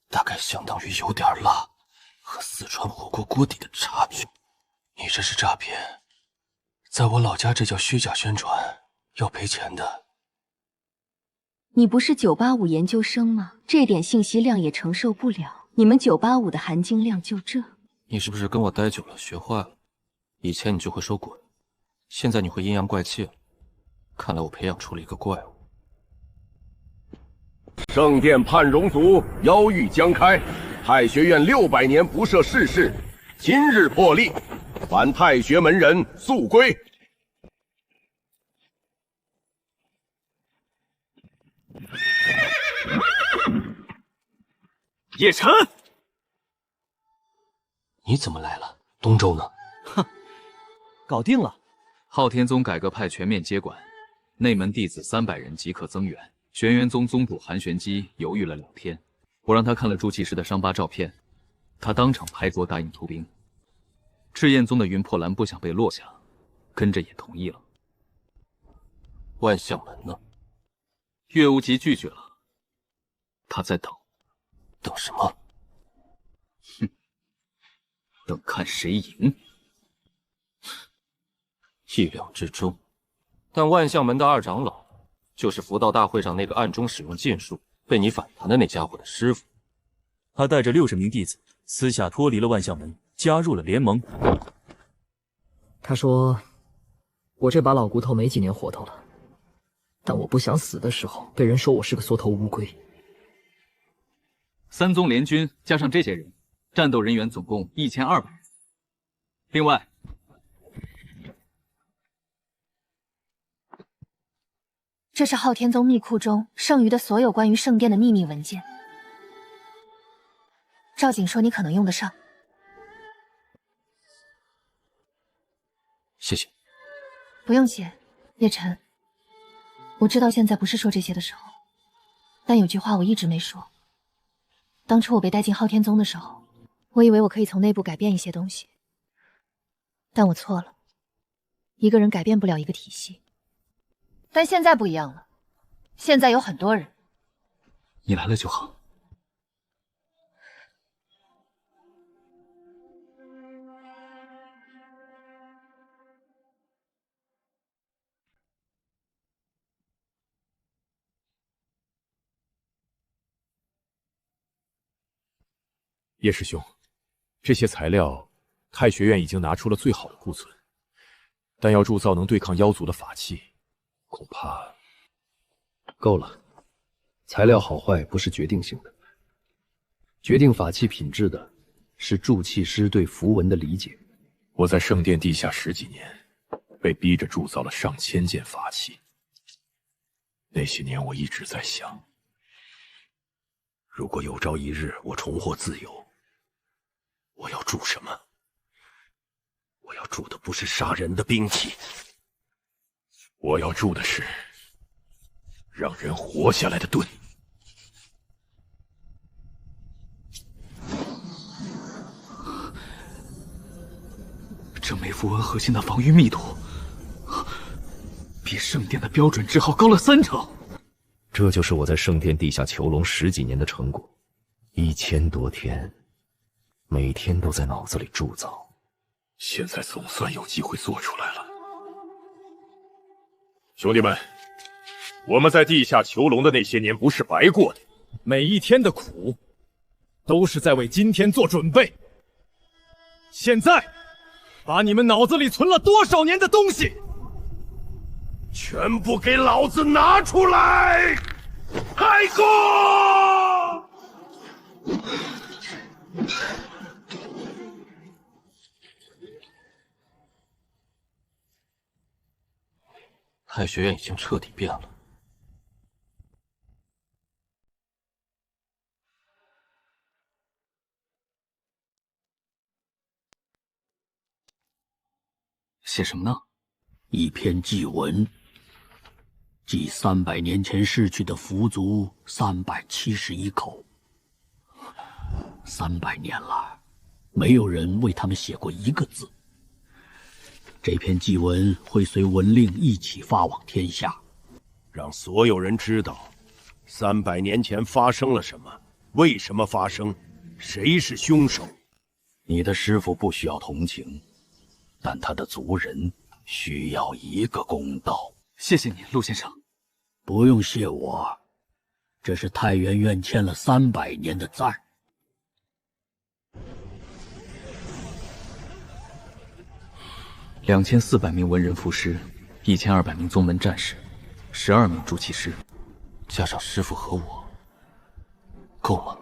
大概相当于有点辣和四川火锅锅底的差距。你这是诈骗，在我老家这叫虚假宣传，要赔钱的。你不是985研究生吗？这点信息量也承受不了。你们985的含金量就这。你是不是跟我待久了学坏了？以前你就会说滚，现在你会阴阳怪气了。看来我培养出了一个怪物。圣殿叛戎族妖域将开，太学院600年不涉世事，今日破例，凡太学门人速归。叶晨，你怎么来了？东周呢？哼，搞定了。昊天宗改革派全面接管，内门弟子300人即可增援。玄元宗宗主韩玄机犹豫了2天，我让他看了朱祁时的伤疤照片，他当场拍桌答应出兵。赤焰宗的云破兰不想被落下，跟着也同意了。万象门呢？岳无极拒绝了，他在等。等什么？哼，等看谁赢。意料之中，但万象门的2长老就是佛道大会上那个暗中使用禁术被你反弹的那家伙的师傅。他带着60名弟子私下脱离了万象门，加入了联盟。他说：“我这把老骨头没几年活头了，但我不想死的时候被人说我是个缩头乌龟。” 3宗联军加上这些人，战斗人员总共1200人。另外，这是昊天宗秘库中剩余的所有关于圣殿的秘密文件。赵景说你可能用得上。谢谢。不用谢，叶晨。我知道现在不是说这些的时候，但有句话我一直没说。当初我被带进昊天宗的时候，我以为我可以从内部改变一些东西，但我错了。一个人改变不了一个体系。但现在不一样了，现在有很多人。你来了就好。叶师兄，这些材料，太学院已经拿出了最好的库存，但要铸造能对抗妖族的法器，恐怕够了。材料好坏不是决定性的，决定法器品质的是铸器师对符文的理解。我在圣殿地下10几年，被逼着铸造了上千件法器。那些年，我一直在想，如果有朝一日我重获自由，我要铸什么？我要铸的不是杀人的兵器，我要铸的是让人活下来的盾。这枚符文核心的防御密度，比圣殿的标准值号高了30%。这就是我在圣殿地下囚笼10几年的成果，1000多天，每天都在脑子里铸造。现在总算有机会做出来了。兄弟们，我们在地下囚笼的那些年不是白过的，每一天的苦，都是在为今天做准备。现在，把你们脑子里存了多少年的东西，全部给老子拿出来！开锅！太学院已经彻底变了。写什么呢？一篇祭文，祭300年前逝去的符族371口。300年了，没有人为他们写过一个字。这篇祭文会随文令一起发往天下，让所有人知道300年前发生了什么，为什么发生，谁是凶手。你的师傅不需要同情，但他的族人需要一个公道。谢谢你，陆先生。不用谢我，这是太原院签了300年的字儿。2400名文人符师，1200名宗门战士，12名铸器师，加上师傅和我，够吗？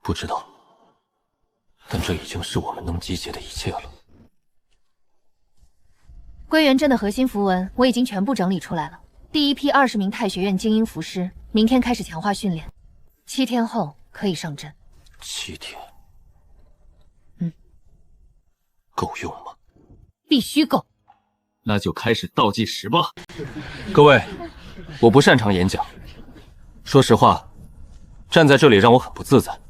不知道，但这已经是我们能集结的一切了。归元阵的核心符文我已经全部整理出来了。第一批20名太学院精英符师，明天开始强化训练，7天后可以上阵。7天，够用吗？必须够。那就开始倒计时吧。各位，我不擅长演讲，说实话，站在这里让我很不自在。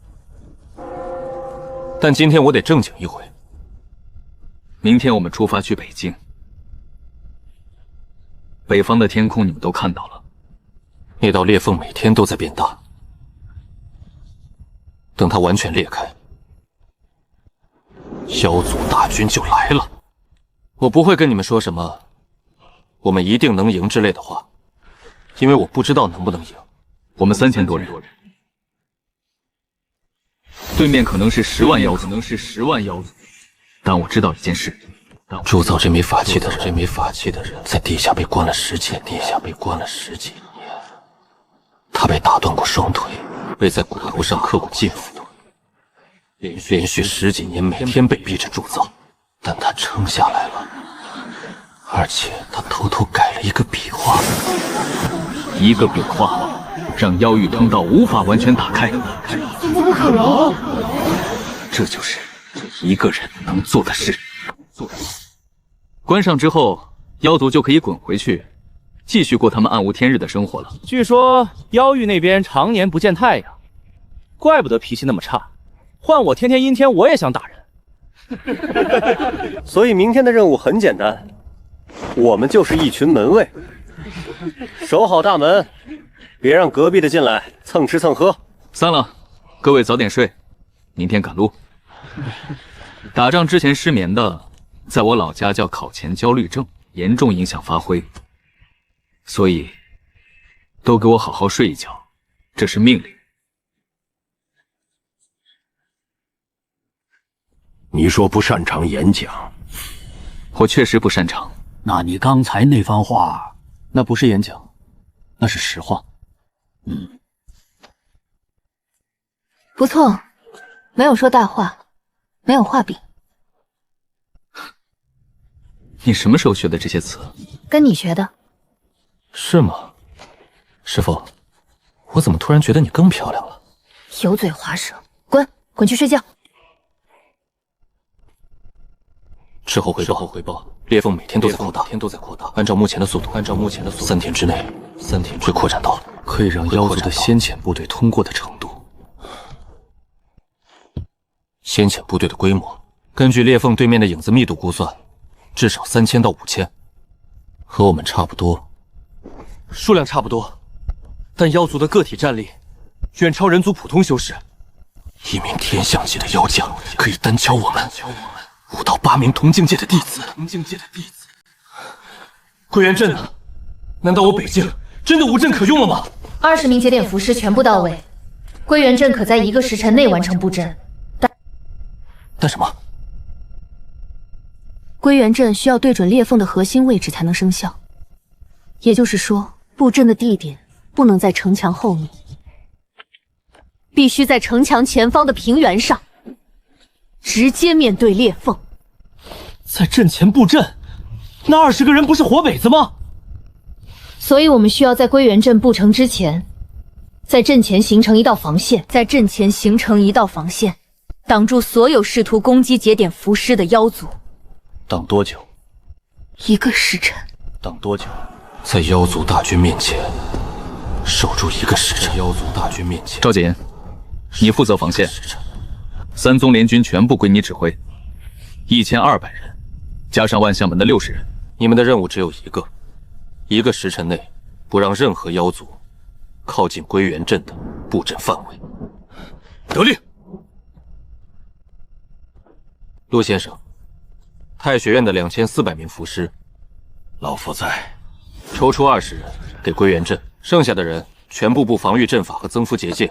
但今天我得正经一回。明天我们出发去北京。北方的天空你们都看到了，那道裂缝每天都在变大。等它完全裂开，妖族大军就来了。我不会跟你们说什么“我们一定能赢”之类的话，因为我不知道能不能赢。我们3000多人，对面可能是10万妖族，但我知道一件事：铸造这枚法器的人，在地下被关了10几年，他被打断过双腿，被在骨头上刻过禁符，连续10几年每天被逼着铸造，但他撑下来了，而且他偷偷改了一个笔画，让妖域通道无法完全打开。怎么可能？这就是一个人能做的事。关上之后，妖族就可以滚回去，继续过他们暗无天日的生活了。据说妖域那边常年不见太阳，怪不得脾气那么差。换我天天阴天，我也想打人。所以明天的任务很简单，我们就是一群门卫，守好大门，别让隔壁的进来蹭吃蹭喝。散了，各位早点睡，明天赶路。打仗之前失眠的，在我老家叫考前焦虑症，严重影响发挥。所以，都给我好好睡一觉，这是命令。你说不擅长演讲，我确实不擅长。那你刚才那番话，那不是演讲，那是实话。不错，没有说大话，没有画饼。你什么时候学的这些词？跟你学的。是吗？师傅，我怎么突然觉得你更漂亮了？油嘴滑舌，滚去睡觉。之后汇报，裂缝每天都在扩大，按照目前的速度，3天之内会扩展到可以让妖族的先遣部队通过的程度。先遣部队的规模，根据裂缝对面的影子密度估算，至少3000到5000，和我们差不多。数量差不多，但妖族的个体战力远超人族普通修士。1名天象级的妖将可以单敲我们5到8名同境界的弟子。归元阵呢？难道我北境真的无阵可用了吗？20名节点符师全部到位，归元阵可在1个时辰内完成布阵。但什么？归元阵需要对准裂缝的核心位置才能生效，也就是说，布阵的地点不能在城墙后面，必须在城墙前方的平原上，直接面对裂缝。在阵前布阵，那20个人不是活北子吗？所以我们需要在归元阵布成之前，在阵前形成一道防线，挡住所有试图攻击节点符师的妖族。挡多久？1个时辰。挡多久？在妖族大军面前守住1个时辰。赵瑾，你负责防线，3宗联军全部归你指挥，1200人，加上万象门的60人。你们的任务只有1个时辰内不让任何妖族靠近归元阵的布阵范围。得令。陆先生，太学院的2400名符师，老夫在。抽出20人给归元阵，剩下的人全部布防御阵法和增幅结界，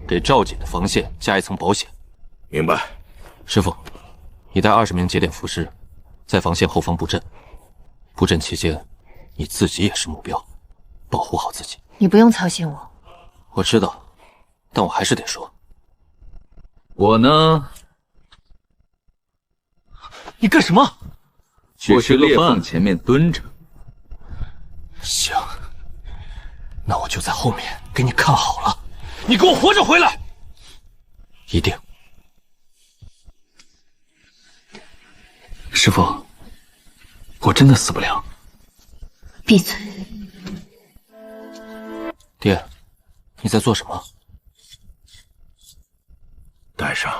给赵瑾的防线加一层保险。明白。师傅，你带20名节点符师在防线后方布阵，布阵期间你自己也是目标，保护好自己。你不用操心我。我知道，但我还是得说，我呢，你干什么？我去裂缝前面蹲着。行，那我就在后面给你看好了。你给我活着回来！一定。师傅，我真的死不了。闭嘴。爹，你在做什么？带上。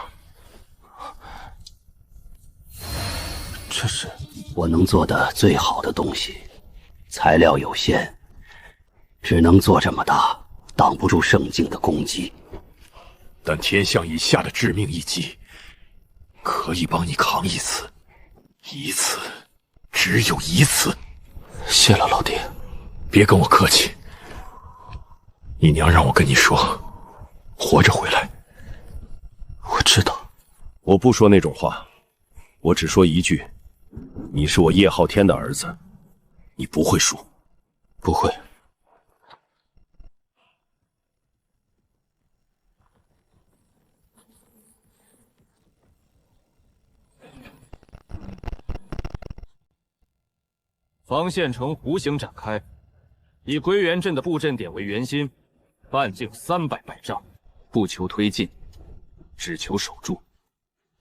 这是我能做的最好的东西，材料有限，只能做这么大，挡不住圣境的攻击。但天象以下的致命一击，可以帮你扛一次，只有一次。谢了，老爹。别跟我客气，你娘让我跟你说，活着回来。我知道，我不说那种话，我只说一句：你是我叶昊天的儿子，你不会输。不会。防线呈弧形展开，以归元阵的布阵点为圆心，半径300百丈，不求推进，只求守住。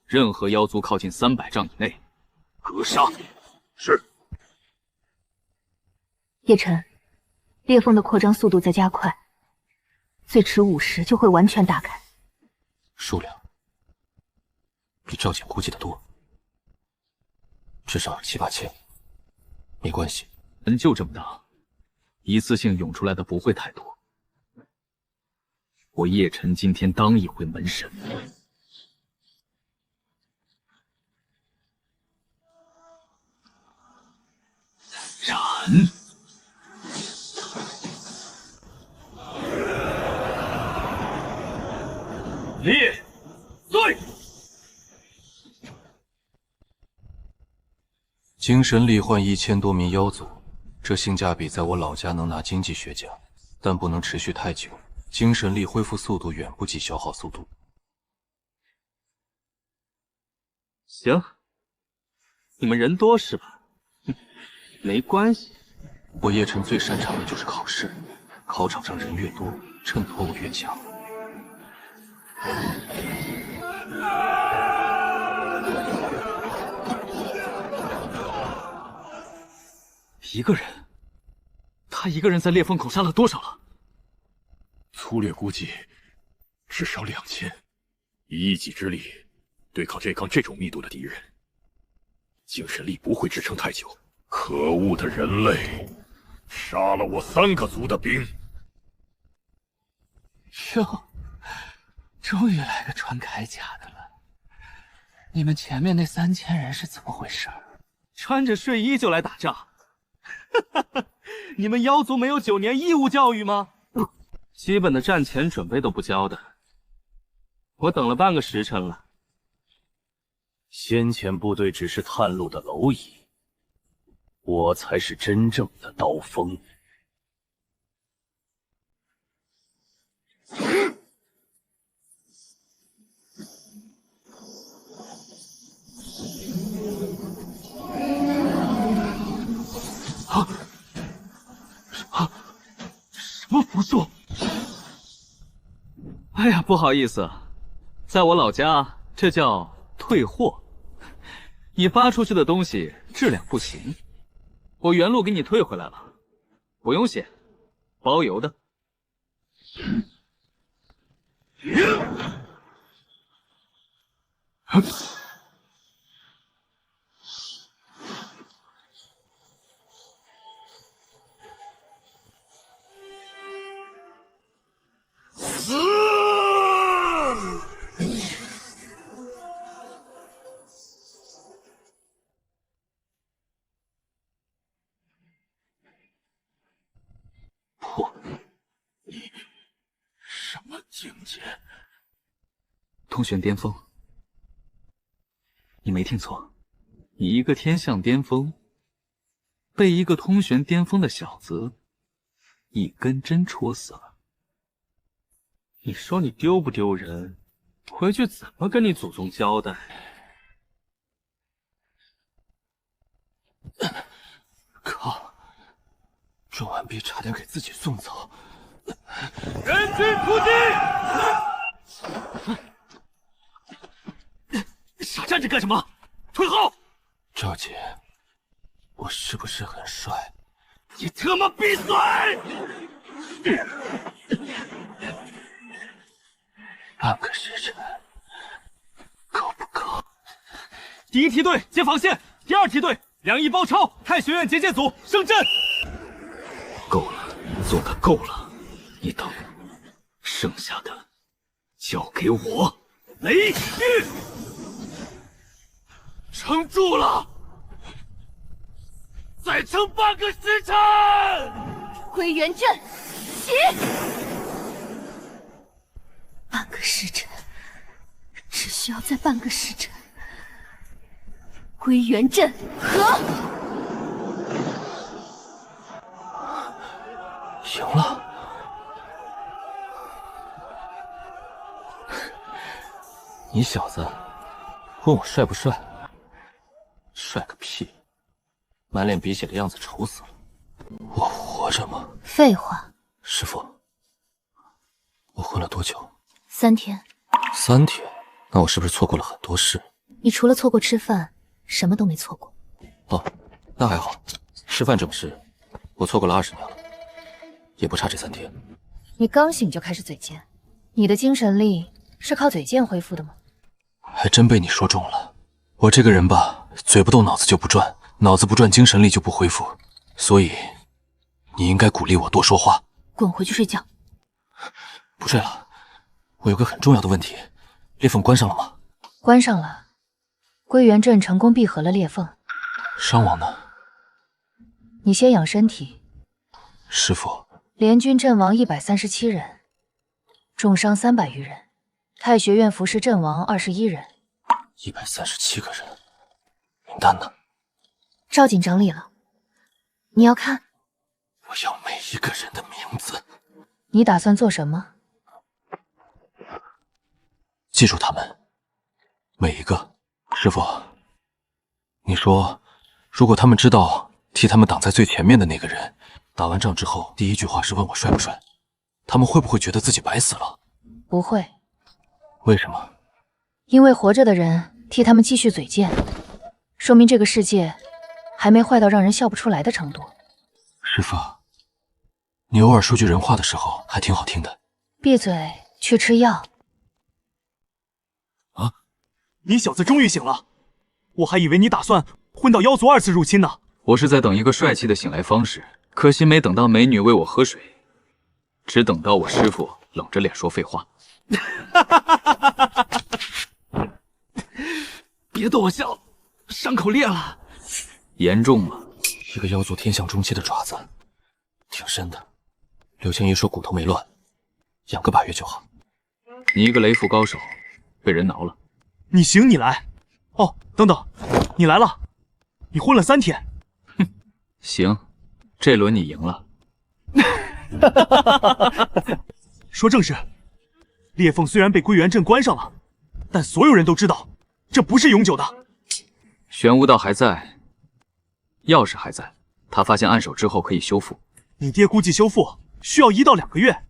任何妖族靠近300丈以内，格杀。是。叶晨，裂缝的扩张速度在加快，最迟5时就会完全打开。数量比赵简估计的多，至少7、8千。没关系，人就这么大，一次性涌出来的不会太多。我叶晨今天当一回门神。燃！裂！碎！精神力换1000多名妖族，这性价比在我老家能拿经济学奖，但不能持续太久。精神力恢复速度远不及消耗速度。行，你们人多是吧？没关系，我叶晨最擅长的就是考试，考场上人越多，衬托我越强。一个人，他一个人在裂缝口杀了多少了？粗略估计，至少2000，以一己之力对抗这这种密度的敌人，精神力不会支撑太久。可恶的人类，杀了我3个族的兵！哟，终于来个穿铠甲的了。你们前面那3000人是怎么回事？穿着睡衣就来打仗？你们妖族没有9年义务教育吗？基本的战前准备都不教的。我等了半个时辰了。先遣部队只是探路的蝼蚁，我才是真正的刀锋。什么符术？哎呀，不好意思，在我老家这叫退货。你发出去的东西质量不行，我原路给你退回来了，不用谢，包邮的。什么境界？通玄巅峰。你没听错，你一个天象巅峰，被一个通玄巅峰的小子一根针戳死了。你说你丢不丢人？回去怎么跟你祖宗交代？靠！装完逼差点给自己送走。人军突击！傻站着干什么？退后！赵姐，我是不是很帅？你他妈闭嘴！半个时辰，够不够？第一梯队接防线，第二梯队2翼包抄，太学院结界组升阵。够了，做的够了，你等，剩下的交给我。雷玉，撑住了，再撑半个时辰。归元阵，起！再半个时辰，归元阵和。赢了。你小子问我帅不帅？帅个屁！满脸鼻血的样子丑死了。我活着吗？废话。师傅，我昏了多久？3天。3天？那我是不是错过了很多事？你除了错过吃饭，什么都没错过。哦，那还好。吃饭这种事，我错过了20年了，也不差这3天。你刚醒就开始嘴贱，你的精神力是靠嘴贱恢复的吗？还真被你说中了。我这个人吧，嘴不动脑子就不转，脑子不转精神力就不恢复，所以你应该鼓励我多说话。滚回去睡觉。不睡了，我有个很重要的问题，裂缝关上了吗？关上了，归元阵成功闭合了裂缝。伤亡呢？你先养身体。师傅，联军阵亡137人，重伤300余人，太学院服侍阵亡21人，137个人。名单呢？赵锦整理了，你要看？我要每一个人的名字。你打算做什么？记住他们，每一个。师傅，你说，如果他们知道替他们挡在最前面的那个人打完仗之后，第一句话是问我帅不帅，他们会不会觉得自己白死了？不会。为什么？因为活着的人替他们继续嘴贱，说明这个世界还没坏到让人笑不出来的程度。师傅，你偶尔说句人话的时候还挺好听的。闭嘴，去吃药。啊！你小子终于醒了，我还以为你打算混到妖族2次入侵呢。我是在等一个帅气的醒来方式，可惜没等到美女喂我喝水，只等到我师傅冷着脸说废话。别逗我笑，伤口裂了。严重吗？一个妖族天象中期的爪子，挺深的。柳青衣说骨头没乱，养个把月就好。你一个雷符高手，被人挠了。你行你来。哦，等等，你来了。你昏了3天。哼，行，这轮你赢了。说正事，裂缝虽然被归元阵关上了，但所有人都知道，这不是永久的。玄武道还在，钥匙还在，他发现暗手之后可以修复。你爹估计修复需要1到2个月，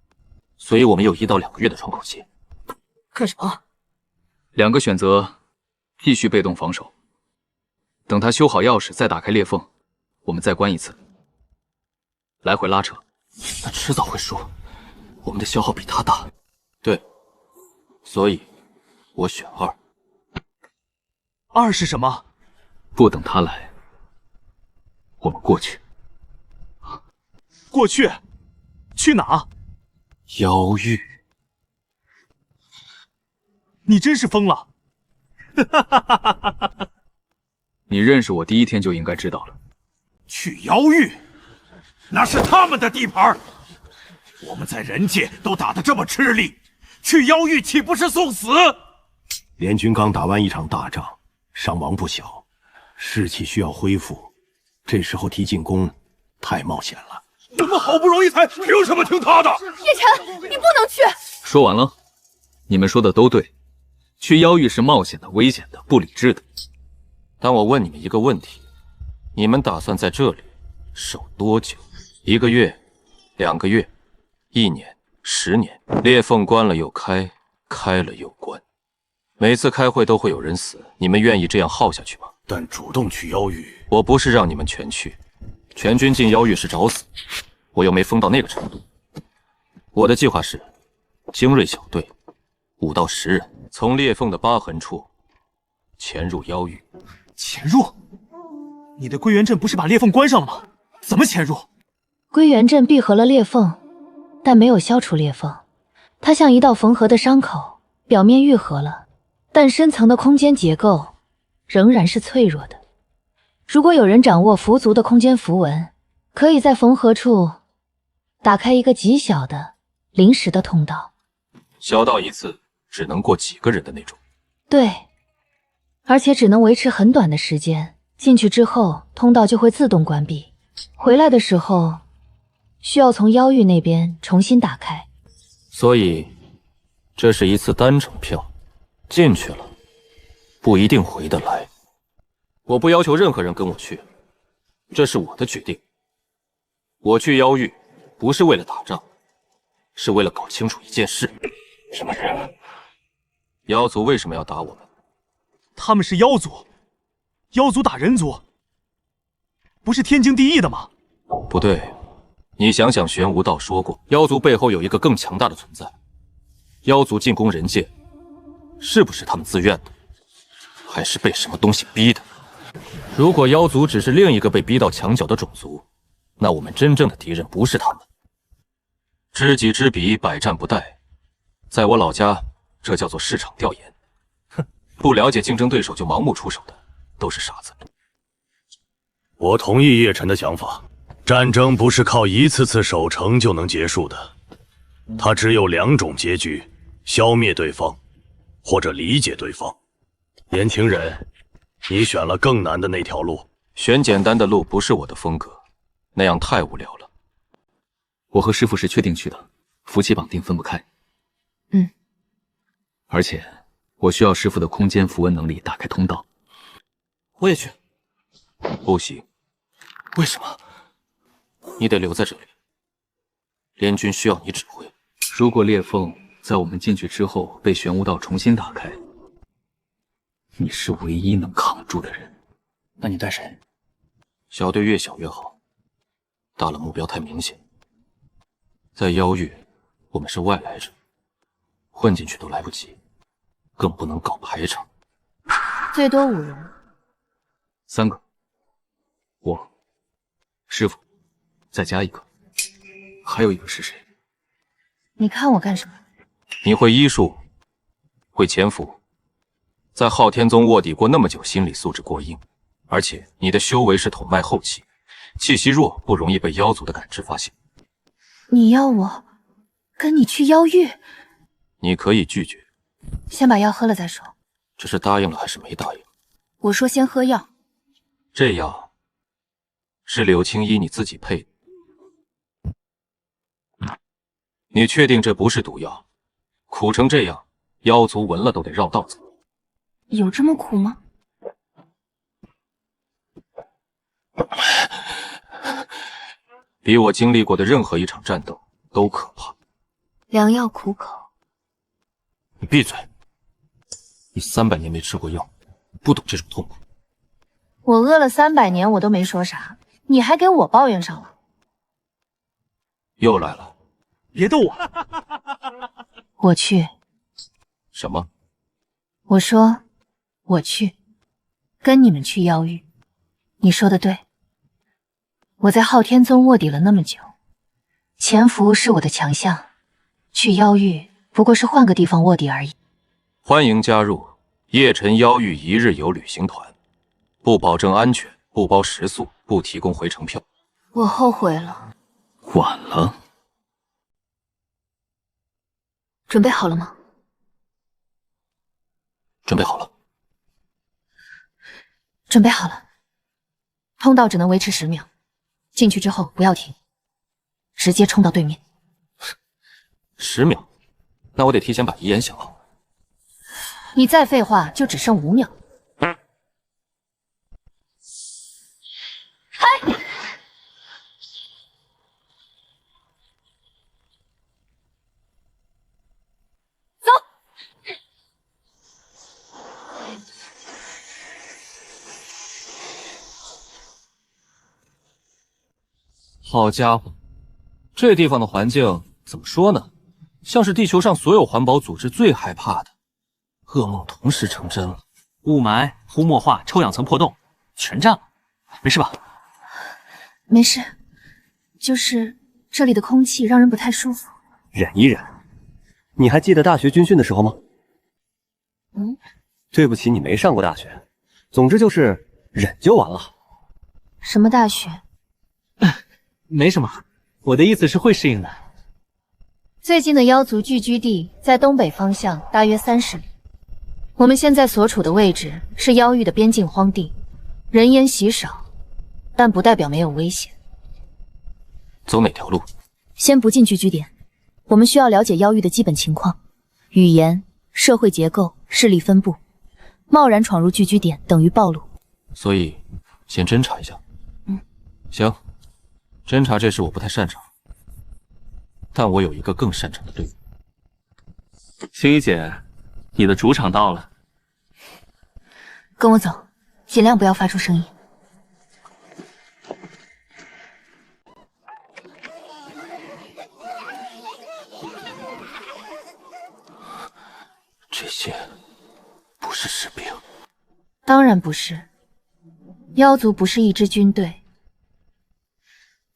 所以我们有1到2个月的窗口期。干什么？2个选择，继续被动防守，等他修好钥匙再打开裂缝，我们再关一次，来回拉扯。他迟早会输，我们的消耗比他大。对，所以我选2。2是什么？不等他来，我们过去。过去？去哪？妖域。你真是疯了！你认识我第1天就应该知道了。去妖域，那是他们的地盘。我们在人界都打得这么吃力，去妖域岂不是送死？联军刚打完一场大仗，伤亡不小，士气需要恢复。这时候提进攻，太冒险了。我们好不容易才，凭什么听他的？叶晨，你不能去！说完了，你们说的都对。去妖域是冒险的、危险的、不理智的。但我问你们一个问题：你们打算在这里守多久？1个月、2个月、1年、10年？裂缝关了又开，开了又关，每次开会都会有人死，你们愿意这样耗下去吗？但主动去妖域，我不是让你们全去，全军进妖域是找死，我又没疯到那个程度。我的计划是，精锐小队5到10人，从裂缝的疤痕处潜入妖域。潜入？你的归元阵不是把裂缝关上了吗？怎么潜入？归元阵闭合了裂缝，但没有消除裂缝，它像一道缝合的伤口，表面愈合了，但深层的空间结构仍然是脆弱的。如果有人掌握符族的空间符文，可以在缝合处打开一个极小的临时的通道。小到1次只能过几个人的那种。对，而且只能维持很短的时间，进去之后通道就会自动关闭，回来的时候需要从妖域那边重新打开。所以这是一次单程票，进去了不一定回得来。我不要求任何人跟我去，这是我的决定。我去妖域不是为了打仗，是为了搞清楚一件事。什么事？妖族为什么要打我们？他们是妖族，妖族打人族，不是天经地义的吗？不对，你想想，玄无道说过，妖族背后有一个更强大的存在。妖族进攻人界，是不是他们自愿的，还是被什么东西逼的？如果妖族只是另一个被逼到墙角的种族，那我们真正的敌人不是他们。知己知彼，百战不殆。在我老家，这叫做市场调研。哼，不了解竞争对手就盲目出手的，都是傻子。我同意叶晨的想法，战争不是靠一次次守城就能结束的，它只有2种结局：消灭对方，或者理解对方。年轻人，你选了更难的那条路。选简单的路不是我的风格，那样太无聊了。我和师父是确定去的，夫妻绑定分不开。而且我需要师父的空间符文能力打开通道。我也去。不行。为什么？你得留在这里。联军需要你指挥。如果裂缝在我们进去之后被玄武道重新打开，你是唯一能扛住的人。那你带谁？小队越小越好，大了目标太明显。在妖域，我们是外来者，混进去都来不及，更不能搞排场。最多5人。3个，我，师傅，再加1个，还有1个是谁？你看我干什么？你会医术，会潜伏，在昊天宗卧底过那么久，心理素质过硬，而且你的修为是统脉后期，气息弱，不容易被妖族的感知发现。你要我跟你去妖域？你可以拒绝，先把药喝了再说。这是答应了还是没答应？我说先喝药。这药是柳青衣你自己配的，你确定这不是毒药？苦成这样，妖族闻了都得绕道走。有这么苦吗？比我经历过的任何一场战斗都可怕。良药苦口。你闭嘴！你300年没吃过药，不懂这种痛苦。我饿了300年，我都没说啥，你还给我抱怨上了。又来了，别逗我！我去。什么？我说我去，跟你们去妖域。你说的对，我在昊天宗卧底了那么久，潜伏是我的强项，去妖域不过是换个地方卧底而已。欢迎加入叶晨妖域1日游旅行团，不保证安全，不包食宿，不提供回程票。我后悔了。晚了。准备好了吗？准备好了。准备好了。通道只能维持10秒，进去之后不要停，直接冲到对面。10秒？那我得提前把遗言想好。你再废话，就只剩5秒。嗨！走！好家伙，这地方的环境怎么说呢？像是地球上所有环保组织最害怕的噩梦同时成真了。雾霾、呼墨化、臭氧层破洞，全占了。没事吧？没事，就是这里的空气让人不太舒服。忍一忍。你还记得大学军训的时候吗？对不起，你没上过大学。总之就是忍就完了。什么大学？没什么，我的意思是会适应的。最近的妖族聚居地在东北方向大约30里，我们现在所处的位置是妖域的边境荒地，人烟稀少，但不代表没有危险。走哪条路？先不进去据点，我们需要了解妖域的基本情况，语言、社会结构、势力分布。贸然闯入聚居点等于暴露，所以先侦查一下。行，侦查这事我不太擅长，但我有一个更擅长的队伍。青衣姐，你的主场到了。跟我走，尽量不要发出声音。这些不是士兵。当然不是，妖族不是一支军队，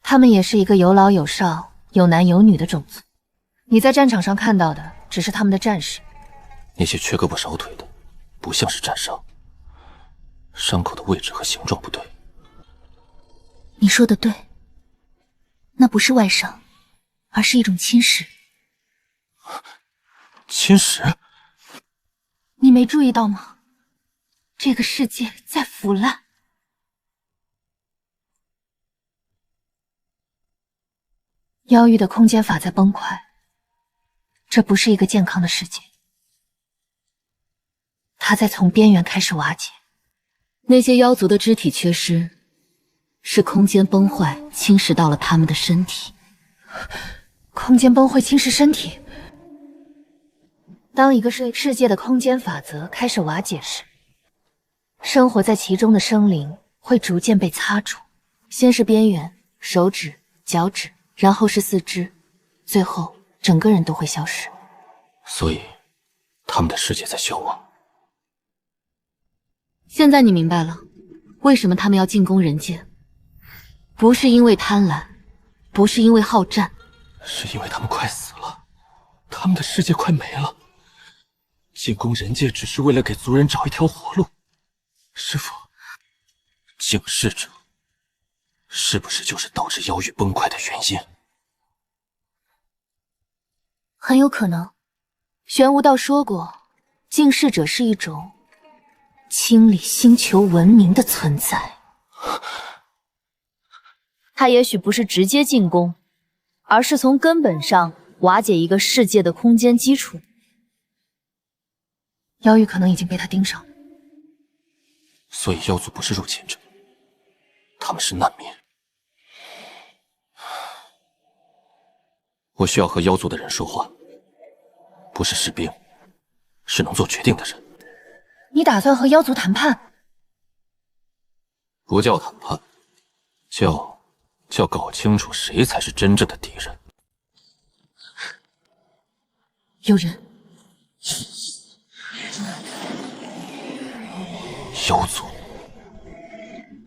他们也是一个有老有少、有男有女的种族。你在战场上看到的只是他们的战士，那些缺胳膊少腿的，不像是战伤，伤口的位置和形状不对。你说的对，那不是外伤，而是一种侵蚀。侵蚀？你没注意到吗？这个世界在腐烂。妖域的空间法在崩坏，这不是一个健康的世界。它在从边缘开始瓦解。那些妖族的肢体缺失，是空间崩坏侵蚀到了他们的身体。空间崩坏侵蚀身体。当一个世界的空间法则开始瓦解时，生活在其中的生灵会逐渐被擦除，先是边缘、手指、脚趾，然后是四肢，最后整个人都会消失。所以，他们的世界在消亡。现在你明白了，为什么他们要进攻人界？不是因为贪婪，不是因为好战，是因为他们快死了，他们的世界快没了。进攻人界只是为了给族人找一条活路。师父，警示者是不是就是导致妖域崩溃的原因？很有可能。玄无道说过，敬视者是一种清理星球文明的存在。他也许不是直接进攻，而是从根本上瓦解一个世界的空间基础。妖域可能已经被他盯上了。所以妖族不是入侵者，他们是难民。我需要和妖族的人说话，不是士兵，是能做决定的人。你打算和妖族谈判？不叫谈判，叫搞清楚谁才是真正的敌人。有人。妖族，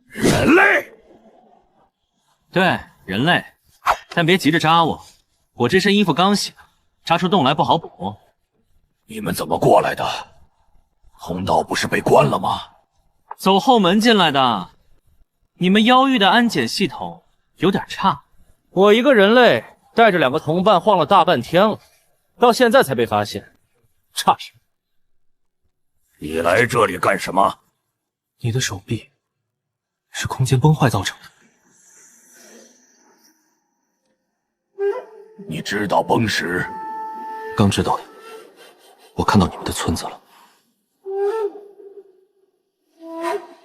人类，对，人类，但别急着扎我，我这身衣服刚洗，扎出洞来不好补。你们怎么过来的？通道不是被关了吗？走后门进来的。你们妖域的安检系统有点差。我一个人类带着2个同伴晃了大半天了，到现在才被发现，差事。你来这里干什么？你的手臂是空间崩坏造成的。你知道崩石？刚知道的。我看到你们的村子了，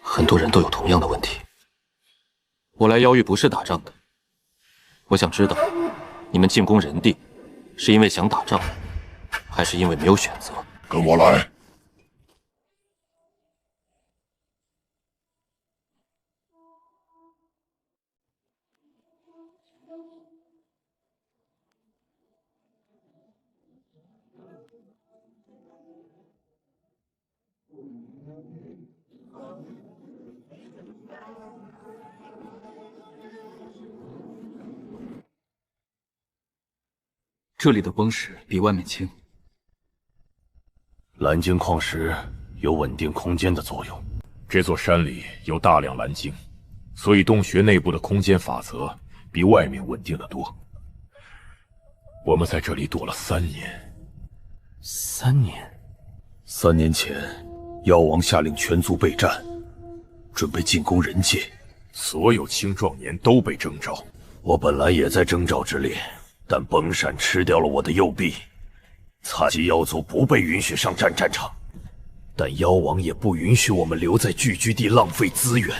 很多人都有同样的问题。我来妖域不是打仗的，我想知道，你们进攻人地，是因为想打仗，还是因为没有选择？跟我来。这里的崩石比外面轻。蓝晶矿石有稳定空间的作用，这座山里有大量蓝晶，所以洞穴内部的空间法则比外面稳定得多。我们在这里躲了3年。3年？ 3年前，妖王下令全族备战，准备进攻人界，所有青壮年都被征召。我本来也在征召之列，但崩闪吃掉了我的右臂，残疾妖族不被允许上战场。但妖王也不允许我们留在聚居地浪费资源。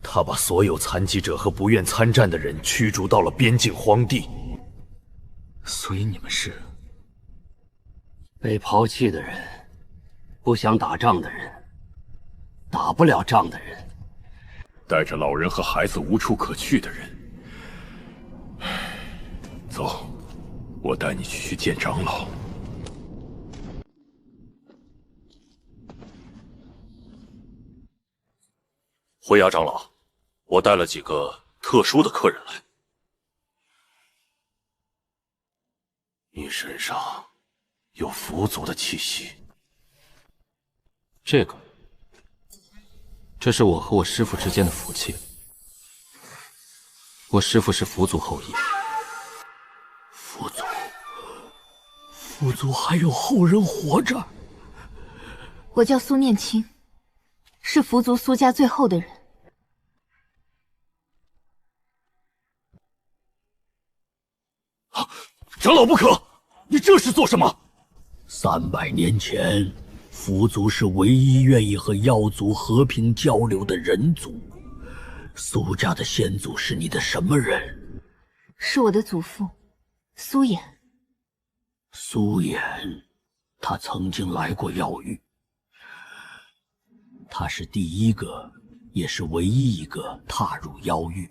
他把所有残疾者和不愿参战的人驱逐到了边境荒地。所以你们是被抛弃的人，不想打仗的人，打不了仗的人，带着老人和孩子无处可去的人。走，我带你去见长老。灰牙长老，我带了几个特殊的客人来。你身上有佛祖的气息。这是我和我师父之间的福气。我师父是佛祖后裔。佛祖还有后人活着。我叫苏念青，是佛族苏家最后的人。长老不可！你这是做什么？300年前，佛族是唯一愿意和妖族和平交流的人族。苏家的先祖是你的什么人？是我的祖父，苏衍。苏衍，他曾经来过妖域。他是第一个，也是唯一一个踏入妖域，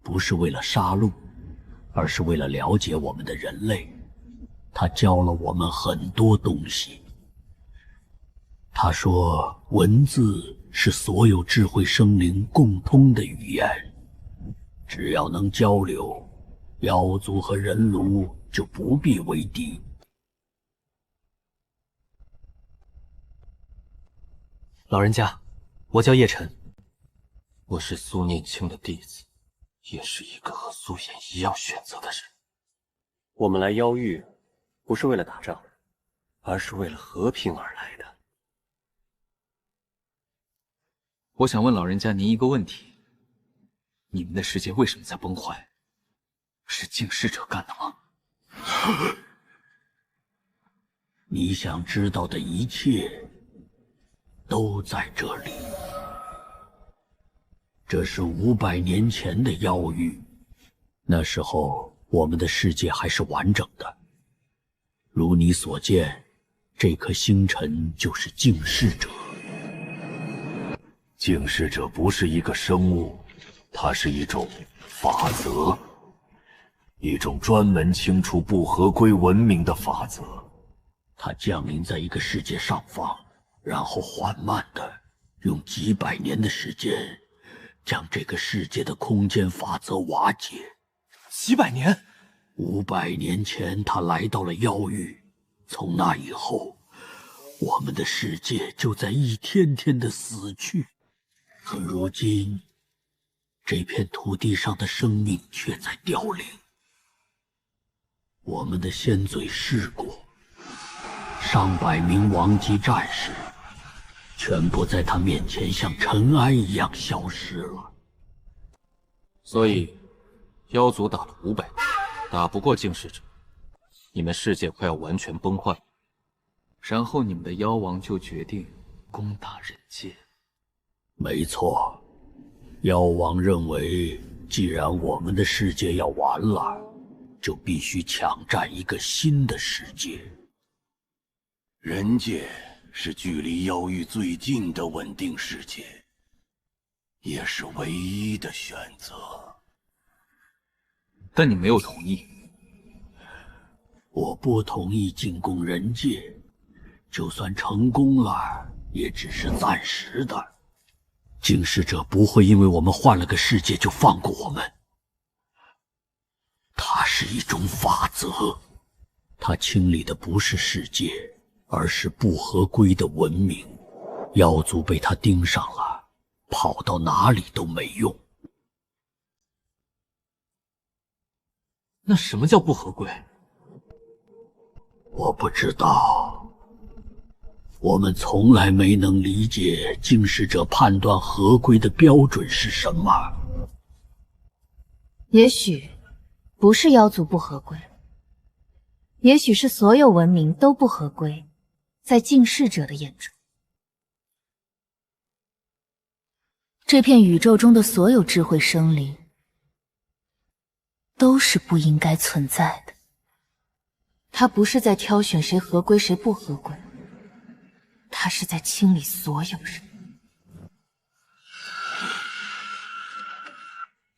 不是为了杀戮，而是为了了解我们的人类。他教了我们很多东西。他说，文字是所有智慧生灵共通的语言，只要能交流，妖族和人奴就不必为敌。老人家，我叫叶晨，我是苏念青的弟子，也是一个和苏衍一样选择的人。我们来妖域，不是为了打仗，而是为了和平而来的。我想问老人家您一个问题：你们的世界为什么在崩坏？是净世者干的吗？你想知道的一切都在这里。这是500年前的妖域，那时候我们的世界还是完整的。如你所见，这颗星辰就是净世者。净世者不是一个生物，它是一种法则，一种专门清除不合规文明的法则。它降临在一个世界上方，然后缓慢的用几百年的时间，将这个世界的空间法则瓦解。几百年？500年前，他来到了妖域，从那以后，我们的世界就在一天天的死去。可如今，这片土地上的生命却在凋零。我们的先祖试过，上百名王级战士，全部在他面前像尘埃一样消失了。所以，妖族打了500年，打不过净世者，你们世界快要完全崩坏。然后你们的妖王就决定攻打人界。没错，妖王认为，既然我们的世界要完了，就必须抢占一个新的世界。人界是距离妖域最近的稳定世界，也是唯一的选择。但你没有同意。我不同意进攻人界，就算成功了，也只是暂时的。净世者不会因为我们换了个世界就放过我们。它是一种法则，它清理的不是世界，而是不合规的文明。妖族被它盯上了，跑到哪里都没用。那什么叫不合规？我不知道，我们从来没能理解净世者判断合规的标准是什么。也许不是妖族不合规，也许是所有文明都不合规，在净世者的眼中。这片宇宙中的所有智慧生灵都是不应该存在的。他不是在挑选谁合规谁不合规，他是在清理所有人。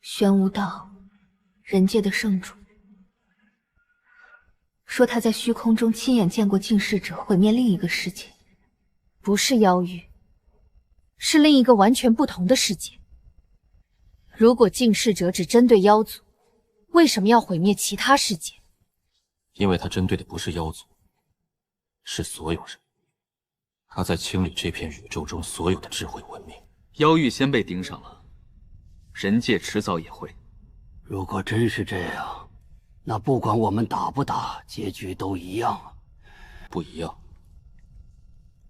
玄无道，人界的圣主，说他在虚空中亲眼见过净世者毁灭另一个世界，不是妖域，是另一个完全不同的世界。如果净世者只针对妖族，为什么要毁灭其他世界？因为他针对的不是妖族，是所有人。他在清理这片宇宙中所有的智慧文明。妖域先被盯上了，人界迟早也会。如果真是这样，那不管我们打不打，结局都一样啊。不一样。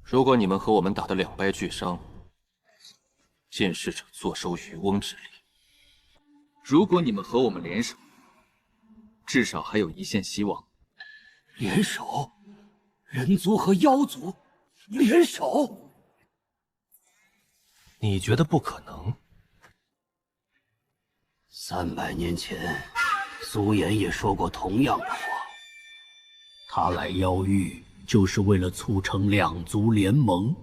如果你们和我们打得两败俱伤，见识者坐收渔翁之利。如果你们和我们联手，至少还有一线希望。联手？人族和妖族联手？你觉得不可能？300年前，苏颜也说过同样的话。他来妖域就是为了促成两族联盟，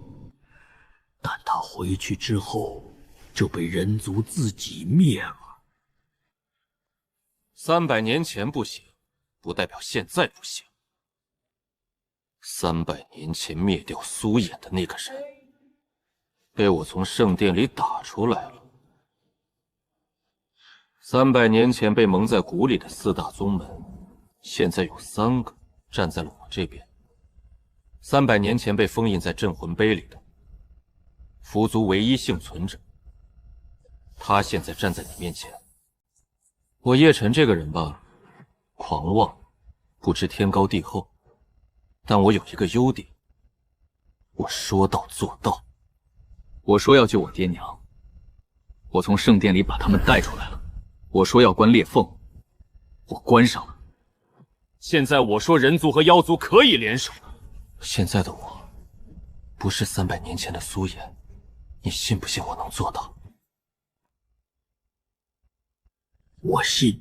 但他回去之后就被人族自己灭了。300年前不行，不代表现在不行。300年前灭掉苏衍的那个人，被我从圣殿里打出来了。300年前被蒙在鼓里的4大宗门，现在有3个站在了我这边。300年前被封印在镇魂碑里的符族唯一幸存者，他现在站在你面前。我叶晨这个人吧，狂妄，不知天高地厚，但我有一个优点，我说到做到。我说要救我爹娘，我从圣殿里把他们带出来了。我说要关裂缝，我关上了。现在我说人族和妖族可以联手。现在的我，不是300年前的苏颜，你信不信我能做到？我信，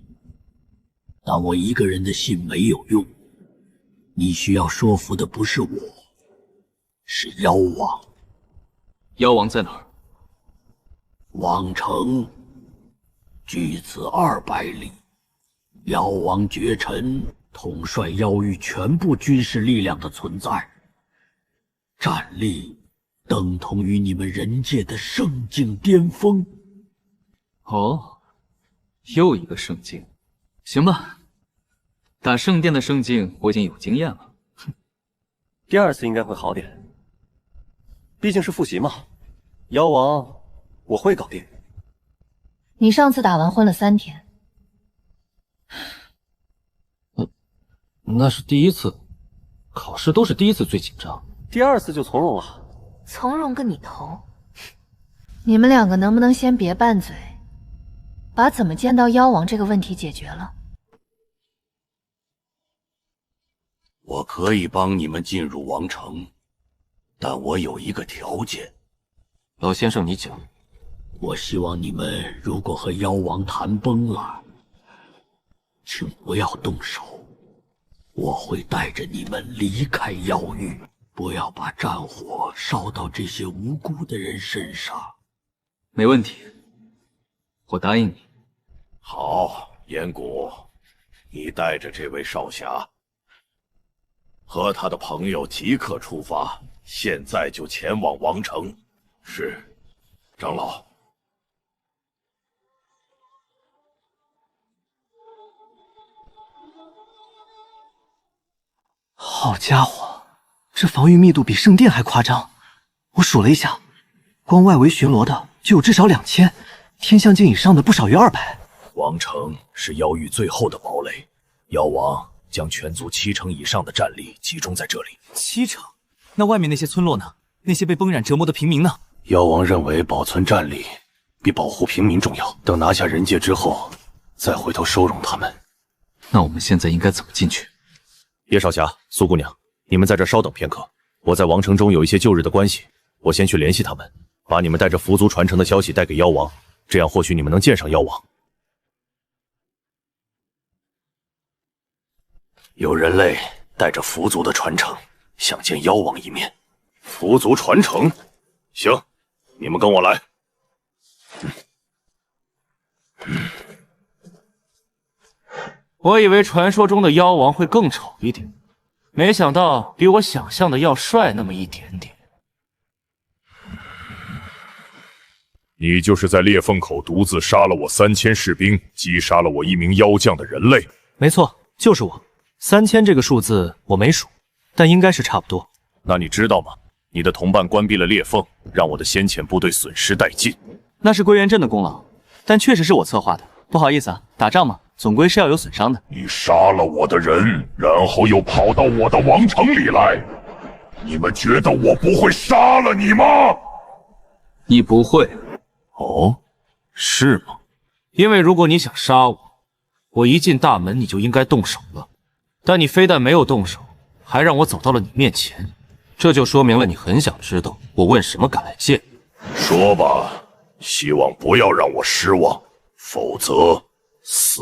但我一个人的信没有用。你需要说服的不是我，是妖王。妖王在哪儿？王城，距此200里。妖王绝尘统帅妖域全部军事力量的存在，战力等同于你们人界的圣境巅峰。哦。又一个圣境，行吧。打圣殿的圣境我已经有经验了。第2次应该会好点，毕竟是复习嘛。妖王，我会搞定。你上次打完昏了3天。那是第1次，考试都是第1次最紧张。第2次就从容了。从容个你头！你们2个能不能先别拌嘴？把怎么见到妖王这个问题解决了。我可以帮你们进入王城，但我有一个条件。老先生，你讲。我希望你们如果和妖王谈崩了，请不要动手。我会带着你们离开妖域，不要把战火烧到这些无辜的人身上。没问题，我答应你。好，岩谷，你带着这位少侠和他的朋友即刻出发，现在就前往王城。是，长老。好家伙，这防御密度比圣殿还夸张。我数了一下，光外围巡逻的就有至少2000，天象境以上的不少于200。王城是妖域最后的堡垒，妖王将全族70%以上的战力集中在这里。70%？那外面那些村落呢？那些被崩染折磨的平民呢？妖王认为保存战力比保护平民重要，等拿下人界之后，再回头收容他们。那我们现在应该怎么进去？叶少侠、苏姑娘，你们在这稍等片刻，我在王城中有一些旧日的关系，我先去联系他们，把你们带着狐族传承的消息带给妖王，这样或许你们能见上妖王。有人类带着狐族的传承，想见妖王一面。狐族传承，行，你们跟我来。我以为传说中的妖王会更丑一点，没想到比我想象的要帅那么一点点。你就是在裂缝口独自杀了我3000士兵，击杀了我1名妖将的人类。没错，就是我。3000这个数字我没数，但应该是差不多。那你知道吗？你的同伴关闭了裂缝，让我的先遣部队损失殆尽。那是归元镇的功劳，但确实是我策划的。不好意思啊，打仗嘛，总归是要有损伤的。你杀了我的人，然后又跑到我的王城里来，你们觉得我不会杀了你吗？你不会。哦，是吗？因为如果你想杀我，我一进大门你就应该动手了。但你非但没有动手，还让我走到了你面前，这就说明了你很想知道我问什么感谢。说吧，希望不要让我失望，否则死。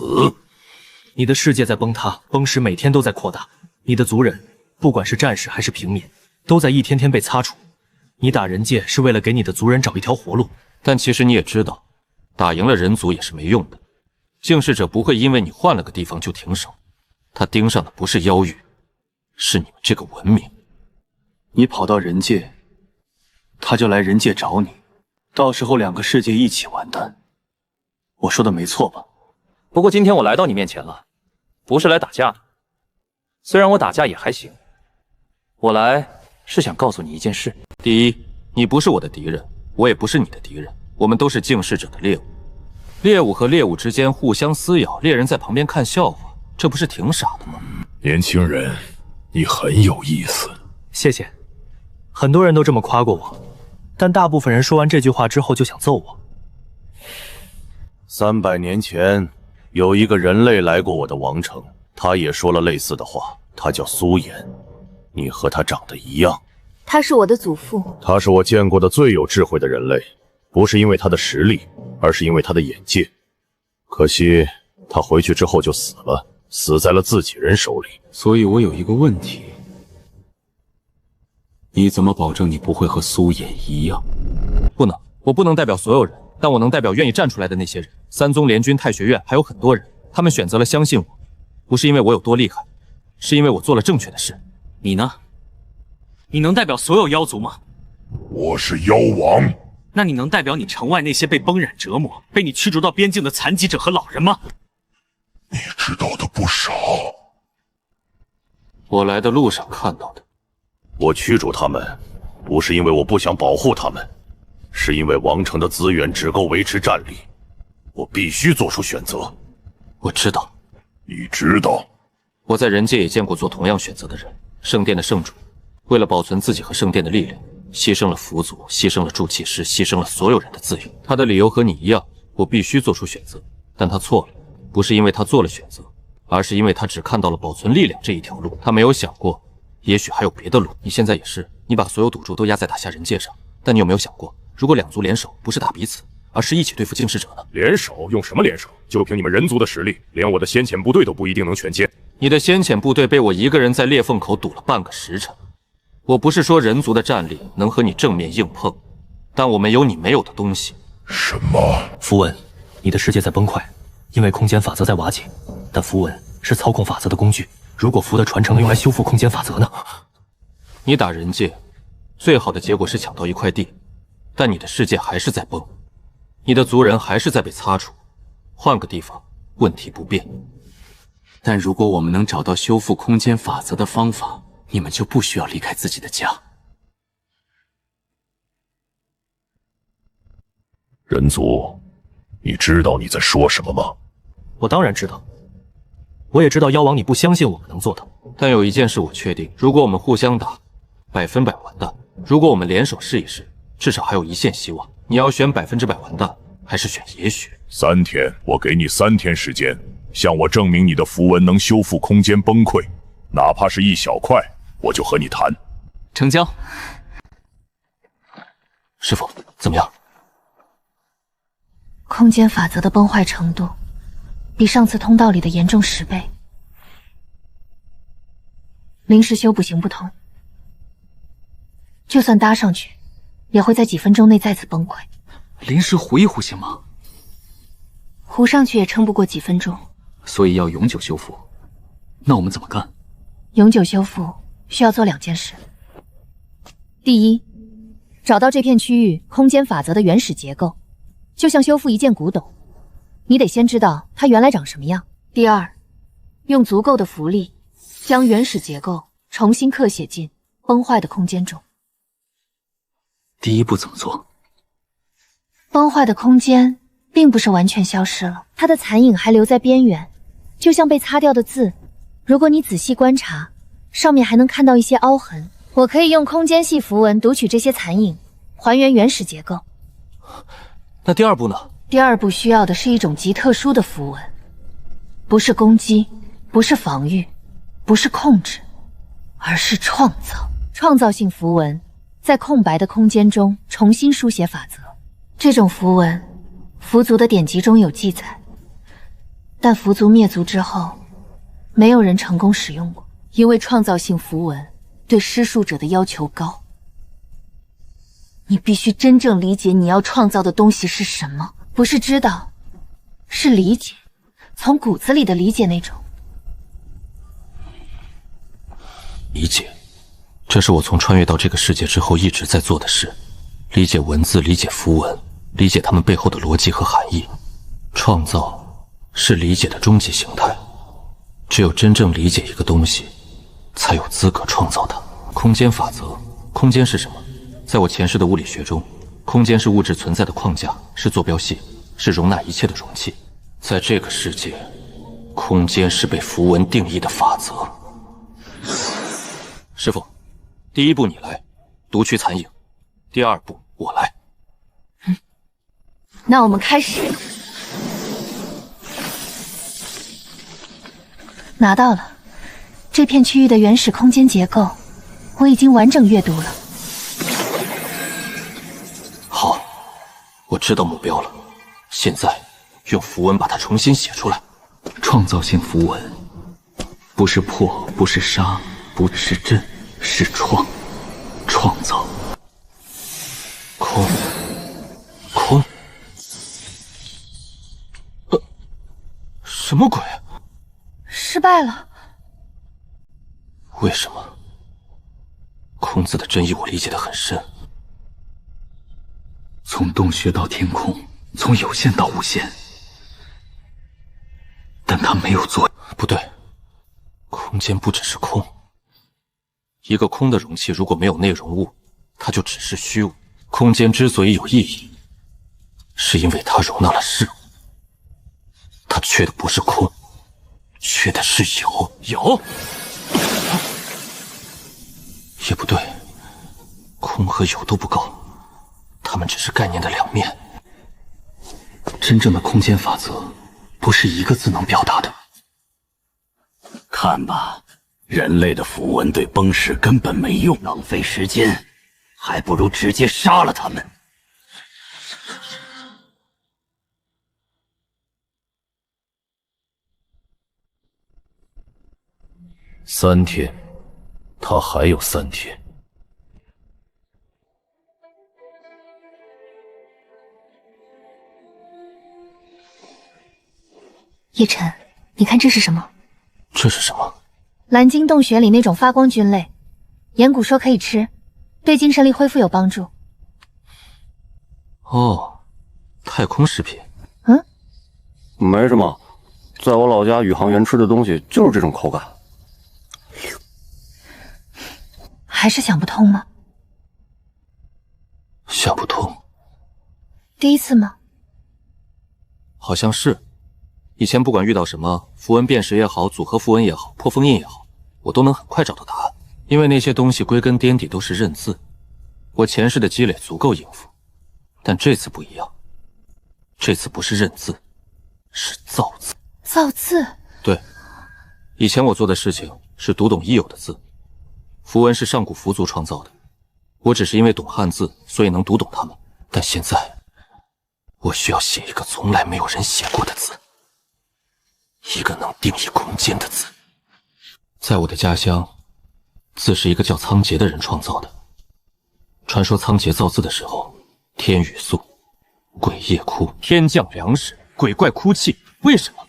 你的世界在崩塌，崩石每天都在扩大，你的族人，不管是战士还是平民，都在一天天被擦除。你打人界是为了给你的族人找一条活路，但其实你也知道，打赢了人族也是没用的。净世者不会因为你换了个地方就停手，他盯上的不是妖域，是你们这个文明。你跑到人界，他就来人界找你，到时候2个世界一起完蛋。我说的没错吧？不过今天我来到你面前了，不是来打架的。虽然我打架也还行，我来是想告诉你一件事。第一，你不是我的敌人，我也不是你的敌人，我们都是净世者的猎物。猎物和猎物之间互相撕咬，猎人在旁边看笑话，这不是挺傻的吗？年轻人，你很有意思。谢谢，很多人都这么夸过我，但大部分人说完这句话之后就想揍我。300年前，有一个人类来过我的王城，他也说了类似的话。他叫苏颜，你和他长得一样。他是我的祖父，他是我见过的最有智慧的人类，不是因为他的实力，而是因为他的眼界。可惜他回去之后就死了，死在了自己人手里。所以我有一个问题，你怎么保证你不会和苏衍一样？不能，我不能代表所有人，但我能代表愿意站出来的那些人。3宗联军、太学院还有很多人，他们选择了相信我，不是因为我有多厉害，是因为我做了正确的事。你呢？你能代表所有妖族吗？我是妖王。那你能代表你城外那些被崩染折磨、被你驱逐到边境的残疾者和老人吗？你知道的不少。我来的路上看到的。我驱逐他们，不是因为我不想保护他们，是因为王城的资源只够维持战力，我必须做出选择。我知道。你知道？我在人界也见过做同样选择的人。圣殿的圣主，为了保存自己和圣殿的力量，牺牲了佛祖，牺牲了铸器师，牺牲了所有人的资源。他的理由和你一样，我必须做出选择，但他错了，不是因为他做了选择，而是因为他只看到了保存力量这一条路，他没有想过也许还有别的路。你现在也是，你把所有赌注都压在打下人界上，但你有没有想过，如果2族联手，不是打彼此，而是一起对付净世者呢？联手？用什么联手？就凭你们人族的实力，连我的先遣部队都不一定能全歼。你的先遣部队被我一个人在裂缝口堵了半个时辰。我不是说人族的战力能和你正面硬碰，但我们有你没有的东西。什么？符文，你的世界在崩坏，因为空间法则在瓦解，但符文是操控法则的工具。如果符的传承能用来修复空间法则呢？你打人界，最好的结果是抢到一块地，但你的世界还是在崩，你的族人还是在被擦除。换个地方，问题不变。但如果我们能找到修复空间法则的方法，你们就不需要离开自己的家。人族，你知道你在说什么吗？我当然知道，我也知道妖王你不相信我们能做到。但有一件事我确定，如果我们互相打， 100%完的。如果我们联手试一试，至少还有一线希望。你要选100%完的，还是选也许？3天，我给你3天时间，向我证明你的符文能修复空间崩溃，哪怕是一小块，我就和你谈。成交。师傅，怎么样？空间法则的崩坏程度，比上次通道里的严重10倍。临时修补行不通，就算搭上去，也会在几分钟内再次崩溃。临时糊一糊行吗？糊上去也撑不过几分钟。所以要永久修复。那我们怎么干？永久修复需要做2件事。第一，找到这片区域空间法则的原始结构，就像修复一件古董，你得先知道它原来长什么样。第二，用足够的符力将原始结构重新刻写进崩坏的空间中。第一步怎么做？崩坏的空间并不是完全消失了，它的残影还留在边缘，就像被擦掉的字。如果你仔细观察，上面还能看到一些凹痕。我可以用空间系符文读取这些残影，还原原始结构。那第2步呢？第2步需要的是一种极特殊的符文，不是攻击，不是防御，不是控制，而是创造。创造性符文在空白的空间中重新书写法则。这种符文，符族的典籍中有记载，但符族灭族之后，没有人成功使用过，因为创造性符文对施术者的要求高。你必须真正理解你要创造的东西是什么，不是知道，是理解，从骨子里的理解那种。理解，这是我从穿越到这个世界之后一直在做的事。理解文字，理解符文，理解它们背后的逻辑和含义。创造是理解的终极形态，只有真正理解一个东西，才有资格创造它。空间法则，空间是什么？在我前世的物理学中，空间是物质存在的框架，是坐标系，是容纳一切的容器。在这个世界，空间是被符文定义的法则。师傅，第1步你来，读取残影；第2步我来。那我们开始。拿到了这片区域的原始空间结构，我已经完整阅读了。好，我知道目标了。现在用符文把它重新写出来。创造性符文，不是破，不是杀，不是震，是创造。空。什么鬼？失败了。为什么？空字的真意我理解得很深。从洞穴到天空，从有限到无限，但它没有做。不对，空间不只是空。一个空的容器如果没有内容物，它就只是虚无。空间之所以有意义，是因为它容纳了事物。它缺的不是空，缺的是有。也不对，空和有都不够，它们只是概念的2面。真正的空间法则，不是1个字能表达的。看吧，人类的符文对崩石根本没用，浪费时间，还不如直接杀了他们。3天，他还有3天。叶晨，你看这是什么？这是什么？蓝晶洞穴里那种发光菌类，岩谷说可以吃，对精神力恢复有帮助。哦，太空食品。没什么，在我老家宇航员吃的东西就是这种口感。还是想不通吗？想不通。第一次吗？好像是。以前不管遇到什么符文辨识也好，组合符文也好，破封印也好，我都能很快找到答案。因为那些东西归根颠底都是认字，我前世的积累足够应付，但这次不一样，这次不是认字，是造字。造字？对，以前我做的事情是读懂已有的字，符文是上古符族创造的，我只是因为懂汉字，所以能读懂它们。但现在，我需要写一个从来没有人写过的字，一个能定义空间的字。在我的家乡，字是一个叫仓颉的人创造的。传说仓颉造字的时候，天雨粟，鬼夜哭，天降粮食，鬼怪哭泣。为什么？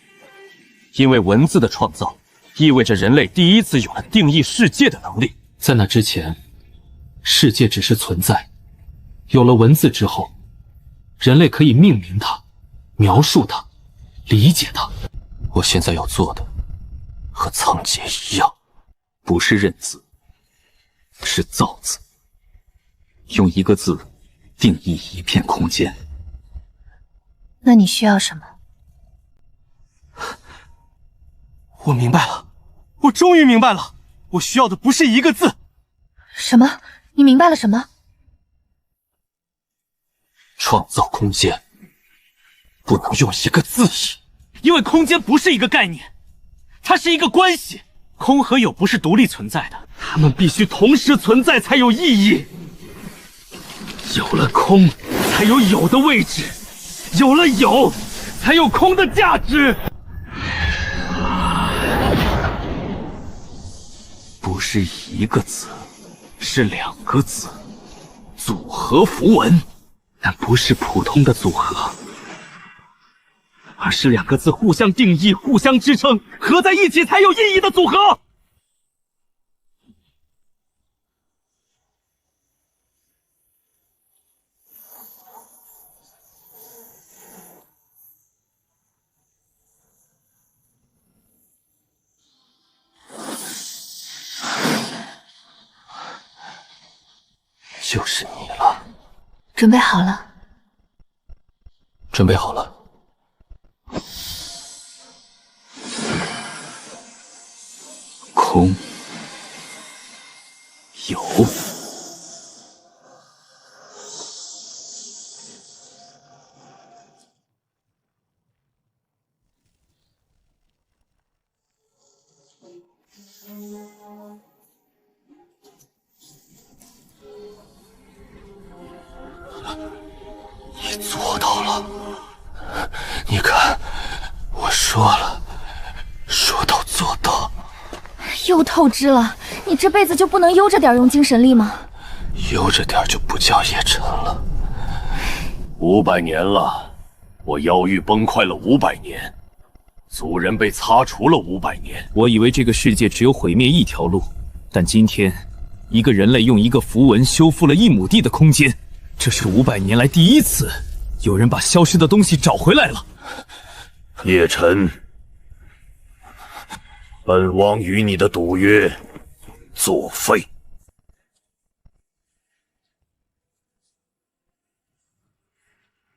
因为文字的创造，意味着人类第一次有了定义世界的能力。在那之前，世界只是存在，有了文字之后，人类可以命名它，描述它，理解它。我现在要做的，和仓颉一样，不是认字，是造字。用一个字定义一片空间。那你需要什么？我明白了，我终于明白了，我需要的不是一个字。什么？你明白了什么？创造空间，不能用一个字义，因为空间不是一个概念，它是一个关系。空和有不是独立存在的，它们必须同时存在才有意义。有了空，才有有的位置；有了有，才有空的价值。不是一个字，是两个字，组合符文，但不是普通的组合，而是两个字互相定义、互相支撑，合在一起才有意义的组合。就是你了。准备好了？准备好了。空，有，你做到了。你看，我说了，说到做到。又透支了，你这辈子就不能悠着点用精神力吗？悠着点就不叫叶晨了。 500年了，我妖域崩坏了500年，族人被擦除了500年。我以为这个世界只有毁灭一条路，但今天，一个人类用一个符文修复了1亩地的空间，这是500年来第一次，有人把消失的东西找回来了。叶晨，本王与你的赌约作废。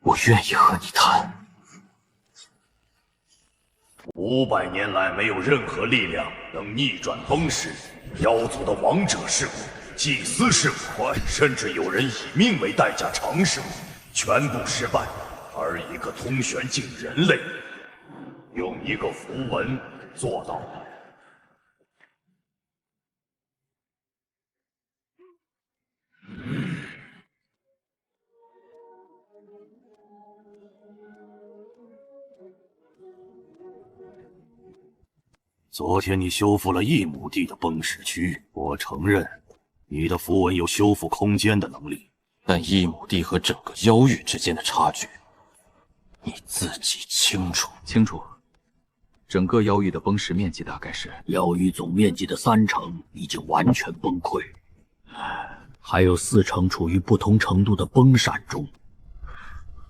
我愿意和你谈。500年来，没有任何力量能逆转崩石。妖族的王者是我，祭司是我，甚至有人以命为代价尝试过，全部失败。而一个通玄境人类，用一个符文做到了。 昨天你修复了1亩地的崩石区，我承认，你的符文有修复空间的能力，但1亩地和整个妖域之间的差距，你自己清楚。清楚。整个妖域的崩石面积大概是？妖域总面积的30%已经完全崩溃，还有40%处于不同程度的崩闪中，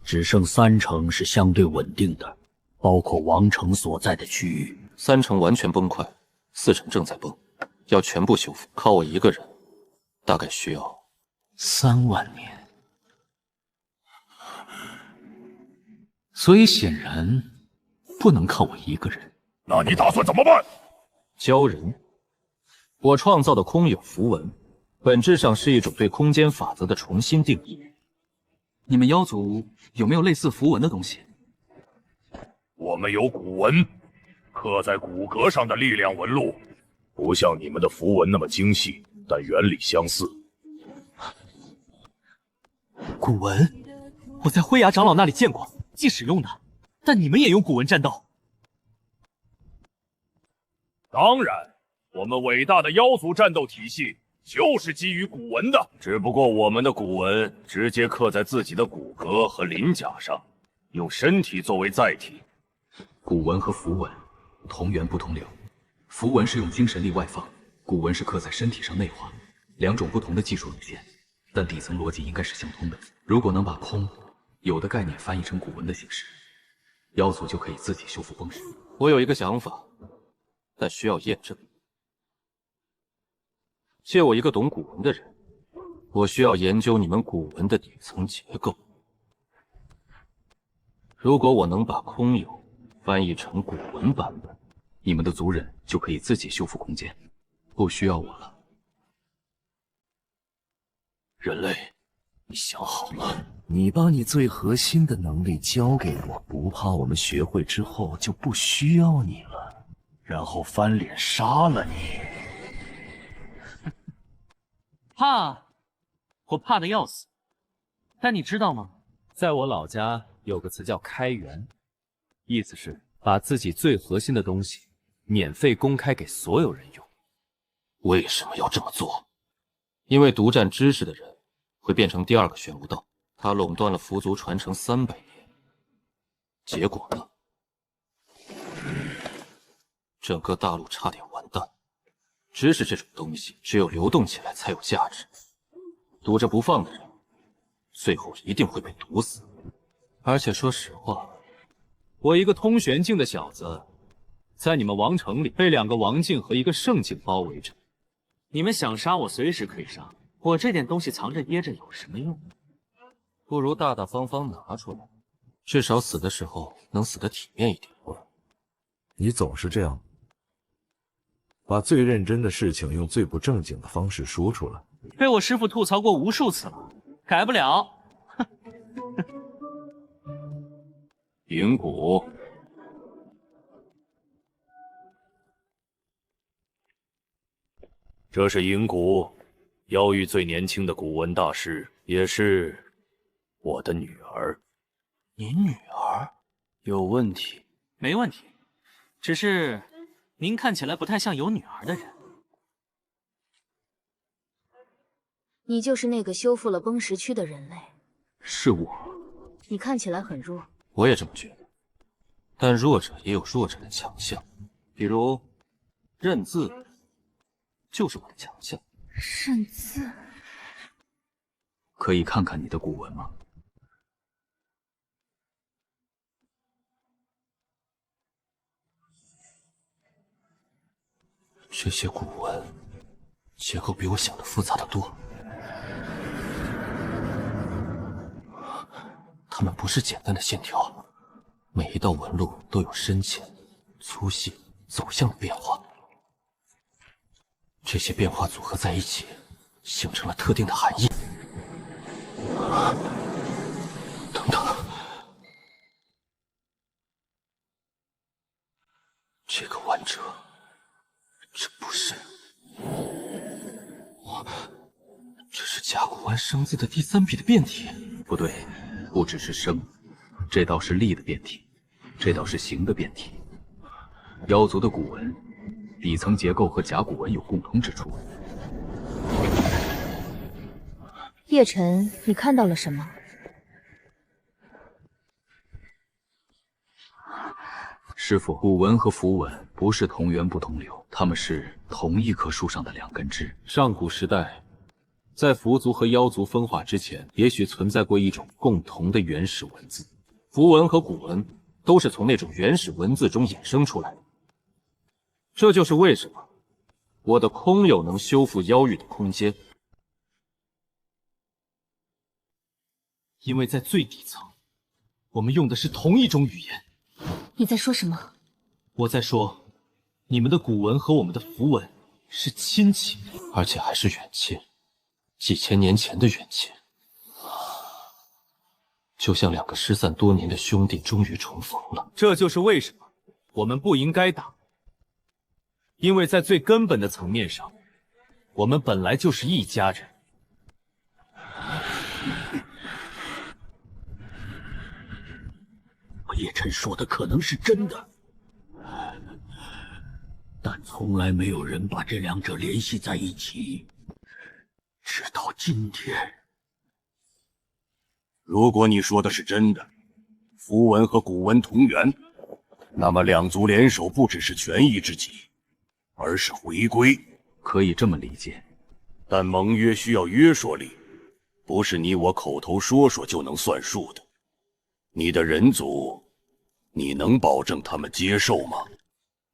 只剩30%是相对稳定的，包括王城所在的区域。 30%完全崩溃，40%正在崩，要全部修复，靠我一个人，大概需要3万年。所以显然不能靠我一个人。那你打算怎么办？鲛人，我创造的空有符文，本质上是一种对空间法则的重新定义。你们妖族有没有类似符文的东西？我们有古文，刻在骨骼上的力量纹路，不像你们的符文那么精细，但原理相似。古文，我在灰崖长老那里见过，既使用的，但你们也用古文战斗？当然，我们伟大的妖族战斗体系就是基于古文的，只不过我们的古文直接刻在自己的骨骼和鳞甲上，用身体作为载体。古文和符文同源不同流，符文是用精神力外放，古文是刻在身体上内化，两种不同的技术路线，但底层逻辑应该是相通的。如果能把空有的概念翻译成古文的形式，妖族就可以自己修复崩石。我有一个想法，但需要验证。借我一个懂古文的人，我需要研究你们古文的底层结构。如果我能把空有翻译成古文版本，你们的族人就可以自己修复空间，不需要我了。人类，你想好了？你把你最核心的能力交给我，不怕我们学会之后就不需要你了，然后翻脸杀了你？怕，我怕的要死。但你知道吗？在我老家有个词叫开源，意思是把自己最核心的东西免费公开给所有人用。为什么要这么做？因为独占知识的人会变成第二个玄武道，他垄断了符族传承300年。结果呢？整个大陆差点完蛋。知识这种东西，只有流动起来才有价值。堵着不放的人，最后一定会被毒死。而且说实话，我一个通玄境的小子，在你们王城里被2个王境和1个圣境包围着。你们想杀我，随时可以杀。我这点东西藏着掖着有什么用？不如大大方方拿出来，至少死的时候能死得体面一点。你总是这样，把最认真的事情用最不正经的方式说出来。被我师父吐槽过无数次了，改不了。银骨，这是银骨，妖域最年轻的古文大师，也是我的女儿。你女儿有问题？没问题，只是您看起来不太像有女儿的人。你就是那个修复了崩石区的人类。是我。你看起来很弱。我也这么觉得，但弱者也有弱者的强项，比如认字就是我的强项。认字，可以看看你的古文吗？这些古文结构比我想的复杂的多，它们不是简单的线条，每一道纹路都有深浅、粗细、走向的变化。这些变化组合在一起，形成了特定的含义。等等，这个弯折，这不是，这是甲骨文生字的第3笔的变体。不对，不只是生，这道是力的变体，这道是形的变体。妖族的古文底层结构和甲骨文有共通之处。叶晨，你看到了什么？师父，古文和符文不是同源不同流，它们是同一棵树上的2根枝。上古时代，在符族和妖族分化之前，也许存在过一种共同的原始文字。符文和古文都是从那种原始文字中衍生出来的。这就是为什么我的空有能修复妖域的空间。因为在最底层，我们用的是同一种语言。你在说什么？我在说，你们的古文和我们的符文是亲戚，而且还是远亲，几千年前的远亲，就像两个失散多年的兄弟终于重逢了。这就是为什么我们不应该打，因为在最根本的层面上，我们本来就是一家人。叶晨说的可能是真的，但从来没有人把这两者联系在一起，直到今天。如果你说的是真的，符文和古文同源，那么两族联手不只是权宜之计，而是回归。可以这么理解，但盟约需要约束力，不是你我口头说说就能算数的。你的人族，你能保证他们接受吗？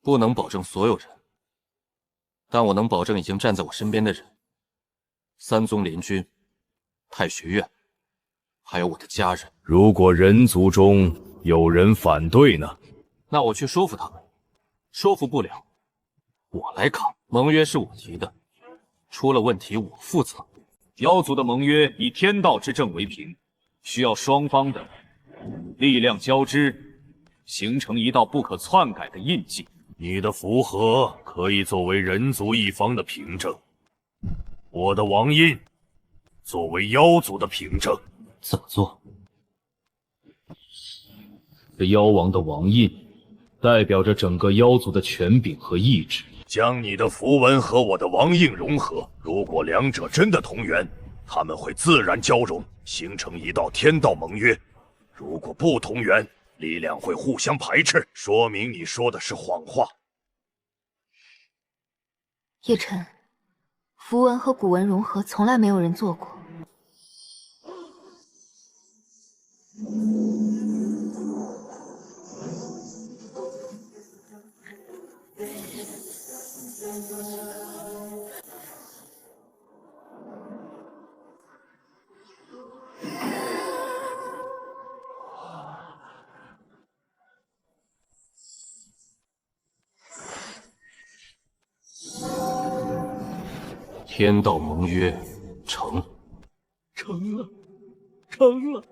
不能保证所有人，但我能保证已经站在我身边的人，三宗联军、太学院，还有我的家人。如果人族中有人反对呢？那我去说服他们，说服不了，我来扛。盟约是我提的，出了问题我负责。妖族的盟约以天道之正为凭，需要双方的力量交织，形成一道不可篡改的印记。你的符合可以作为人族一方的凭证，我的王印作为妖族的凭证。怎么做？这妖王的王印代表着整个妖族的权柄和意志。将你的符文和我的王印融合，如果两者真的同源，他们会自然交融，形成一道天道盟约。如果不同源，力量会互相排斥，说明你说的是谎话。叶晨，符文和古文融合从来没有人做过。天道盟约成，成了，成了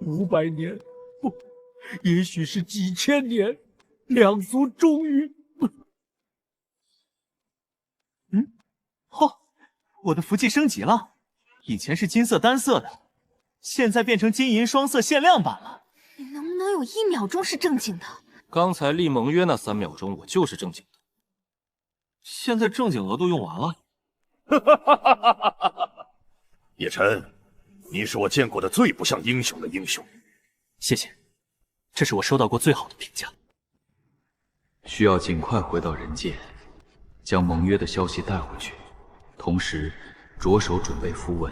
！500年，不，也许是几千年，两族终于……我的符器升级了，以前是金色单色的，现在变成金银双色限量版了。你能不能有1秒钟是正经的？刚才立盟约那3秒钟，我就是正经的。现在正经额度用完了。叶晨，你是我见过的最不像英雄的英雄。谢谢，这是我收到过最好的评价。需要尽快回到人界，将盟约的消息带回去，同时着手准备符文、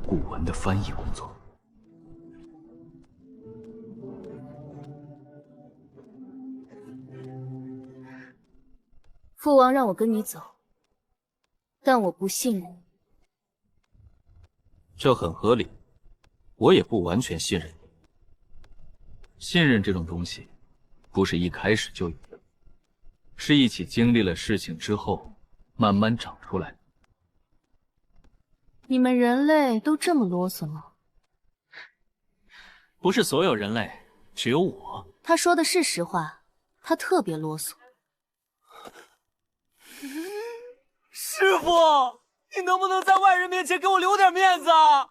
古文的翻译工作。父王让我跟你走，但我不信任你。这很合理，我也不完全信任你。信任这种东西，不是一开始就有的，是一起经历了事情之后，慢慢长出来的。你们人类都这么啰嗦吗？不是所有人类，只有我。他说的是实话，他特别啰嗦。师傅，你能不能在外人面前给我留点面子啊？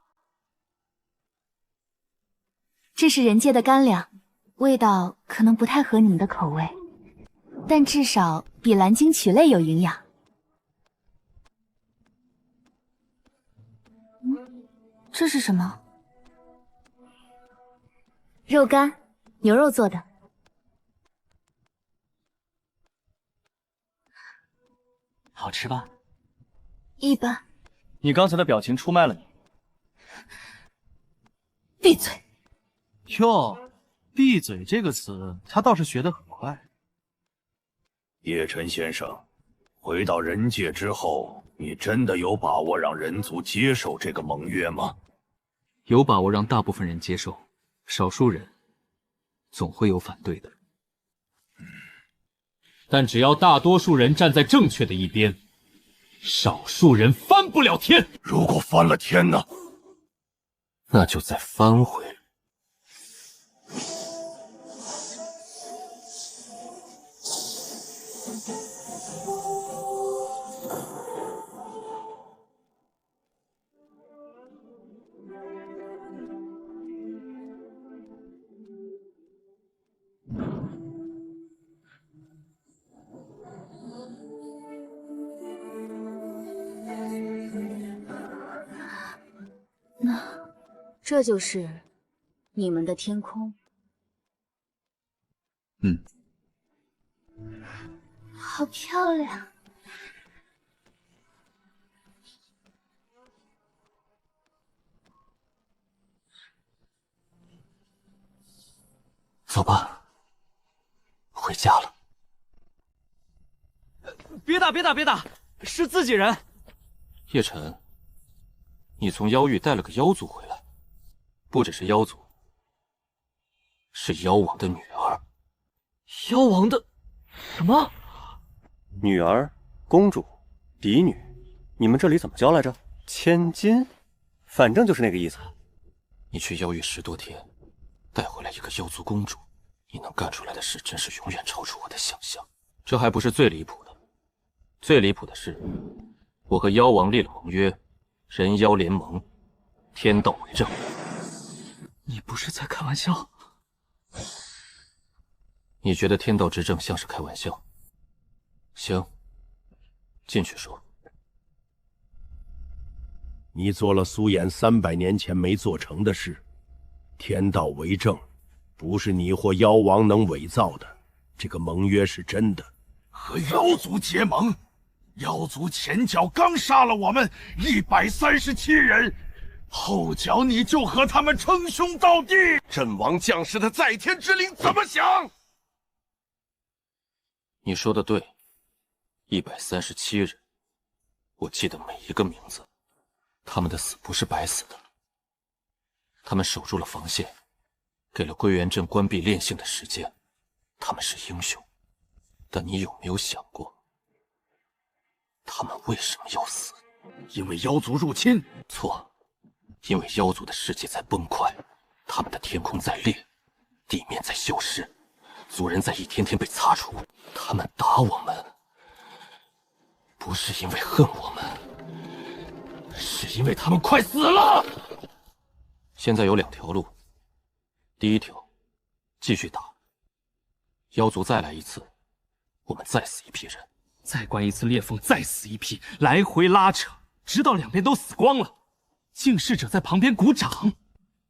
这是人界的干粮，味道可能不太合你们的口味，但至少比蓝鲸曲类有营养。这是什么？肉干，牛肉做的。好吃吧？一般。你刚才的表情出卖了你。闭嘴！哟，闭嘴这个词，他倒是学得很快。叶晨先生，回到人界之后，你真的有把握让人族接受这个盟约吗？有把握让大部分人接受，少数人总会有反对的。但只要大多数人站在正确的一边，少数人翻不了天。如果翻了天呢？那就再翻回来。这就是你们的天空。好漂亮。走吧，回家了。别打，别打，别打，是自己人。叶晨，你从妖域带了个妖族回来，不只是妖族，是妖王的女儿。妖王的什么？女儿、公主、嫡女，你们这里怎么教来着？千金，反正就是那个意思。你去妖域10多天，带回来一个妖族公主，你能干出来的事真是永远超出我的想象。这还不是最离谱的，最离谱的是，我和妖王立了盟约，人妖联盟，天道为证。你不是在开玩笑？你觉得天道之证像是开玩笑？行，进去说。你做了苏衍300年前没做成的事，天道为证，不是你或妖王能伪造的。这个盟约是真的。和妖族结盟，妖族前脚刚杀了我们137人，后脚你就和他们称兄道弟。阵亡将士的在天之灵怎么想？你说的对，137人，我记得每一个名字。他们的死不是白死的，他们守住了防线，给了归元镇关闭炼性的时间，他们是英雄。但你有没有想过，他们为什么要死？因为妖族入侵？错，因为妖族的世界在崩坏，他们的天空在裂，地面在消失，族人在一天天被擦除。他们打我们，不是因为恨我们，是因为他们快死了。现在有2条路，第一条，继续打，妖族再来一次，我们再死一批人，再关一次裂缝，再死一批，来回拉扯，直到两边都死光了。净世者在旁边鼓掌。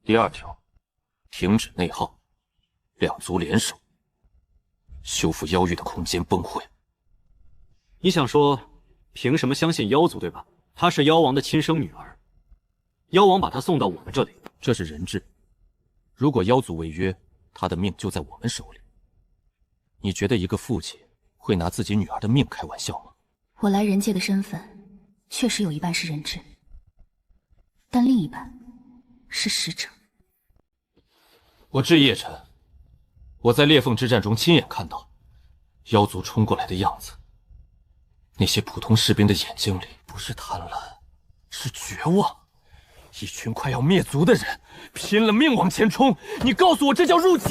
第二条，停止内耗，2族联手，修复妖域的空间崩溃。你想说，凭什么相信妖族，对吧？她是妖王的亲生女儿，妖王把她送到我们这里，这是人质。如果妖族违约，她的命就在我们手里。你觉得一个父亲会拿自己女儿的命开玩笑吗？我来人界的身份，确实有一半是人质，但另一半是使者。我致叶晨，我在裂缝之战中亲眼看到妖族冲过来的样子，那些普通士兵的眼睛里不是贪婪，是绝望。一群快要灭族的人拼了命往前冲，你告诉我这叫入侵，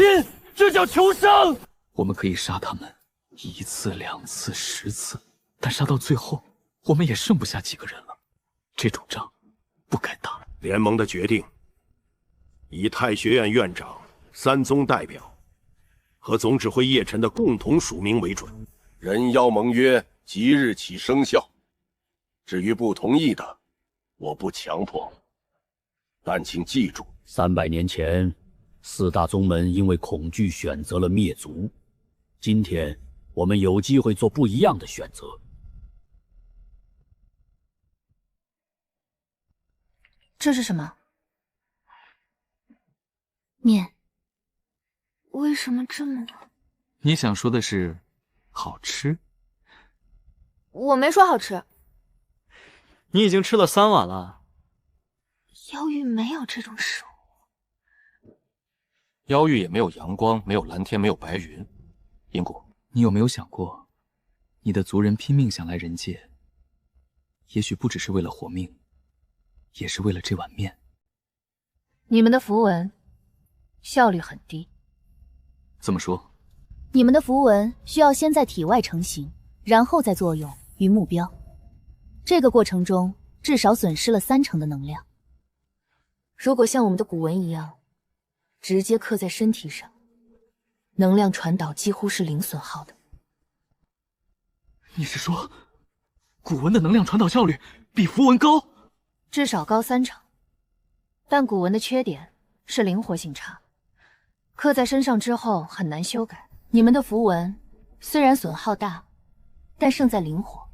这叫求生？我们可以杀他们1次、2次、10次，但杀到最后，我们也剩不下几个人了。这种仗不该打。联盟的决定，以太学院院长、3宗代表和总指挥叶晨的共同署名为准。人妖盟约即日起生效。至于不同意的，我不强迫。但请记住，300年前，4大宗门因为恐惧选择了灭族。今天，我们有机会做不一样的选择。这是什么？面。为什么这么多？你想说的是好吃？我没说好吃。你已经吃了3碗了。妖域没有这种食物。妖域也没有阳光，没有蓝天，没有白云。因果，你有没有想过，你的族人拼命想来人界，也许不只是为了活命，也是为了这碗面。你们的符文效率很低。怎么说？你们的符文需要先在体外成型，然后再作用于目标。这个过程中至少损失了30%的能量。如果像我们的古文一样，直接刻在身体上，能量传导几乎是零损耗的。你是说，古文的能量传导效率比符文高？至少高30%。但古文的缺点是灵活性差，刻在身上之后很难修改。你们的符文虽然损耗大，但胜在灵活，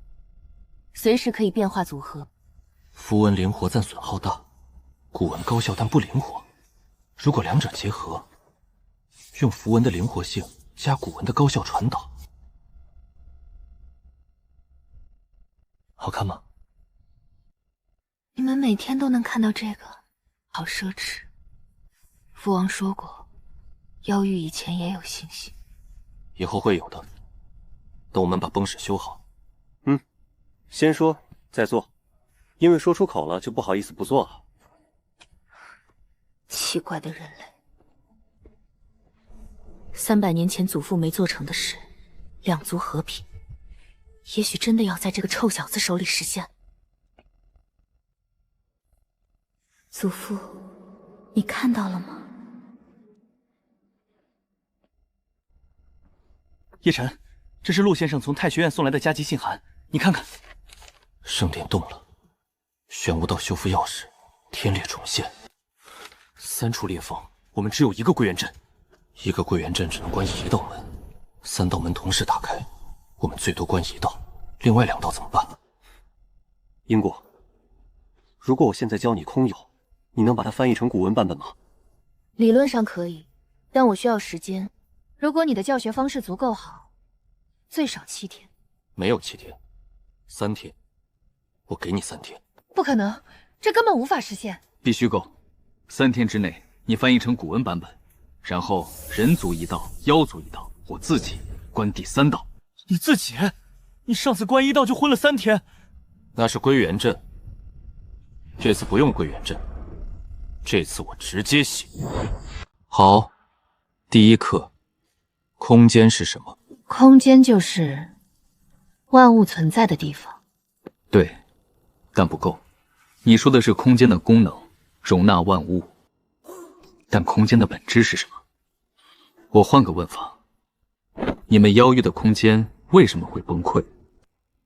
随时可以变化组合。符文灵活但损耗大，古文高效但不灵活。如果两者结合，用符文的灵活性加古文的高效传导，好看吗？你们每天都能看到这个，好奢侈。父王说过，妖域以前也有星星。以后会有的。等我们把崩石修好。先说再做，因为说出口了就不好意思不做了。奇怪的人类，300年前祖父没做成的事，两族和平，也许真的要在这个臭小子手里实现。祖父，你看到了吗？叶晨，这是陆先生从太学院送来的加急信函，你看看。圣殿动了，玄武道修复钥匙，天裂重现。3处裂缝，我们只有1个归元阵，一个归元阵只能关1道门，3道门同时打开，我们最多关1道，另外2道怎么办？英果，如果我现在教你空有，你能把它翻译成古文版本吗？理论上可以，但我需要时间。如果你的教学方式足够好，最少7天。没有7天，3天，我给你3天。不可能，这根本无法实现。必须够，3天之内你翻译成古文版本，然后人族1道，妖族1道，我自己关第3道。你自己？你上次关1道就昏了3天。那是归元阵，这次不用归元阵，这次我直接写。好，第一课，空间是什么？空间就是万物存在的地方。对，但不够。你说的是空间的功能，容纳万物，但空间的本质是什么？我换个问法，你们妖域的空间为什么会崩溃？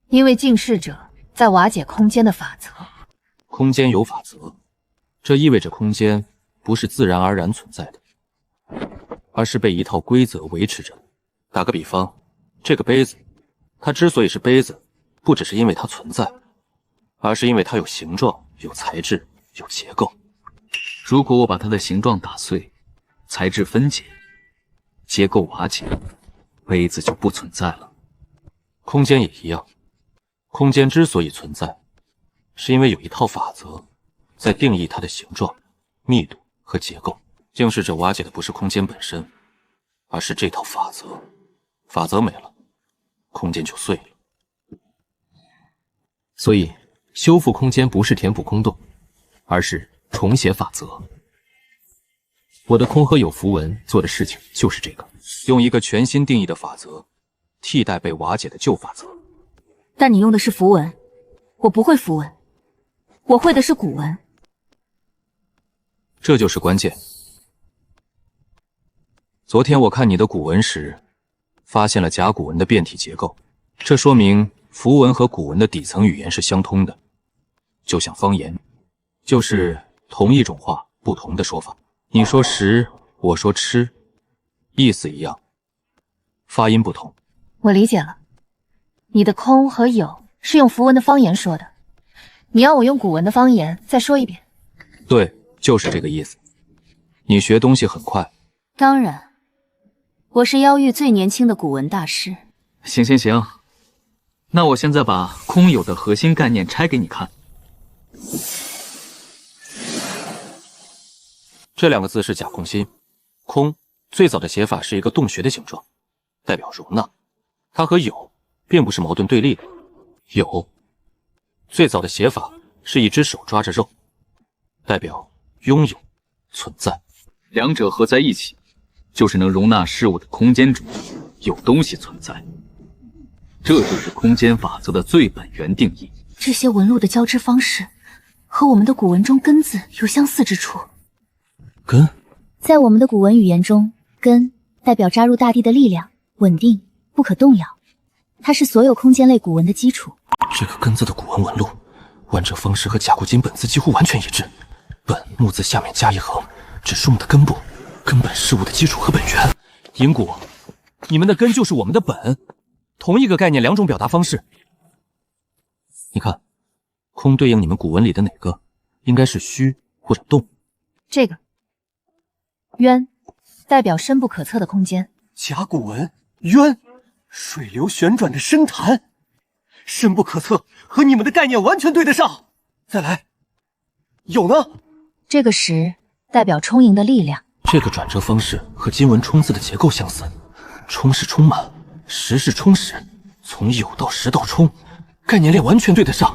因为近视者在瓦解空间的法则。空间有法则，这意味着空间不是自然而然存在的，而是被一套规则维持着。打个比方，这个杯子，它之所以是杯子，不只是因为它存在，而是因为它有形状、有材质、有结构。如果我把它的形状打碎，材质分解，结构瓦解，杯子就不存在了。空间也一样，空间之所以存在，是因为有一套法则在定义它的形状、密度和结构。竟视者瓦解的不是空间本身，而是这套法则。法则没了，空间就碎了。所以，修复空间不是填补空洞，而是重写法则。我的空和有符文做的事情就是这个，用一个全新定义的法则替代被瓦解的旧法则。但你用的是符文，我不会符文，我会的是古文。这就是关键。昨天我看你的古文时，发现了甲骨文的变体结构，这说明符文和古文的底层语言是相通的，就像方言，就是同一种话，不同的说法。你说食，我说吃，意思一样，发音不同。我理解了，你的空和有是用符文的方言说的，你要我用古文的方言再说一遍。对，就是这个意思。你学东西很快。当然，我是妖域最年轻的古文大师。行，那我现在把空有的核心概念拆给你看。这2个字是甲空心，空最早的写法是一个洞穴的形状，代表容纳。它和有并不是矛盾对立的，有最早的写法是一只手抓着肉，代表拥有、存在。两者合在一起，就是能容纳事物的空间中有东西存在。这就是空间法则的最本源定义。这些纹路的交织方式，和我们的古文中根字有相似之处。根，在我们的古文语言中，根代表扎入大地的力量，稳定，不可动摇。它是所有空间类古文的基础。这个根字的古文纹路，完整方式和甲骨金本字几乎完全一致。本木字下面加一横，指树木的根部，根本事物的基础和本源。银谷，你们的根就是我们的本，同一个概念，两种表达方式。你看，空对应你们古文里的哪个？应该是虚或者动。这个渊代表深不可测的空间。甲骨文渊，水流旋转的深潭，深不可测，和你们的概念完全对得上。再来，有呢。这个石代表充盈的力量。这个转折方式和金文冲字的结构相似，充是充满，实是充实，从有到实到充，概念链完全对得上。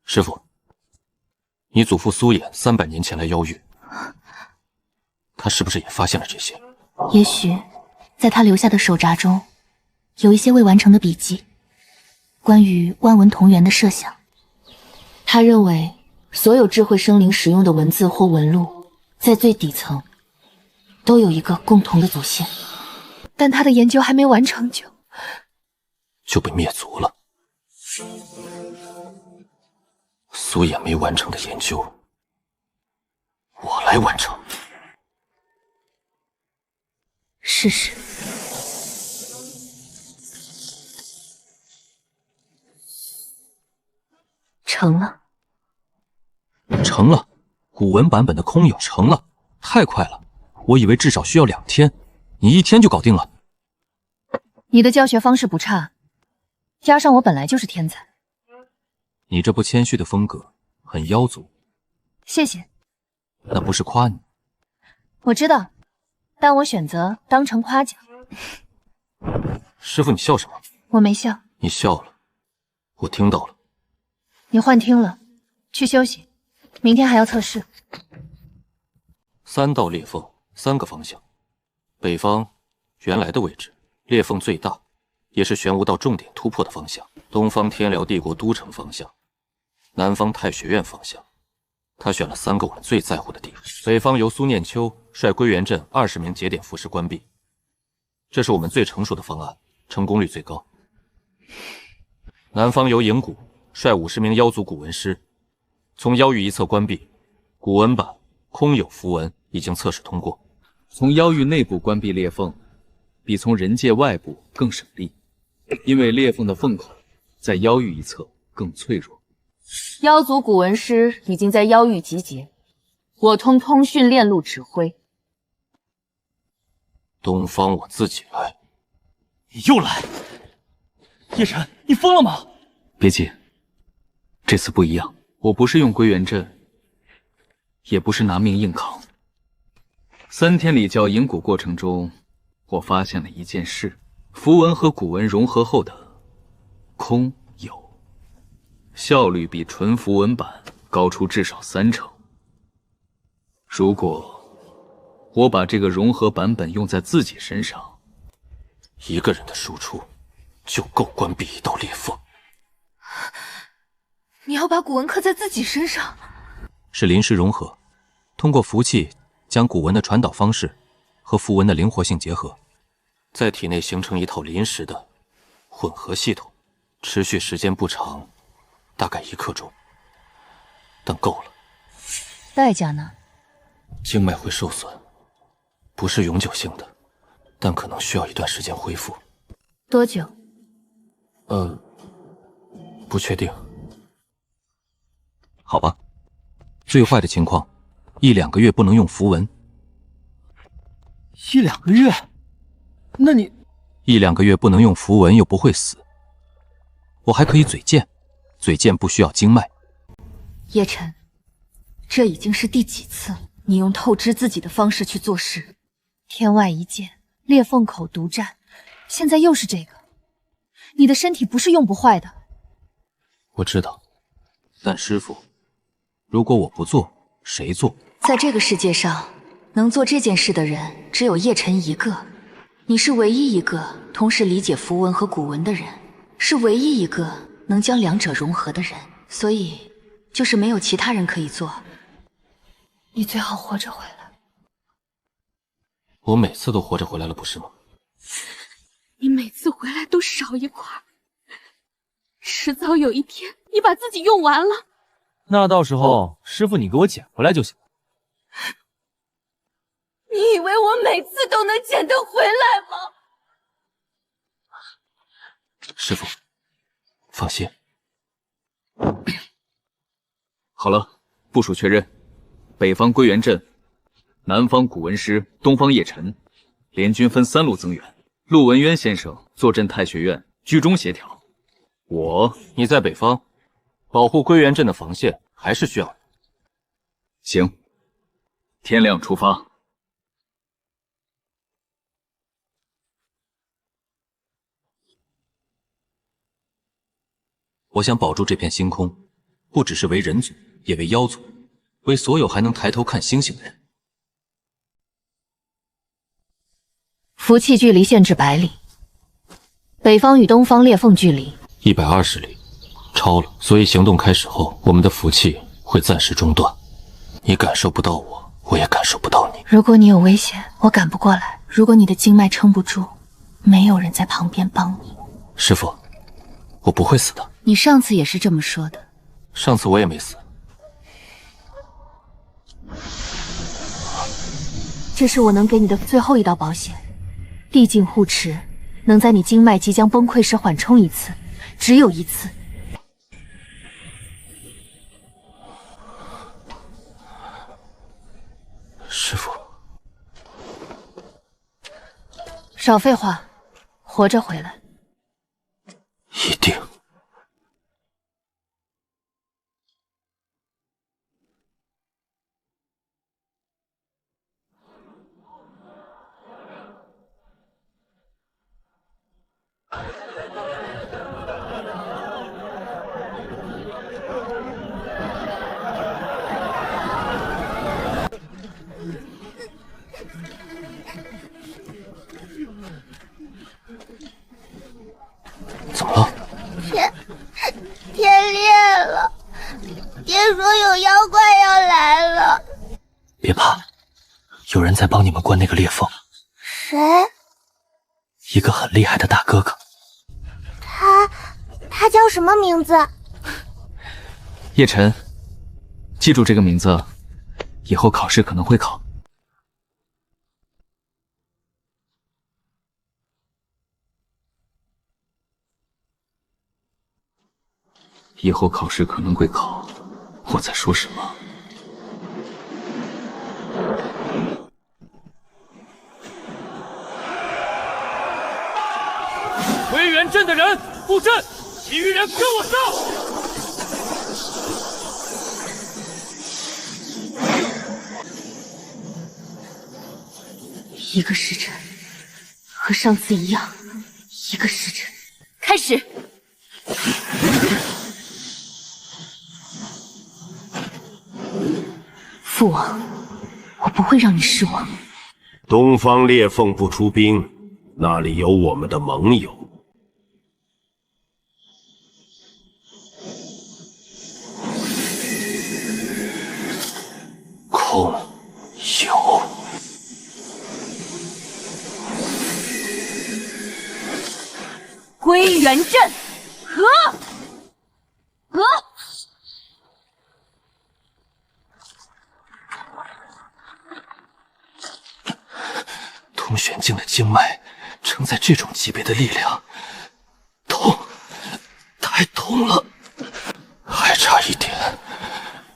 师傅，你祖父苏衍300年前来妖域，他是不是也发现了这些？也许在他留下的手札中，有一些未完成的笔记，关于万文同源的设想。他认为所有智慧生灵使用的文字或纹路，在最底层都有一个共同的祖先，但他的研究还没完成就被灭族了。苏衍没完成的研究，我来完成。试试。成了。成了，古文版本的空有成了，太快了！我以为至少需要2天，你1天就搞定了。你的教学方式不差，加上我本来就是天才。你这不谦虚的风格很妖族。谢谢。那不是夸你。我知道，但我选择当成夸奖。师傅，你笑什么？我没笑。你笑了，我听到了。你幻听了，去休息，明天还要测试。3道裂缝，3个方向。北方原来的位置，裂缝最大，也是玄武道重点突破的方向。东方天辽帝国都城方向，南方太学院方向。他选了3个我们最在乎的地方。北方由苏念秋率归元镇20名节点符师关闭，这是我们最成熟的方案，成功率最高。南方由影谷率50名妖族古文师，从妖域一侧关闭，古文版空有符文已经测试通过。从妖域内部关闭裂缝，比从人界外部更省力，因为裂缝的缝口在妖域一侧更脆弱。妖族古文师已经在妖域集结，我通讯链路指挥。东方我自己来。你又来？叶晨，你疯了吗？别急，这次不一样，我不是用归元阵，也不是拿命硬扛。3天礼教引古过程中，我发现了一件事：符文和古文融合后的空有，效率比纯符文版高出至少30%。如果我把这个融合版本用在自己身上，一个人的输出就够关闭1道裂缝。你要把古文刻在自己身上？是临时融合，通过符气将古文的传导方式和符文的灵活性结合，在体内形成一套临时的混合系统，持续时间不长，大概1刻钟，但够了。代价呢？经脉会受损，不是永久性的，但可能需要一段时间恢复。多久？不确定。好吧，最坏的情况，1-2个月不能用符文。1-2个月？那你1-2个月不能用符文又不会死。我还可以嘴剑，嘴剑不需要经脉。叶晨，这已经是第几次你用透支自己的方式去做事？天外一剑，裂缝口独占，现在又是这个。你的身体不是用不坏的，我知道，但师傅，如果我不做，谁做？在这个世界上，能做这件事的人只有叶晨一个。你是唯一一个同时理解符文和古文的人，是唯一一个能将两者融合的人，所以就是没有其他人可以做。你最好活着回来。我每次都活着回来了，不是吗？你每次回来都少一块，迟早有一天你把自己用完了。那到时候师傅你给我捡回来就行。你以为我每次都能捡得回来吗？师傅，放心。好了，部署确认，北方归元镇，南方古文师，东方叶晨，联军分3路增援。陆文渊先生坐镇太学院，居中协调。你在北方，保护归元镇的防线，还是需要你。行，天亮出发。我想保住这片星空，不只是为人族，也为妖族，为所有还能抬头看星星的人。符气距离限制100里，北方与东方裂缝距离120里，超了，所以行动开始后，我们的符气会暂时中断。你感受不到我，我也感受不到你。如果你有危险，我赶不过来；如果你的经脉撑不住，没有人在旁边帮你。师傅，我不会死的。你上次也是这么说的。上次我也没死。这是我能给你的最后一道保险，地境护持能在你经脉即将崩溃时缓冲一次，只有一次。师傅，少废话，活着回来。一定。怎么了？天裂了，爹说有妖怪要来了。别怕，有人在帮你们关那个裂缝。谁？一个很厉害的大哥哥。他叫什么名字？叶晨，记住这个名字，以后考试可能会考。以后考试可能会考，我在说什么？归元镇的人布阵，其余人跟我上！一个时辰，和上次一样，一个时辰。开始。父王，我不会让你失望。东方裂缝不出兵，那里有我们的盟友。空有。归元镇，和。通玄境的经脉承载这种级别的力量，痛，太痛了，还差一点。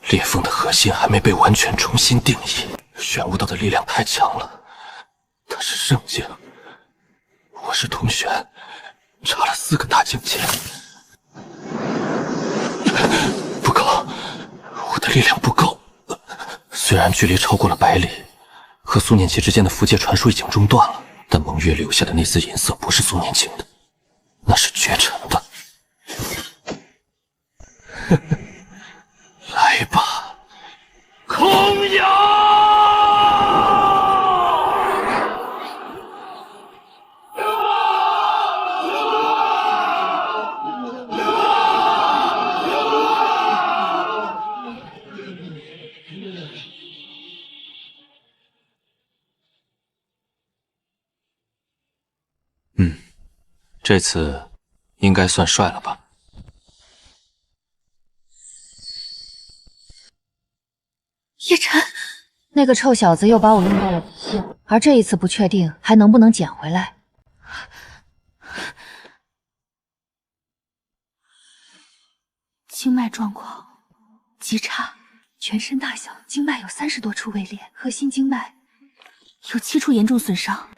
裂缝的核心还没被完全重新定义，玄武道的力量太强了。他是圣境，我是通玄，差了4个大境界。不够，我的力量不够。虽然距离超过了100里，和苏念琪之间的符界传输已经中断了，但蒙月留下的那丝银色不是苏念晴的，那是绝尘的。这次应该算帅了吧？叶晨，那个臭小子又把我用到了极限，而这一次不确定还能不能捡回来。经脉状况极差，全身大小经脉有30多处位裂，核心经脉有7处严重损伤，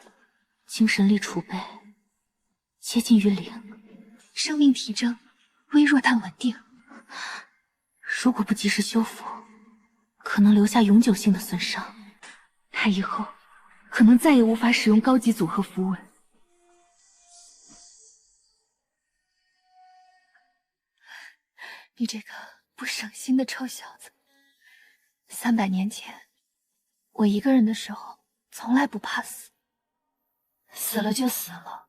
精神力储备接近于0，生命体征微弱但稳定。如果不及时修复，可能留下永久性的损伤，他以后可能再也无法使用高级组合符文。你这个不省心的臭小子！300年前，我一个人的时候，从来不怕死，死了就死了，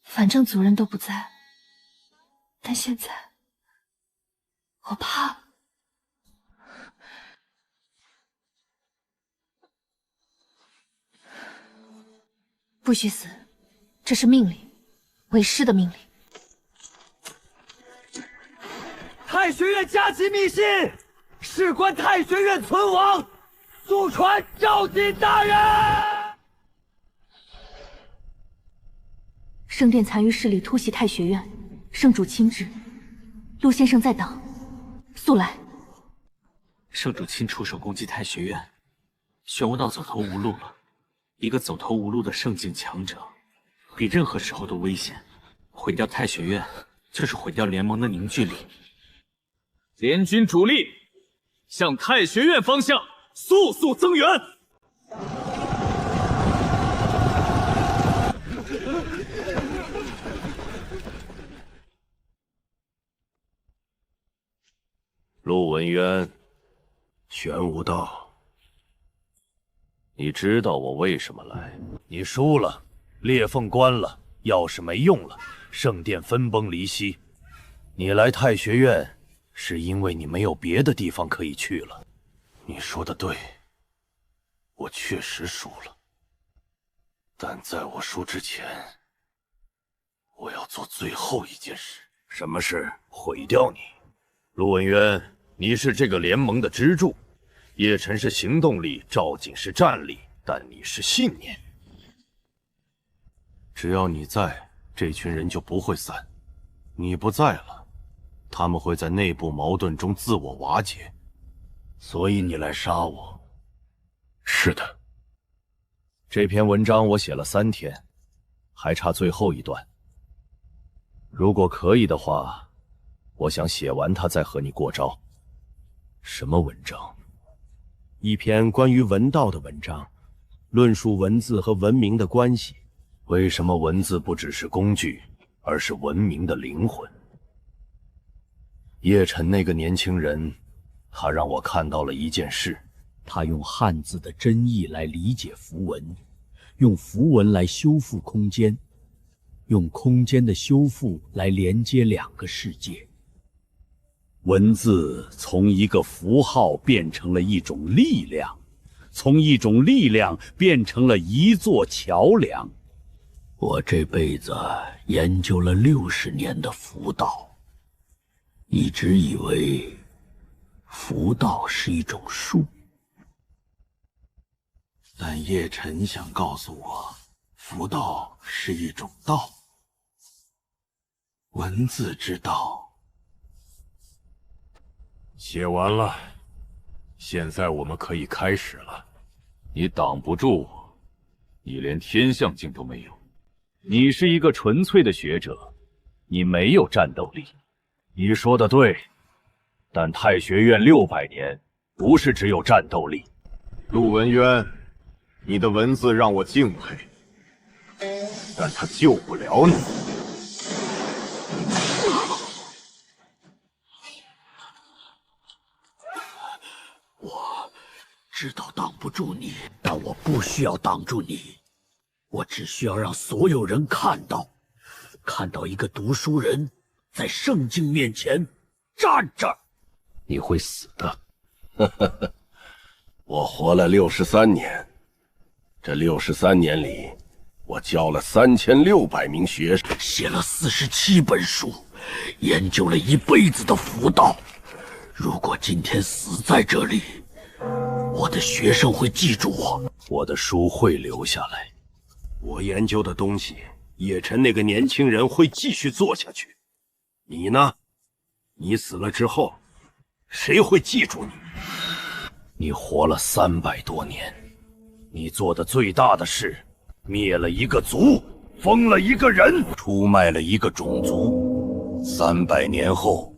反正族人都不在。但现在，我怕了。不许死，这是命令，为师的命令。太学院加急密信，事关太学院存亡，速传召集大人。圣殿残余势力突袭太学院，圣主亲至，陆先生在党，速来。圣主亲出手攻击太学院，玄武道走投无路了。一个走投无路的圣境强者，比任何时候都危险。毁掉太学院，就是毁掉联盟的凝聚力。联军主力向太学院方向速速增援。陆文渊，玄武道。你知道我为什么来？你输了，裂缝关了，钥匙没用了，圣殿分崩离析。你来太学院，是因为你没有别的地方可以去了。你说的对，我确实输了。但在我输之前，我要做最后一件事。什么事？毁掉你。陆文渊，你是这个联盟的支柱。叶晨是行动力，赵景是战力，但你是信念。只要你在，这群人就不会散。你不在了，他们会在内部矛盾中自我瓦解。所以你来杀我？是的。这篇文章我写了3天，还差最后一段。如果可以的话，我想写完它再和你过招。什么文章？一篇关于文道的文章，论述文字和文明的关系。为什么文字不只是工具，而是文明的灵魂？叶晨那个年轻人，他让我看到了一件事。他用汉字的真意来理解符文，用符文来修复空间，用空间的修复来连接2个世界。文字从一个符号变成了一种力量，从一种力量变成了一座桥梁。我这辈子研究了60年的符道，一直以为符道是一种术，但叶晨想告诉我，符道是一种道，文字之道。写完了，现在我们可以开始了。你挡不住我，你连天象境都没有。你是一个纯粹的学者，你没有战斗力。你说的对，但太学院600年不是只有战斗力。陆文渊，你的文字让我敬佩，但它救不了你。我知道挡不住你，但我不需要挡住你，我只需要让所有人看到一个读书人在圣境面前站着。你会死的。我活了63年，这63年里，我教了3600名学生，写了47本书，研究了一辈子的符道。如果今天死在这里，我的学生会记住我，我的书会留下来。我研究的东西，叶晨那个年轻人会继续做下去。你呢？你死了之后，谁会记住你？你活了300多年，你做的最大的事，灭了一个族，封了一个人，出卖了一个种族。300年后，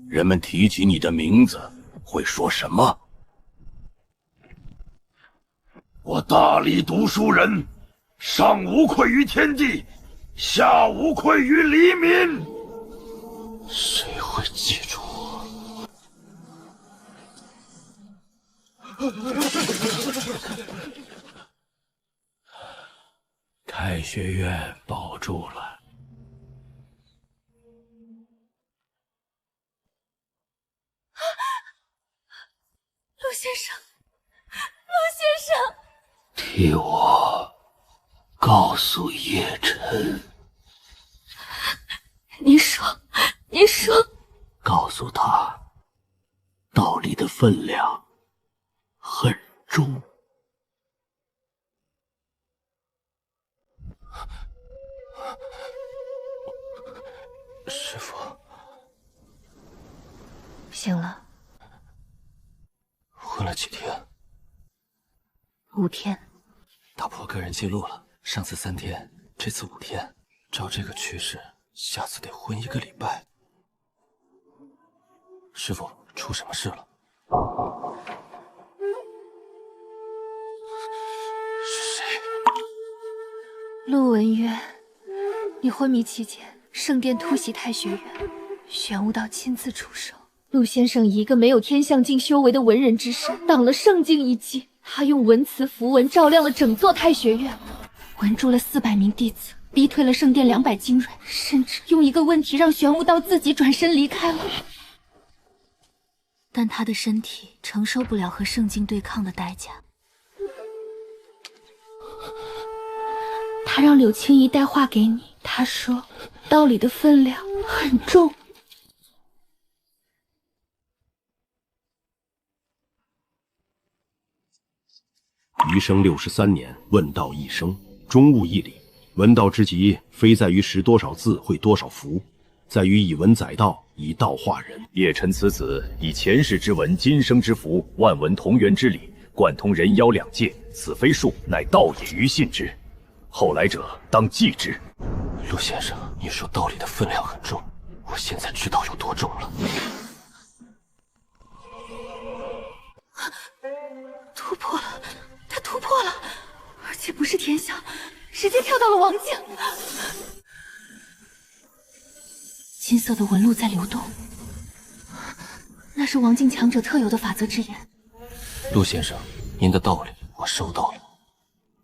人们提起你的名字，会说什么？我大理读书人，上无愧于天地，下无愧于黎民。谁会记住我？太学院保住了。陆先生，陆先生，替我告诉叶晨。你说，你说，告诉他，道理的分量很重。师父，醒了。昏了几天？5天。打破个人记录了，上次3天，这次5天。照这个趋势，下次得昏1个礼拜。师父，出什么事了？是谁？陆文渊，你昏迷期间，圣殿突袭太学院，玄武道亲自出手。陆先生以一个没有天象境修为的文人之身，挡了圣境一击。他用文辞符文照亮了整座太学院，文住了400名弟子，逼退了圣殿200精锐，甚至用一个问题让玄武道自己转身离开了。但他的身体承受不了和圣境对抗的代价。他让柳青怡带话给你，他说道理的分量很重。余生63年，问道一生，终悟一理。文道之极，非在于识多少字会多少符，在于以文载道，以道化人。叶晨此子以前世之文，今生之符，万文同源之理，贯通人妖两界，此非术，乃道也，于信之。后来者当记之。陆先生，你说道理的分量很重，我现在知道有多重了。突破了，他突破了，而且不是天象，直接跳到了王境。金色的纹路在流动，那是王境强者特有的法则之眼。陆先生，您的道理我收到了。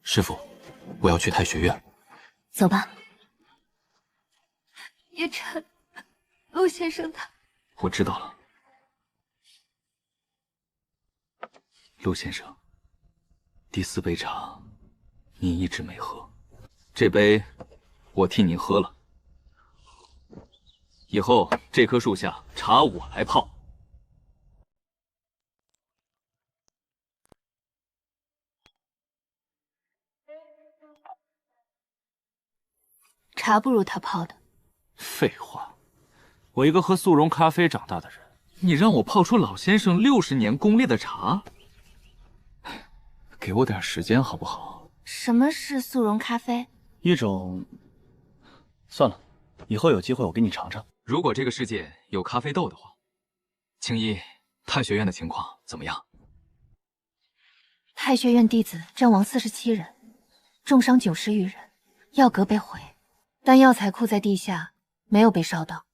师父，我要去太学院。走吧。叶晨，陆先生他……我知道了。陆先生，第4杯茶您一直没喝，这杯我替您喝了。以后这棵树下茶我来泡。茶不如他泡的。废话，我一个喝速溶咖啡长大的人，你让我泡出老先生60年功力的茶？给我点时间好不好？什么是速溶咖啡？一种……算了，以后有机会我给你尝尝。如果这个世界有咖啡豆的话，青衣，太学院的情况怎么样？太学院弟子阵亡47人，重伤90余人，药阁被毁，但药材库在地下，没有被烧到。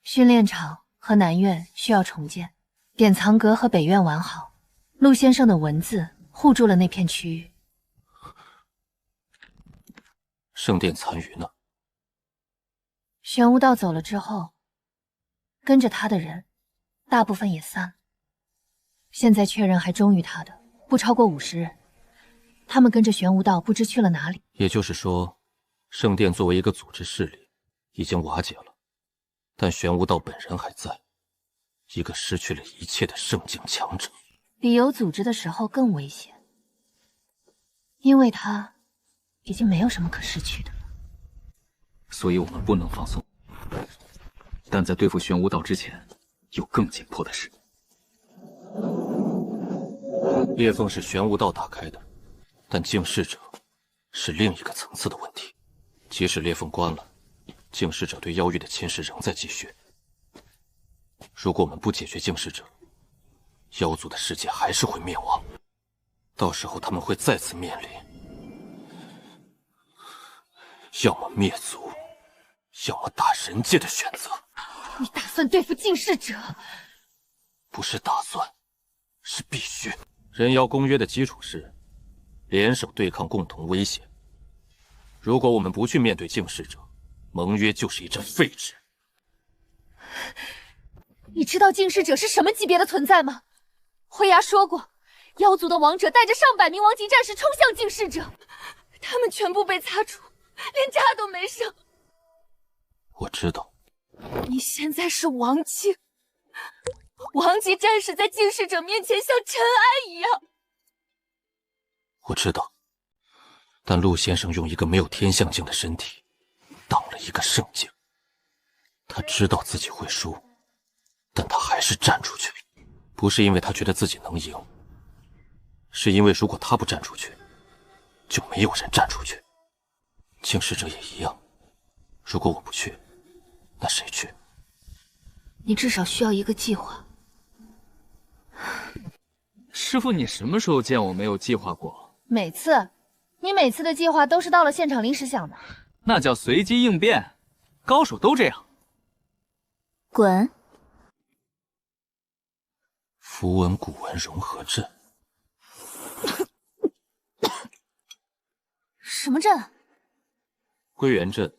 训练场和南院需要重建，典藏阁和北院完好。陆先生的文字护住了那片区域。圣殿残余呢？玄武道走了之后，跟着他的人大部分也散了。现在确认还忠于他的不超过50人，他们跟着玄武道不知去了哪里。也就是说，圣殿作为一个组织势力，已经瓦解了，但玄武道本人还在，一个失去了一切的圣境强者。比有组织的时候更危险，因为他已经没有什么可失去的了。所以我们不能放松。但在对付玄武道之前，有更紧迫的事。裂缝是玄武道打开的，但净世者是另一个层次的问题。即使裂缝关了，净世者对妖域的侵蚀仍在继续。如果我们不解决净世者，妖族的世界还是会灭亡，到时候他们会再次面临要么灭族，要么打人界的选择。你打算对付净世者？不是打算，是必须。人妖公约的基础是联手对抗共同威胁。如果我们不去面对净世者，盟约就是一阵废纸。你知道净世者是什么级别的存在吗？灰牙说过，妖族的王者带着上百名王级战士冲向净世者，他们全部被擦除，连渣都没剩。我知道。你现在是王境，王级战士在净世者面前像尘埃一样。我知道，但陆先生用一个没有天象境的身体挡了一个圣境，他知道自己会输，但他还是站出去，不是因为他觉得自己能赢，是因为如果他不站出去，就没有人站出去。净世者也一样，如果我不去，那谁去？你至少需要一个计划。师父，你什么时候见我没有计划过？每次，你每次的计划都是到了现场临时想的。那叫随机应变，高手都这样。滚！符文古文融合阵。什么阵？归元阵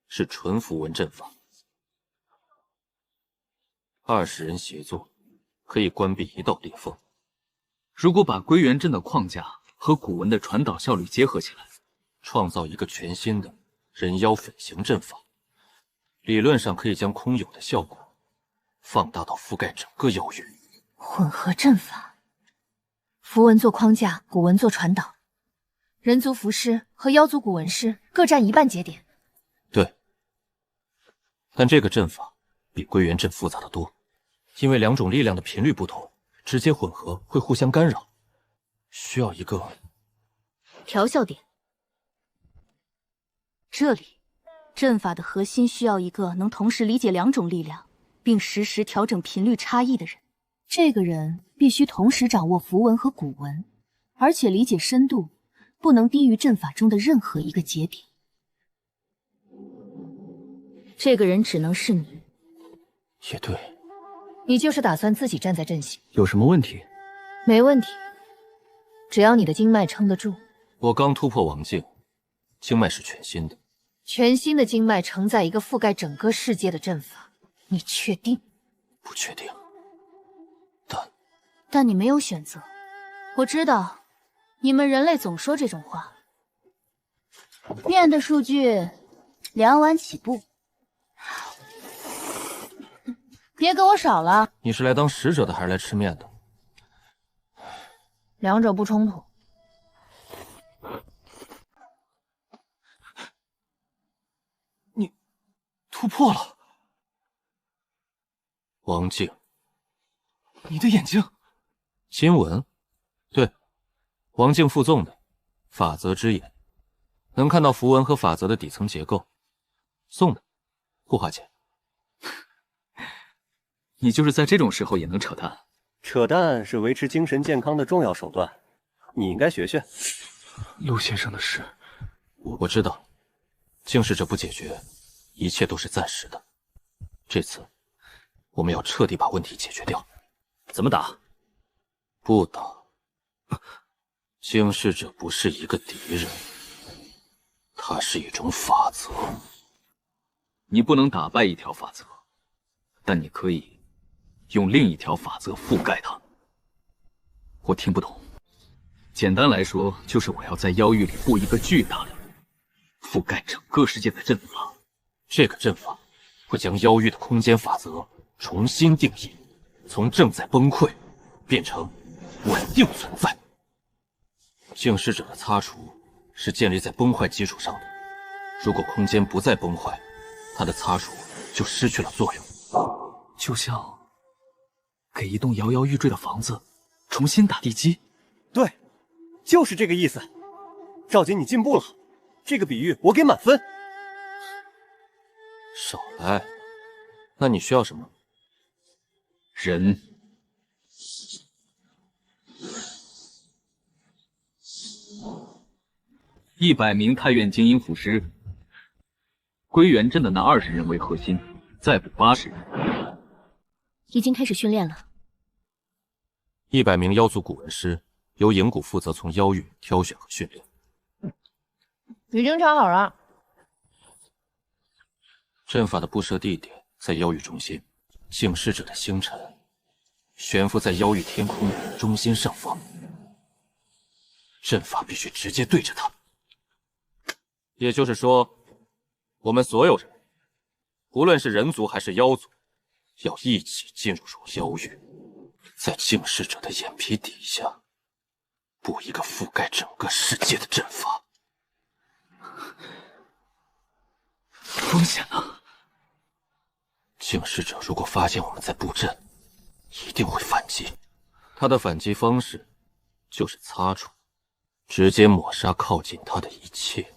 是纯符文阵法，20人协作可以关闭一道裂缝。如果把归元阵的框架和古文的传导效率结合起来，创造一个全新的人妖粉形阵法，理论上可以将空有的效果放大到覆盖整个妖域。混合阵法，符文做框架，古文做传导，人族符师和妖族古文师各占一半节点。对，但这个阵法比归元阵复杂的多，因为两种力量的频率不同，直接混合会互相干扰，需要一个调校点。这里，阵法的核心需要一个能同时理解两种力量，并实时调整频率差异的人。这个人必须同时掌握符文和古文，而且理解深度不能低于阵法中的任何一个节点。这个人只能是你。也对。你就是打算自己站在阵型？有什么问题？没问题，只要你的经脉撑得住。我刚突破王境，经脉是全新的。全新的经脉承载一个覆盖整个世界的阵法，你确定？不确定。但你没有选择。我知道，你们人类总说这种话。面的数据2碗起步，别给我少了。你是来当使者的还是来吃面的？两者不冲突。你突破了，王静，你的眼睛。金文，对，王静附送的法则之眼，能看到符文和法则的底层结构，送的，不花钱。你就是在这种时候也能扯淡？扯淡是维持精神健康的重要手段，你应该学学。陆先生的事，我知道，净世者不解决，一切都是暂时的。这次，我们要彻底把问题解决掉。怎么打？不打。净世者不是一个敌人，它是一种法则。你不能打败一条法则，但你可以用另一条法则覆盖它。我听不懂。简单来说，就是我要在妖域里布一个巨大的、覆盖整个世界的阵法。这个阵法会将妖域的空间法则重新定义，从正在崩溃变成稳定存在。净世者的擦除是建立在崩坏基础上的，如果空间不再崩坏，它的擦除就失去了作用，就像给一栋摇摇欲坠的房子重新打地基。对，就是这个意思。赵姐，你进步了，这个比喻我给满分。少来，那你需要什么？人。100名太院精英腐尸，归元镇的那20人为核心，再补80人。已经开始训练了。100名妖族古文师，由影谷负责从妖域挑选和训练。已经调好了。阵法的布设地点在妖域中心，净世者的星辰悬浮在妖域天空的中心上方。阵法必须直接对着它。也就是说，我们所有人，无论是人族还是妖族，要一起进入妖域，在净世者的眼皮底下布一个覆盖整个世界的阵法。风险呢？净世者如果发现我们在布阵，一定会反击。他的反击方式就是擦除，直接抹杀靠近他的一切。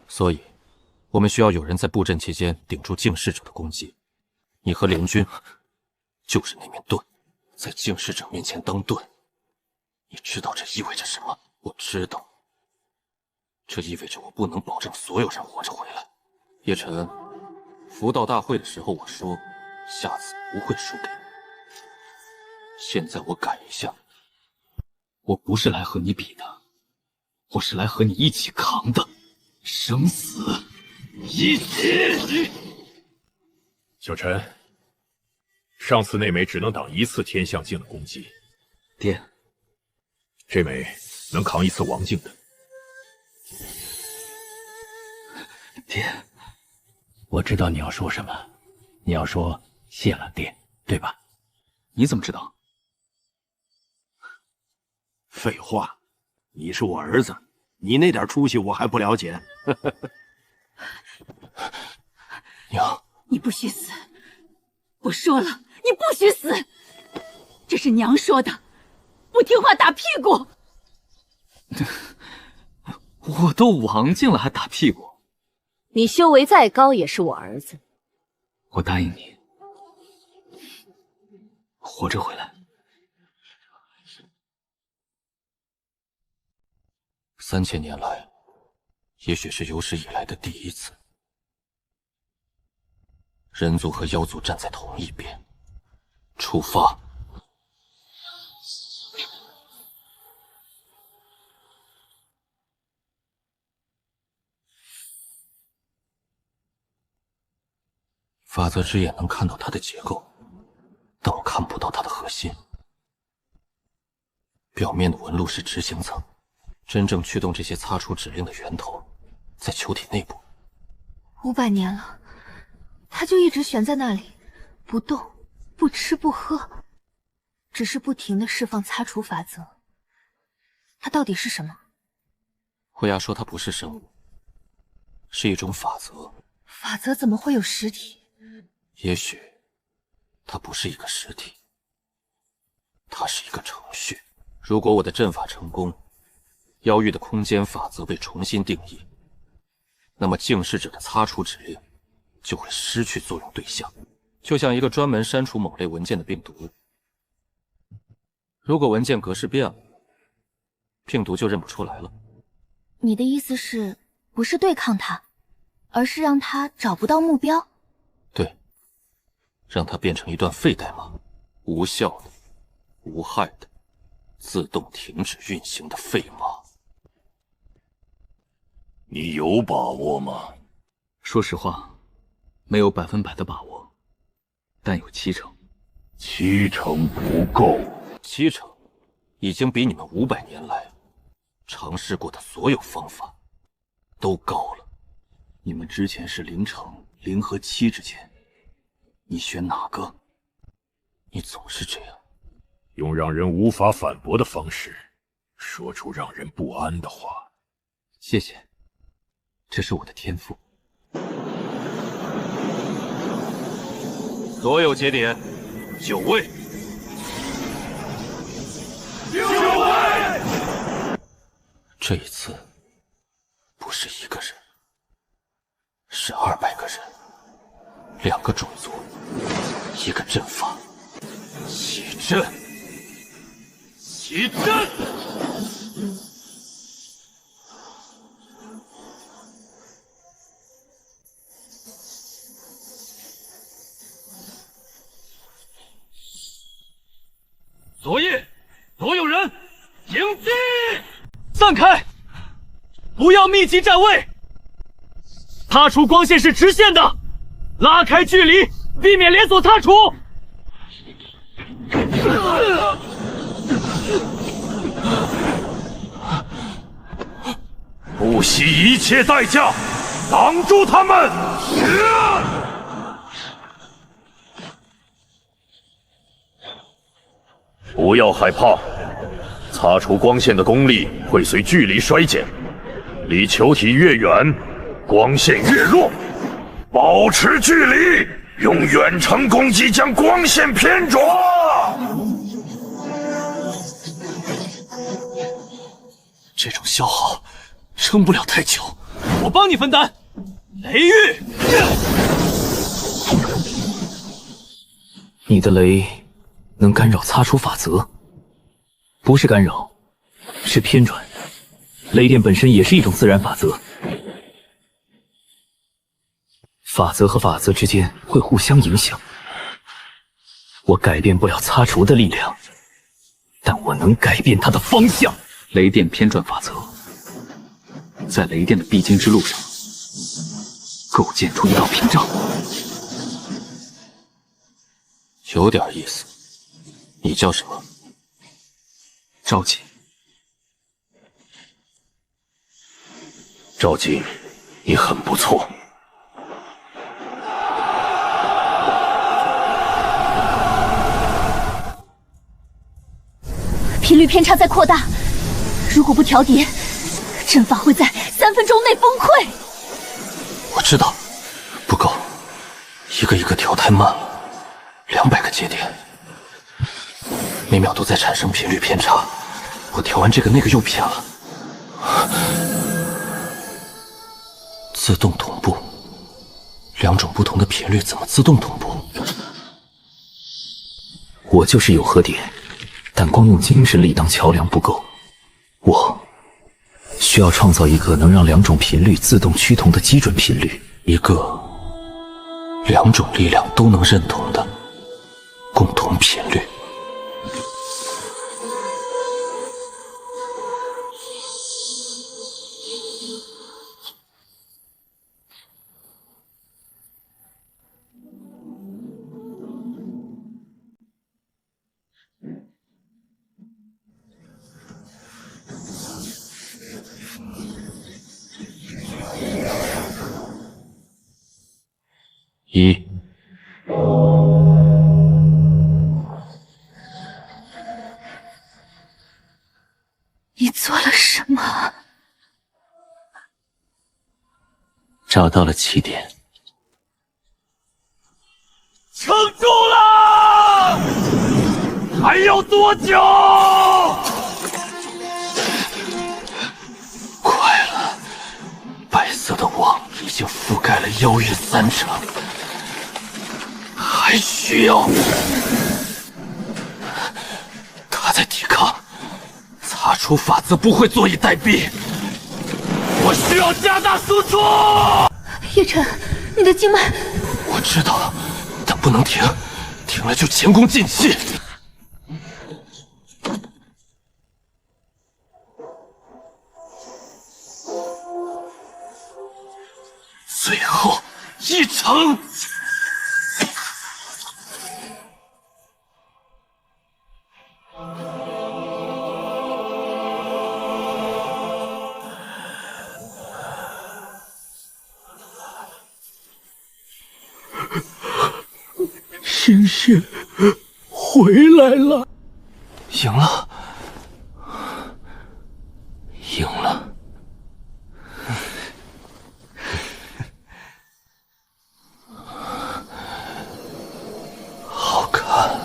所以，我们需要有人在布阵期间顶住净世者的攻击。你和联军就是那面盾，在净世者面前当盾。你知道这意味着什么？我知道，这意味着我不能保证所有人活着回来。叶晨，福道大会的时候我说，下次不会输给你。现在我改一下，我不是来和你比的，我是来和你一起扛的。生死一起。小陈，上次那枚只能挡1次天象境的攻击，爹，这枚能扛1次王境的。爹，我知道你要说什么，你要说谢了爹，对吧？你怎么知道？废话，你是我儿子。你那点出息我还不了解。娘，你不许死！我说了，你不许死！这是娘说的，不听话打屁股。我都王境了还打屁股？你修为再高也是我儿子。我答应你，活着回来。3000年来，也许是有史以来的第一次，人族和妖族站在同一边。出发！法则之眼能看到它的结构，但我看不到它的核心。表面的纹路是执行层。真正驱动这些擦除指令的源头，在球体内部。500年了，他就一直悬在那里，不动，不吃不喝，只是不停地释放擦除法则。它到底是什么？慧牙说它不是生物，是一种法则。法则怎么会有实体？也许，它不是一个实体，它是一个程序。如果我的阵法成功，妖域的空间法则被重新定义，那么净世者的擦除指令就会失去作用对象，就像一个专门删除某类文件的病毒。如果文件格式变了，病毒就认不出来了。你的意思是，不是对抗它，而是让它找不到目标？对，让它变成一段废代码，无效的、无害的、自动停止运行的废码。你有把握吗？说实话，没有100%的把握，但有70%。70%不够。70%已经比你们500年来尝试过的所有方法都高了。你们之前是0乘0和7之间，你选哪个？你总是这样，用让人无法反驳的方式说出让人不安的话。谢谢，这是我的天赋。所有节点9位。9位！这一次不是1个人，是200个人，2个种族，1个阵法。起阵！起阵！昨夜，所有人迎击！散开，不要密集站位。擦除光线是直线的，拉开距离，避免连锁擦除。不惜一切代价挡住他们！不要害怕，擦除光线的功力会随距离衰减，离球体越远，光线越弱。保持距离，用远程攻击将光线偏转。这种消耗撑不了太久，我帮你分担。雷域，你的雷能干扰擦除法则，不是干扰，是偏转。雷电本身也是一种自然法则，法则和法则之间会互相影响。我改变不了擦除的力量，但我能改变它的方向。雷电偏转法则，在雷电的必经之路上构建出一道屏障。有点意思。你叫什么？赵瑾。赵瑾，你很不错。频率偏差在扩大，如果不调节，阵法会在3分钟内崩溃。我知道，不够，一个一个调太慢了，200个节点，每秒都在产生频率偏差。我调完这个那个又偏了。自动同步，2种不同的频率怎么自动同步？我就是有核点，但光用精神力当桥梁不够，我需要创造一个能让2种频率自动趋同的基准频率，一个2种力量都能认同的共同频率。你做了什么？找到了起点。撑住了！还要多久？快了，白色的网已经覆盖了妖域3成，还需要他在抵抗，擦除法则不会坐以待毙，我需要加大速度。叶晨，你的经脉……我知道，但不能停，停了就前功尽弃。最后1成。星星回来了，赢了，赢了。好看。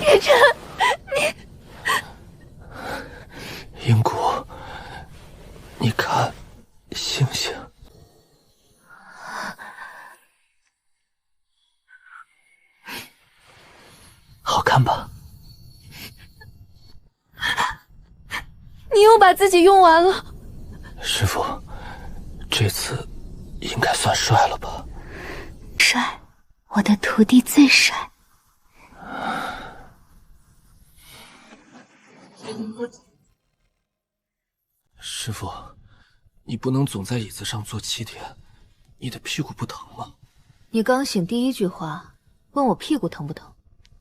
叶晨，银谷，你看星星。好看吧？你又把自己用完了。师傅，这次应该算帅了吧？帅，我的徒弟最帅。师傅，你不能总在椅子上坐7天，你的屁股不疼吗？你刚醒第一句话，问我屁股疼不疼？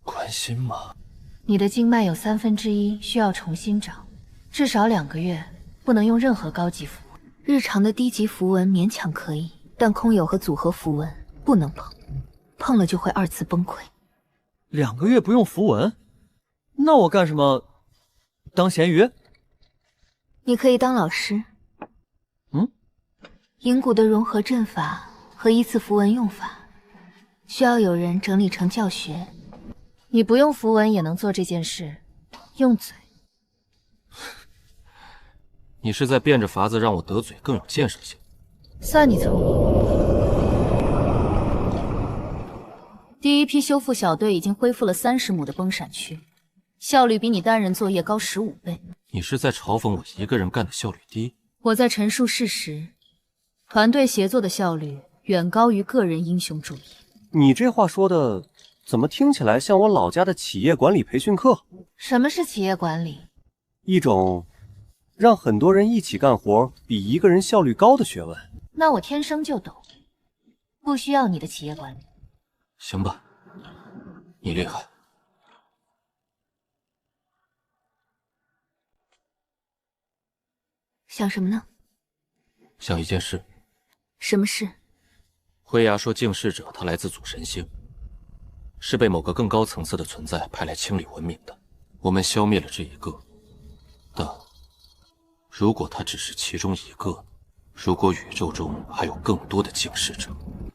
关心吗？你的经脉有1/3需要重新长，至少2个月，不能用任何高级符文。日常的低级符文勉强可以，但空有和组合符文不能碰，碰了就会2次崩溃。2个月不用符文，那我干什么？当咸鱼？你可以当老师。银谷的融合阵法和依次符文用法，需要有人整理成教学。你不用符文也能做这件事，用嘴。你是在变着法子让我得嘴更有建设性。算你聪明。第一批修复小队已经恢复了30亩的崩闪区，效率比你单人作业高15倍。你是在嘲讽我一个人干的效率低？我在陈述事实，团队协作的效率远高于个人英雄主义。你这话说的，怎么听起来像我老家的企业管理培训课？什么是企业管理？一种让很多人一起干活比一个人效率高的学问。那我天生就懂，不需要你的企业管理。行吧，你厉害。想什么呢？想一件事。什么事？灰牙说净世者他来自祖神星，是被某个更高层次的存在派来清理文明的。我们消灭了这一个，但如果他只是其中一个，如果宇宙中还有更多的净世者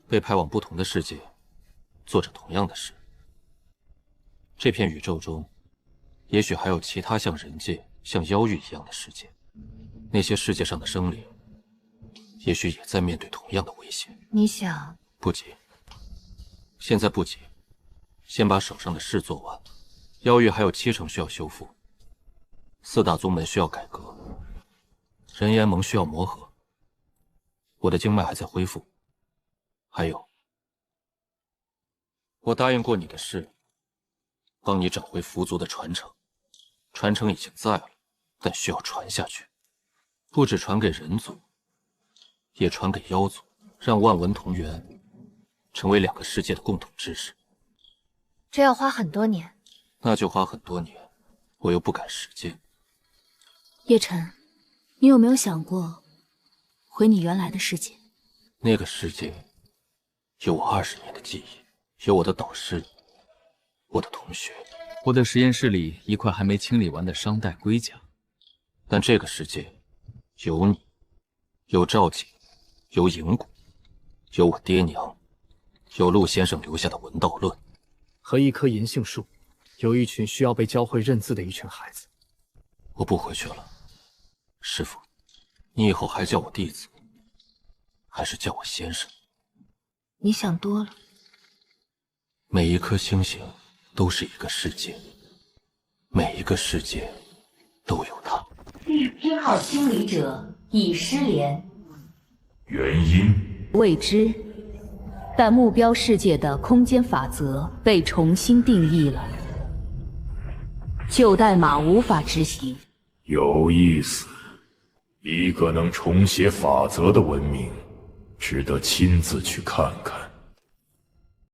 被派往不同的世界做着同样的事，这片宇宙中也许还有其他像人界、像妖域一样的世界，那些世界上的生灵也许也在面对同样的威胁。你想？不急，现在不急，先把手上的事做完。妖域还有70%需要修复，4大宗门需要改革，人烟盟需要磨合，我的经脉还在恢复。还有，我答应过你的事，帮你找回符族的传承。传承已经在了，但需要传下去，不只传给人族，也传给妖族，让万文同源成为2个世界的共同知识。这要花很多年。那就花很多年，我又不赶时间。叶晨，你有没有想过回你原来的世界？那个世界有我20年的记忆，有我的导师，我的同学。我的实验室里一块还没清理完的商代龟甲。但这个世界有你，有赵景，有银谷，有我爹娘，有陆先生留下的文道论和一棵银杏树，有一群需要被教会认字的一群孩子。我不回去了，师傅，你以后还叫我弟子，还是叫我先生？你想多了。每一颗星星都是一个世界，每一个世界都有它。1号清理者已失联，原因未知，但目标世界的空间法则被重新定义了，旧代码无法执行。有意思，一个能重写法则的文明，值得亲自去看看。